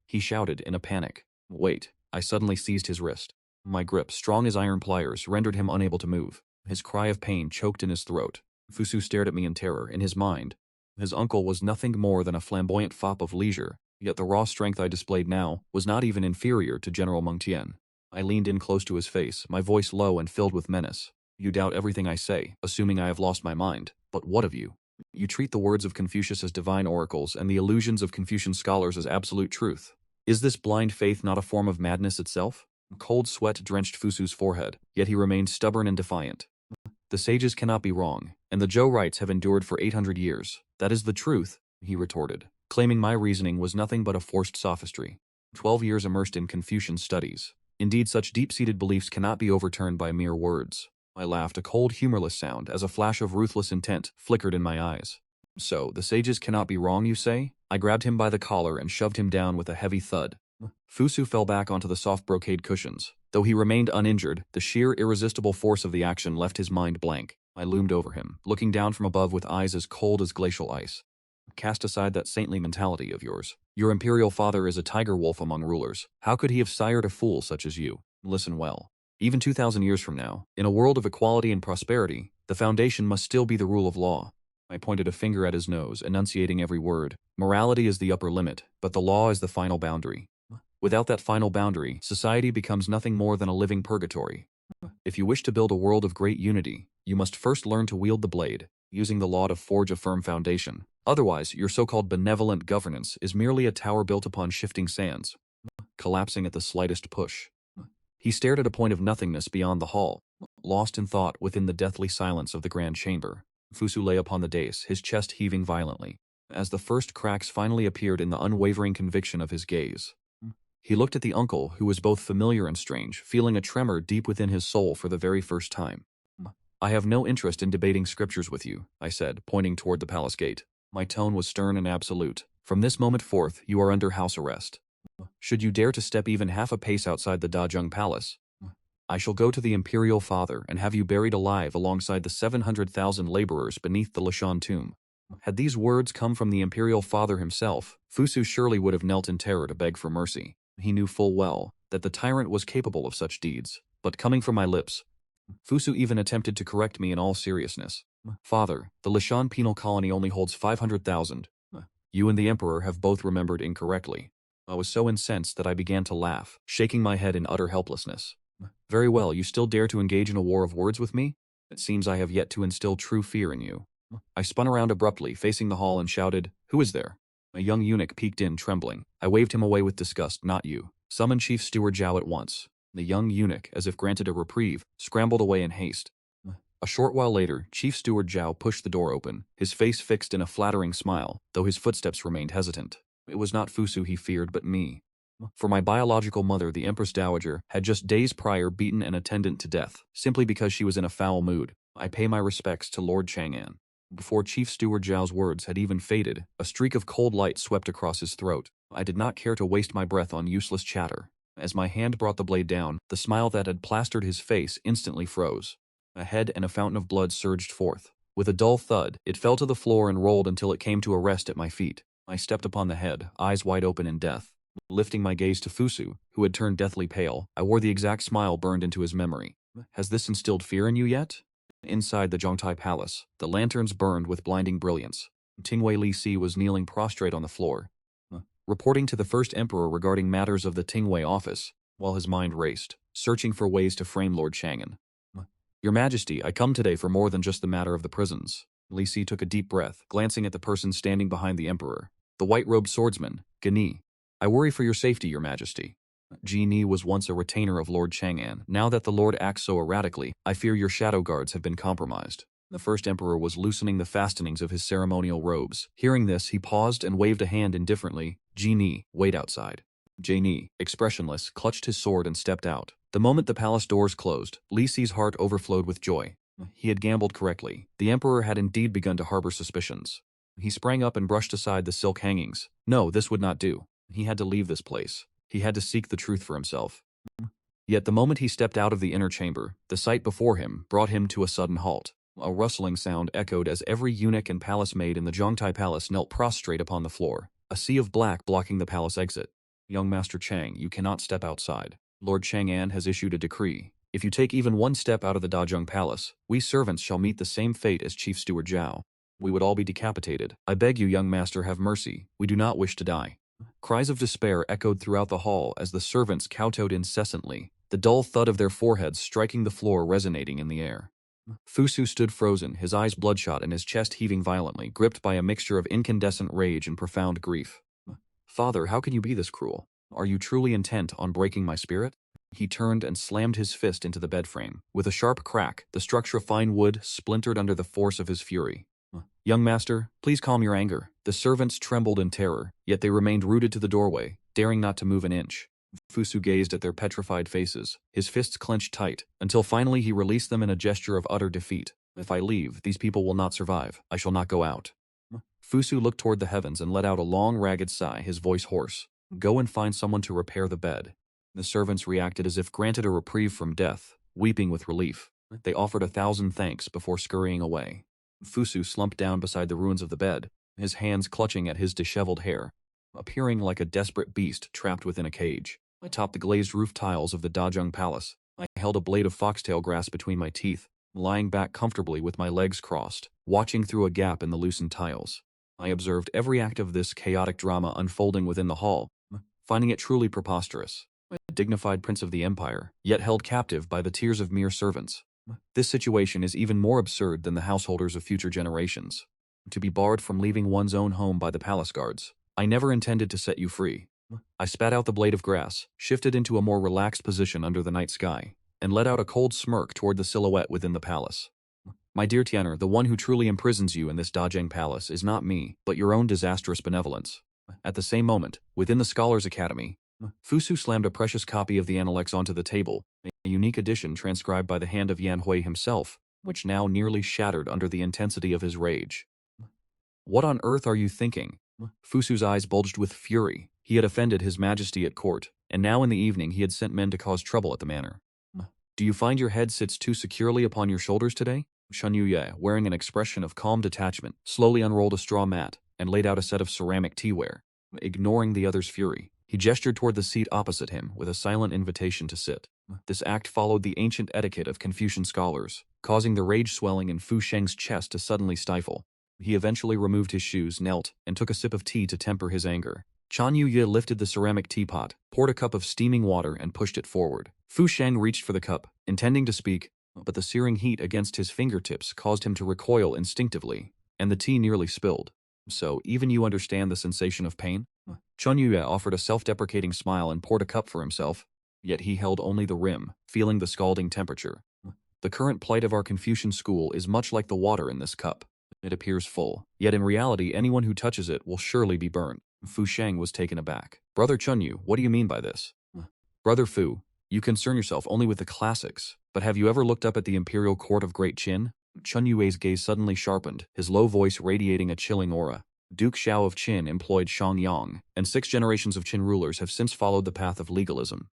He shouted in a panic. Wait. I suddenly seized his wrist. My grip, strong as iron pliers, rendered him unable to move. His cry of pain choked in his throat. Fusu stared at me in terror. In his mind, his uncle was nothing more than a flamboyant fop of leisure, yet the raw strength I displayed now was not even inferior to General Meng Tian. I leaned in close to his face, my voice low and filled with menace. You doubt everything I say, assuming I have lost my mind. But what of you? You treat the words of Confucius as divine oracles and the illusions of Confucian scholars as absolute truth. Is this blind faith not a form of madness itself? Cold sweat drenched Fusu's forehead, yet he remained stubborn and defiant. The sages cannot be wrong, and the Zhou rites have endured for 800 years. That is the truth, he retorted, claiming my reasoning was nothing but a forced sophistry. 12 years immersed in Confucian studies. Indeed, such deep-seated beliefs cannot be overturned by mere words. I laughed, a cold, humorless sound, as a flash of ruthless intent flickered in my eyes. So, the sages cannot be wrong, you say? I grabbed him by the collar and shoved him down with a heavy thud. Fusu fell back onto the soft brocade cushions. Though he remained uninjured, the sheer, irresistible force of the action left his mind blank. I loomed over him, looking down from above with eyes as cold as glacial ice. Cast aside that saintly mentality of yours. Your imperial father is a tiger wolf among rulers. How could he have sired a fool such as you? Listen well. Even 2,000 years from now, in a world of equality and prosperity, the foundation must still be the rule of law. I pointed a finger at his nose, enunciating every word. Morality is the upper limit, but the law is the final boundary. Without that final boundary, society becomes nothing more than a living purgatory. If you wish to build a world of great unity, you must first learn to wield the blade, using the law to forge a firm foundation. Otherwise, your so-called benevolent governance is merely a tower built upon shifting sands, collapsing at the slightest push. He stared at a point of nothingness beyond the hall, lost in thought within the deathly silence of the grand chamber. Fusu lay upon the dais, his chest heaving violently, as the first cracks finally appeared in the unwavering conviction of his gaze. He looked at the uncle, who was both familiar and strange, feeling a tremor deep within his soul for the very first time. I have no interest in debating scriptures with you, I said, pointing toward the palace gate. My tone was stern and absolute. From this moment forth, you are under house arrest. Should you dare to step even half a pace outside the Dajeng Palace, I shall go to the imperial father and have you buried alive alongside the 700,000 laborers beneath the Lishan tomb. Had these words come from the imperial father himself, Fusu surely would have knelt in terror to beg for mercy. He knew full well that the tyrant was capable of such deeds, but coming from my lips, Fusu even attempted to correct me in all seriousness. Father, the Lishan penal colony only holds 500,000. You and the emperor have both remembered incorrectly. I was so incensed that I began to laugh, shaking my head in utter helplessness. Very well, you still dare to engage in a war of words with me? It seems I have yet to instill true fear in you. I spun around abruptly, facing the hall, and shouted, "Who is there?" A young eunuch peeked in, trembling. I waved him away with disgust. "Not you. Summon Chief Steward Zhao at once." The young eunuch, as if granted a reprieve, scrambled away in haste. A short while later, Chief Steward Zhao pushed the door open, his face fixed in a flattering smile, though his footsteps remained hesitant. It was not Fusu he feared, but me. For my biological mother, the Empress Dowager, had just days prior beaten an attendant to death, simply because she was in a foul mood. I pay my respects to Lord Chang'an. Before Chief Steward Zhao's words had even faded, a streak of cold light swept across his throat. I did not care to waste my breath on useless chatter. As my hand brought the blade down, the smile that had plastered his face instantly froze. A head and a fountain of blood surged forth. With a dull thud, it fell to the floor and rolled until it came to a rest at my feet. I stepped upon the head, eyes wide open in death. Lifting my gaze to Fusu, who had turned deathly pale, I wore the exact smile burned into his memory. Has this instilled fear in you yet? Inside the Zhongtai Palace, the lanterns burned with blinding brilliance. Tingwei Li Si was kneeling prostrate on the floor, reporting to the first emperor regarding matters of the Tingwei office, while his mind raced, searching for ways to frame Lord Chang'an. Your Majesty, I come today for more than just the matter of the prisons. Li Si took a deep breath, glancing at the person standing behind the emperor, the white-robed swordsman, Gani. I worry for your safety, Your Majesty. Gani was once a retainer of Lord Chang'an. Now that the Lord acts so erratically, I fear your shadow guards have been compromised. The first emperor was loosening the fastenings of his ceremonial robes. Hearing this, he paused and waved a hand indifferently. Gani, wait outside. Gani, expressionless, clutched his sword and stepped out. The moment the palace doors closed, Li Si's heart overflowed with joy. He had gambled correctly. The emperor had indeed begun to harbor suspicions. He sprang up and brushed aside the silk hangings. No, this would not do. He had to leave this place. He had to seek the truth for himself. Yet the moment he stepped out of the inner chamber, the sight before him brought him to a sudden halt. A rustling sound echoed as every eunuch and palace maid in the Zhongtai Palace knelt prostrate upon the floor, a sea of black blocking the palace exit. Young Master Chang, you cannot step outside. Lord Chang'an has issued a decree. If you take even one step out of the Dazhong Palace, we servants shall meet the same fate as Chief Steward Zhao. We would all be decapitated. I beg you, young master, have mercy. We do not wish to die. Cries of despair echoed throughout the hall as the servants kowtowed incessantly, the dull thud of their foreheads striking the floor resonating in the air. Fusu stood frozen, his eyes bloodshot and his chest heaving violently, gripped by a mixture of incandescent rage and profound grief. Father, how can you be this cruel? Are you truly intent on breaking my spirit? He turned and slammed his fist into the bed frame. With a sharp crack, the structure of fine wood splintered under the force of his fury. Young master, please calm your anger. The servants trembled in terror, yet they remained rooted to the doorway, daring not to move an inch. Fusu gazed at their petrified faces, his fists clenched tight, until finally he released them in a gesture of utter defeat. If I leave, these people will not survive. I shall not go out. Fusu looked toward the heavens and let out a long, ragged sigh, his voice hoarse. Go and find someone to repair the bed. The servants reacted as if granted a reprieve from death, weeping with relief. They offered 1,000 thanks before scurrying away. Fusu slumped down beside the ruins of the bed, his hands clutching at his disheveled hair, appearing like a desperate beast trapped within a cage. Atop the glazed roof tiles of the Dazhong Palace, I held a blade of foxtail grass between my teeth, lying back comfortably with my legs crossed, watching through a gap in the loosened tiles. I observed every act of this chaotic drama unfolding within the hall, finding it truly preposterous. A dignified prince of the empire, yet held captive by the tears of mere servants. This situation is even more absurd than the householders of future generations. To be barred from leaving one's own home by the palace guards. I never intended to set you free. I spat out the blade of grass, shifted into a more relaxed position under the night sky, and let out a cold smirk toward the silhouette within the palace. My dear Tian'er, the one who truly imprisons you in this Dazhong Palace is not me, but your own disastrous benevolence. At the same moment, within the Scholars' Academy, Fusu slammed a precious copy of the Analects onto the table, a unique edition transcribed by the hand of Yan Hui himself, which now nearly shattered under the intensity of his rage. What on earth are you thinking? Fusu's eyes bulged with fury. He had offended His Majesty at court, and now in the evening he had sent men to cause trouble at the manor. Do you find your head sits too securely upon your shoulders today? Chun Yuye, wearing an expression of calm detachment, slowly unrolled a straw mat and laid out a set of ceramic teaware. Ignoring the other's fury, he gestured toward the seat opposite him with a silent invitation to sit. This act followed the ancient etiquette of Confucian scholars, causing the rage swelling in Fu Sheng's chest to suddenly stifle. He eventually removed his shoes, knelt, and took a sip of tea to temper his anger. Chan Yuye lifted the ceramic teapot, poured a cup of steaming water, and pushed it forward. Fu Sheng reached for the cup, intending to speak, but the searing heat against his fingertips caused him to recoil instinctively, and the tea nearly spilled. So, even you understand the sensation of pain? Chun Yuye offered a self-deprecating smile and poured a cup for himself, yet he held only the rim, feeling the scalding temperature. The current plight of our Confucian school is much like the water in this cup. It appears full, yet in reality anyone who touches it will surely be burned. Fu Sheng was taken aback. Brother Chunyu, what do you mean by this? Brother Fu, you concern yourself only with the classics, but have you ever looked up at the imperial court of Great Qin? Chun Yue's gaze suddenly sharpened, his low voice radiating a chilling aura. Duke Xiao of Qin employed Shang Yang, and 6 generations of Qin rulers have since followed the path of legalism.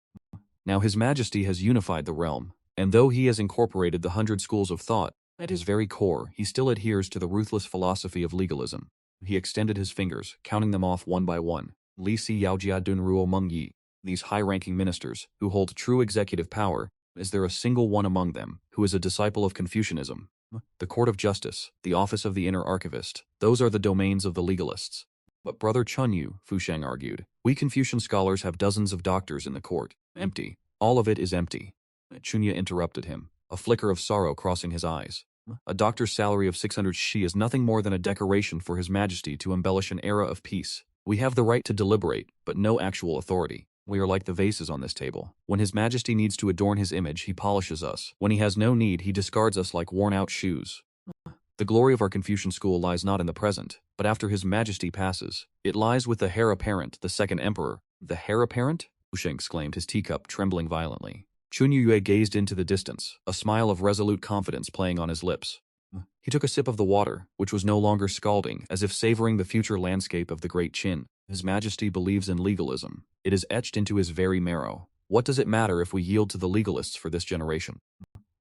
Now His Majesty has unified the realm, and though he has incorporated the 100 schools of thought, at his very core, he still adheres to the ruthless philosophy of legalism. He extended his fingers, counting them off one by one. Li Si Yaojia Dun Ruo Meng Yi. These high-ranking ministers, who hold true executive power, is there a single one among them who is a disciple of Confucianism? The Court of Justice, the office of the Inner Archivist, those are the domains of the legalists. But Brother Chunyu, Fu Sheng argued, we Confucian scholars have dozens of doctors in the court. Empty. All of it is empty. Chunya interrupted him, a flicker of sorrow crossing his eyes. A doctor's salary of 600 shi is nothing more than a decoration for His Majesty to embellish an era of peace. We have the right to deliberate, but no actual authority. We are like the vases on this table. When His Majesty needs to adorn his image, he polishes us. When he has no need, he discards us like worn-out shoes. The glory of our Confucian school lies not in the present, but after His Majesty passes. It lies with the heir apparent, the second emperor. The heir apparent? Fu Sheng exclaimed, his teacup trembling violently. Chun Yue gazed into the distance, a smile of resolute confidence playing on his lips. He took a sip of the water, which was no longer scalding, as if savoring the future landscape of the Great Qin. His Majesty believes in legalism. It is etched into his very marrow. What does it matter if we yield to the legalists for this generation?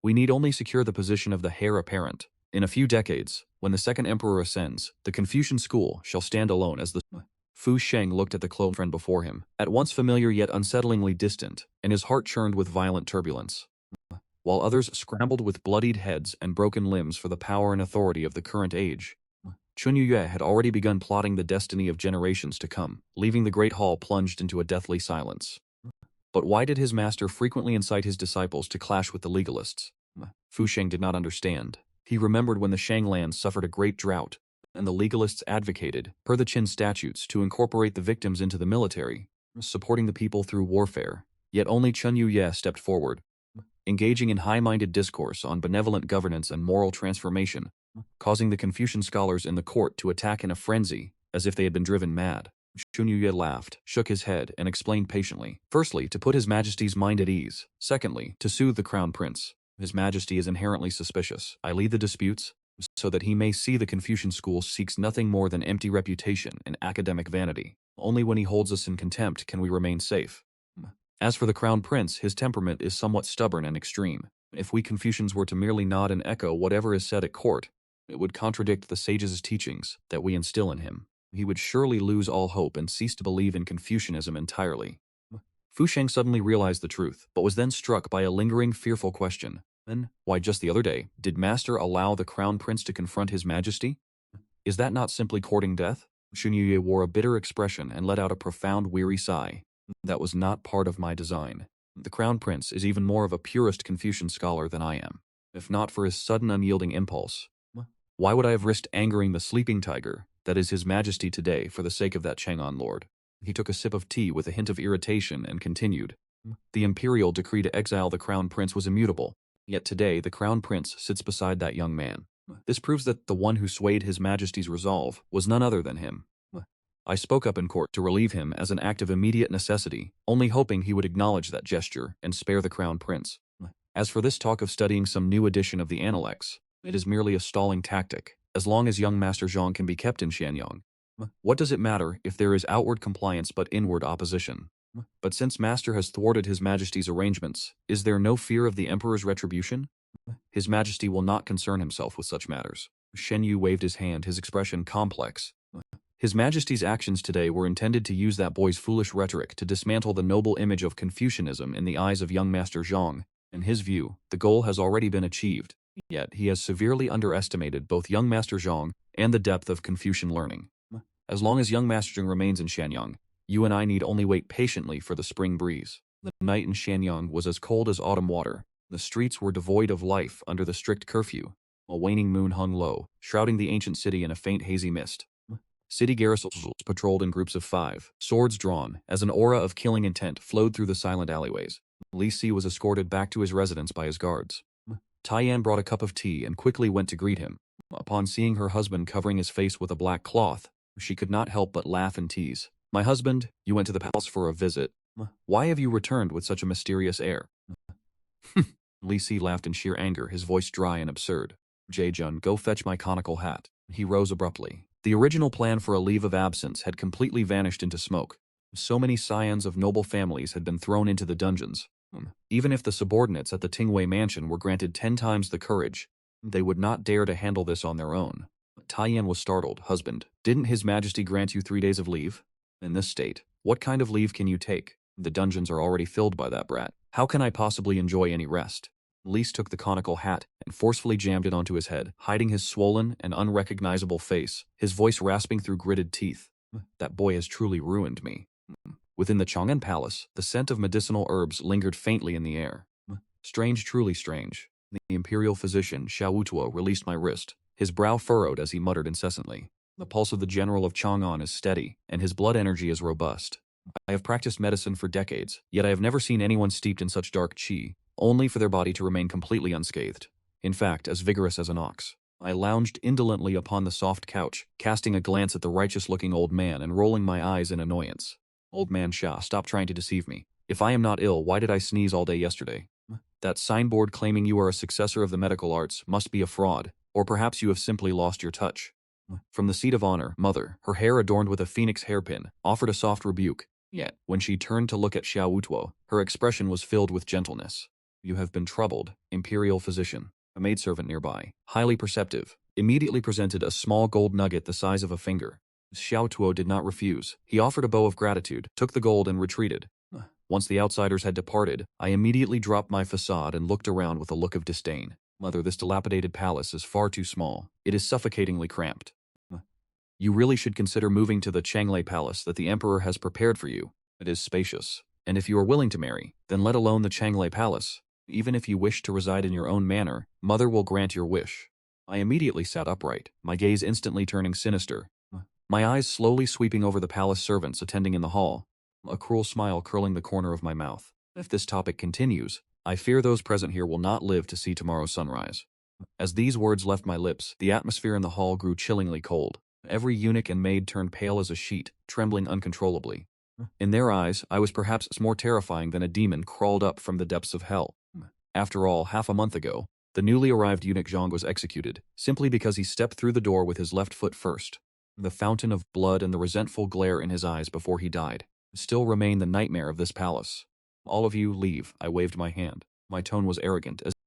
We need only secure the position of the heir apparent. In a few decades, when the second emperor ascends, the Confucian school shall stand alone as the... Fu Sheng looked at the clone friend before him, at once familiar yet unsettlingly distant, and his heart churned with violent turbulence. While others scrambled with bloodied heads and broken limbs for the power and authority of the current age, Chun Yue had already begun plotting the destiny of generations to come, leaving the great hall plunged into a deathly silence. But why did his master frequently incite his disciples to clash with the legalists? Fu Sheng did not understand. He remembered when the Shang lands suffered a great drought, and the legalists advocated, per the Qin statutes, to incorporate the victims into the military, supporting the people through warfare. Yet only Chun Yuye stepped forward, engaging in high-minded discourse on benevolent governance and moral transformation, causing the Confucian scholars in the court to attack in a frenzy, as if they had been driven mad. Chun Yuye laughed, shook his head, and explained patiently. Firstly, to put His Majesty's mind at ease. Secondly, to soothe the Crown Prince. His Majesty is inherently suspicious. I lead the disputes, so that he may see the Confucian school seeks nothing more than empty reputation and academic vanity. Only when he holds us in contempt can we remain safe. As for the Crown Prince, his temperament is somewhat stubborn and extreme. If we Confucians were to merely nod and echo whatever is said at court, it would contradict the sages' teachings that we instill in him. He would surely lose all hope and cease to believe in Confucianism entirely. Fu Sheng suddenly realized the truth, but was then struck by a lingering, fearful question. Then, why just the other day, did Master allow the Crown Prince to confront His Majesty? Is that not simply courting death? Chun Yuye wore a bitter expression and let out a profound, weary sigh. That was not part of my design. The Crown Prince is even more of a purist Confucian scholar than I am. If not for his sudden unyielding impulse, why would I have risked angering the sleeping tiger, that is His Majesty today, for the sake of that Chang'an lord? He took a sip of tea with a hint of irritation and continued. The imperial decree to exile the Crown Prince was immutable. Yet today the Crown Prince sits beside that young man. This proves that the one who swayed His Majesty's resolve was none other than him. I spoke up in court to relieve him as an act of immediate necessity, only hoping he would acknowledge that gesture and spare the Crown Prince. As for this talk of studying some new edition of the Intellects, it is merely a stalling tactic, as long as young Master Zhang can be kept in Xianyang. What does it matter if there is outward compliance but inward opposition? But since Master has thwarted His Majesty's arrangements, is there no fear of the Emperor's retribution? His Majesty will not concern himself with such matters. Shen Yu waved his hand, his expression complex. His Majesty's actions today were intended to use that boy's foolish rhetoric to dismantle the noble image of Confucianism in the eyes of young Master Zhang. In his view, the goal has already been achieved, yet he has severely underestimated both young Master Zhang and the depth of Confucian learning. As long as young Master Zhang remains in Shanyang, you and I need only wait patiently for the spring breeze. The night in Shanyang was as cold as autumn water. The streets were devoid of life under the strict curfew. A waning moon hung low, shrouding the ancient city in a faint hazy mist. City garrisons patrolled in groups of 5, swords drawn, as an aura of killing intent flowed through the silent alleyways. Li Si was escorted back to his residence by his guards. Taiyan brought a cup of tea and quickly went to greet him. Upon seeing her husband covering his face with a black cloth, she could not help but laugh and tease. "My husband, you went to the palace for a visit. Why have you returned with such a mysterious air?" Li Si laughed in sheer anger, his voice dry and absurd. "Jae-jun, go fetch my conical hat." He rose abruptly. The original plan for a leave of absence had completely vanished into smoke. So many scions of noble families had been thrown into the dungeons. Even if the subordinates at the Tingwei mansion were granted 10 times the courage, they would not dare to handle this on their own. Taiyan was startled. "Husband, didn't His Majesty grant you 3 days of leave? In this state, what kind of leave can you take? The dungeons are already filled by that brat. How can I possibly enjoy any rest?" Lise took the conical hat and forcefully jammed it onto his head, hiding his swollen and unrecognizable face, his voice rasping through gritted teeth. "That boy has truly ruined me." Within the Chang'an Palace, the scent of medicinal herbs lingered faintly in the air. Strange, truly strange. The imperial physician, Xiao Wutuo, released my wrist, his brow furrowed as he muttered incessantly. "The pulse of the general of Chang'an is steady, and his blood energy is robust. I have practiced medicine for decades, yet I have never seen anyone steeped in such dark qi, only for their body to remain completely unscathed. In fact, as vigorous as an ox." I lounged indolently upon the soft couch, casting a glance at the righteous-looking old man and rolling my eyes in annoyance. "Old man Xia, stop trying to deceive me. If I am not ill, why did I sneeze all day yesterday? That signboard claiming you are a successor of the medical arts must be a fraud, or perhaps you have simply lost your touch." From the seat of honor, Mother, her hair adorned with a phoenix hairpin, offered a soft rebuke. Yet, when she turned to look at Xiao Wutuo, her expression was filled with gentleness. "You have been troubled, imperial physician." A maidservant nearby, highly perceptive, immediately presented a small gold nugget the size of a finger. Xiao Tuo did not refuse. He offered a bow of gratitude, took the gold and retreated. Once the outsiders had departed, I immediately dropped my facade and looked around with a look of disdain. "Mother, this dilapidated palace is far too small. It is suffocatingly cramped. You really should consider moving to the Changlei Palace that the Emperor has prepared for you. It is spacious. And if you are willing to marry, then let alone the Changlei Palace. Even if you wish to reside in your own manor, Mother will grant your wish." I immediately sat upright, my gaze instantly turning sinister. My eyes slowly sweeping over the palace servants attending in the hall, a cruel smile curling the corner of my mouth. If this topic continues, I fear those present here will not live to see tomorrow's sunrise. As these words left my lips, the atmosphere in the hall grew chillingly cold. Every eunuch and maid turned pale as a sheet, trembling uncontrollably. In their eyes, I was perhaps more terrifying than a demon crawled up from the depths of hell. After all, half a month ago, the newly arrived eunuch Zhang was executed, simply because he stepped through the door with his left foot first. The fountain of blood and the resentful glare in his eyes before he died still remain the nightmare of this palace. "All of you, leave," I waved my hand. My tone was arrogant, as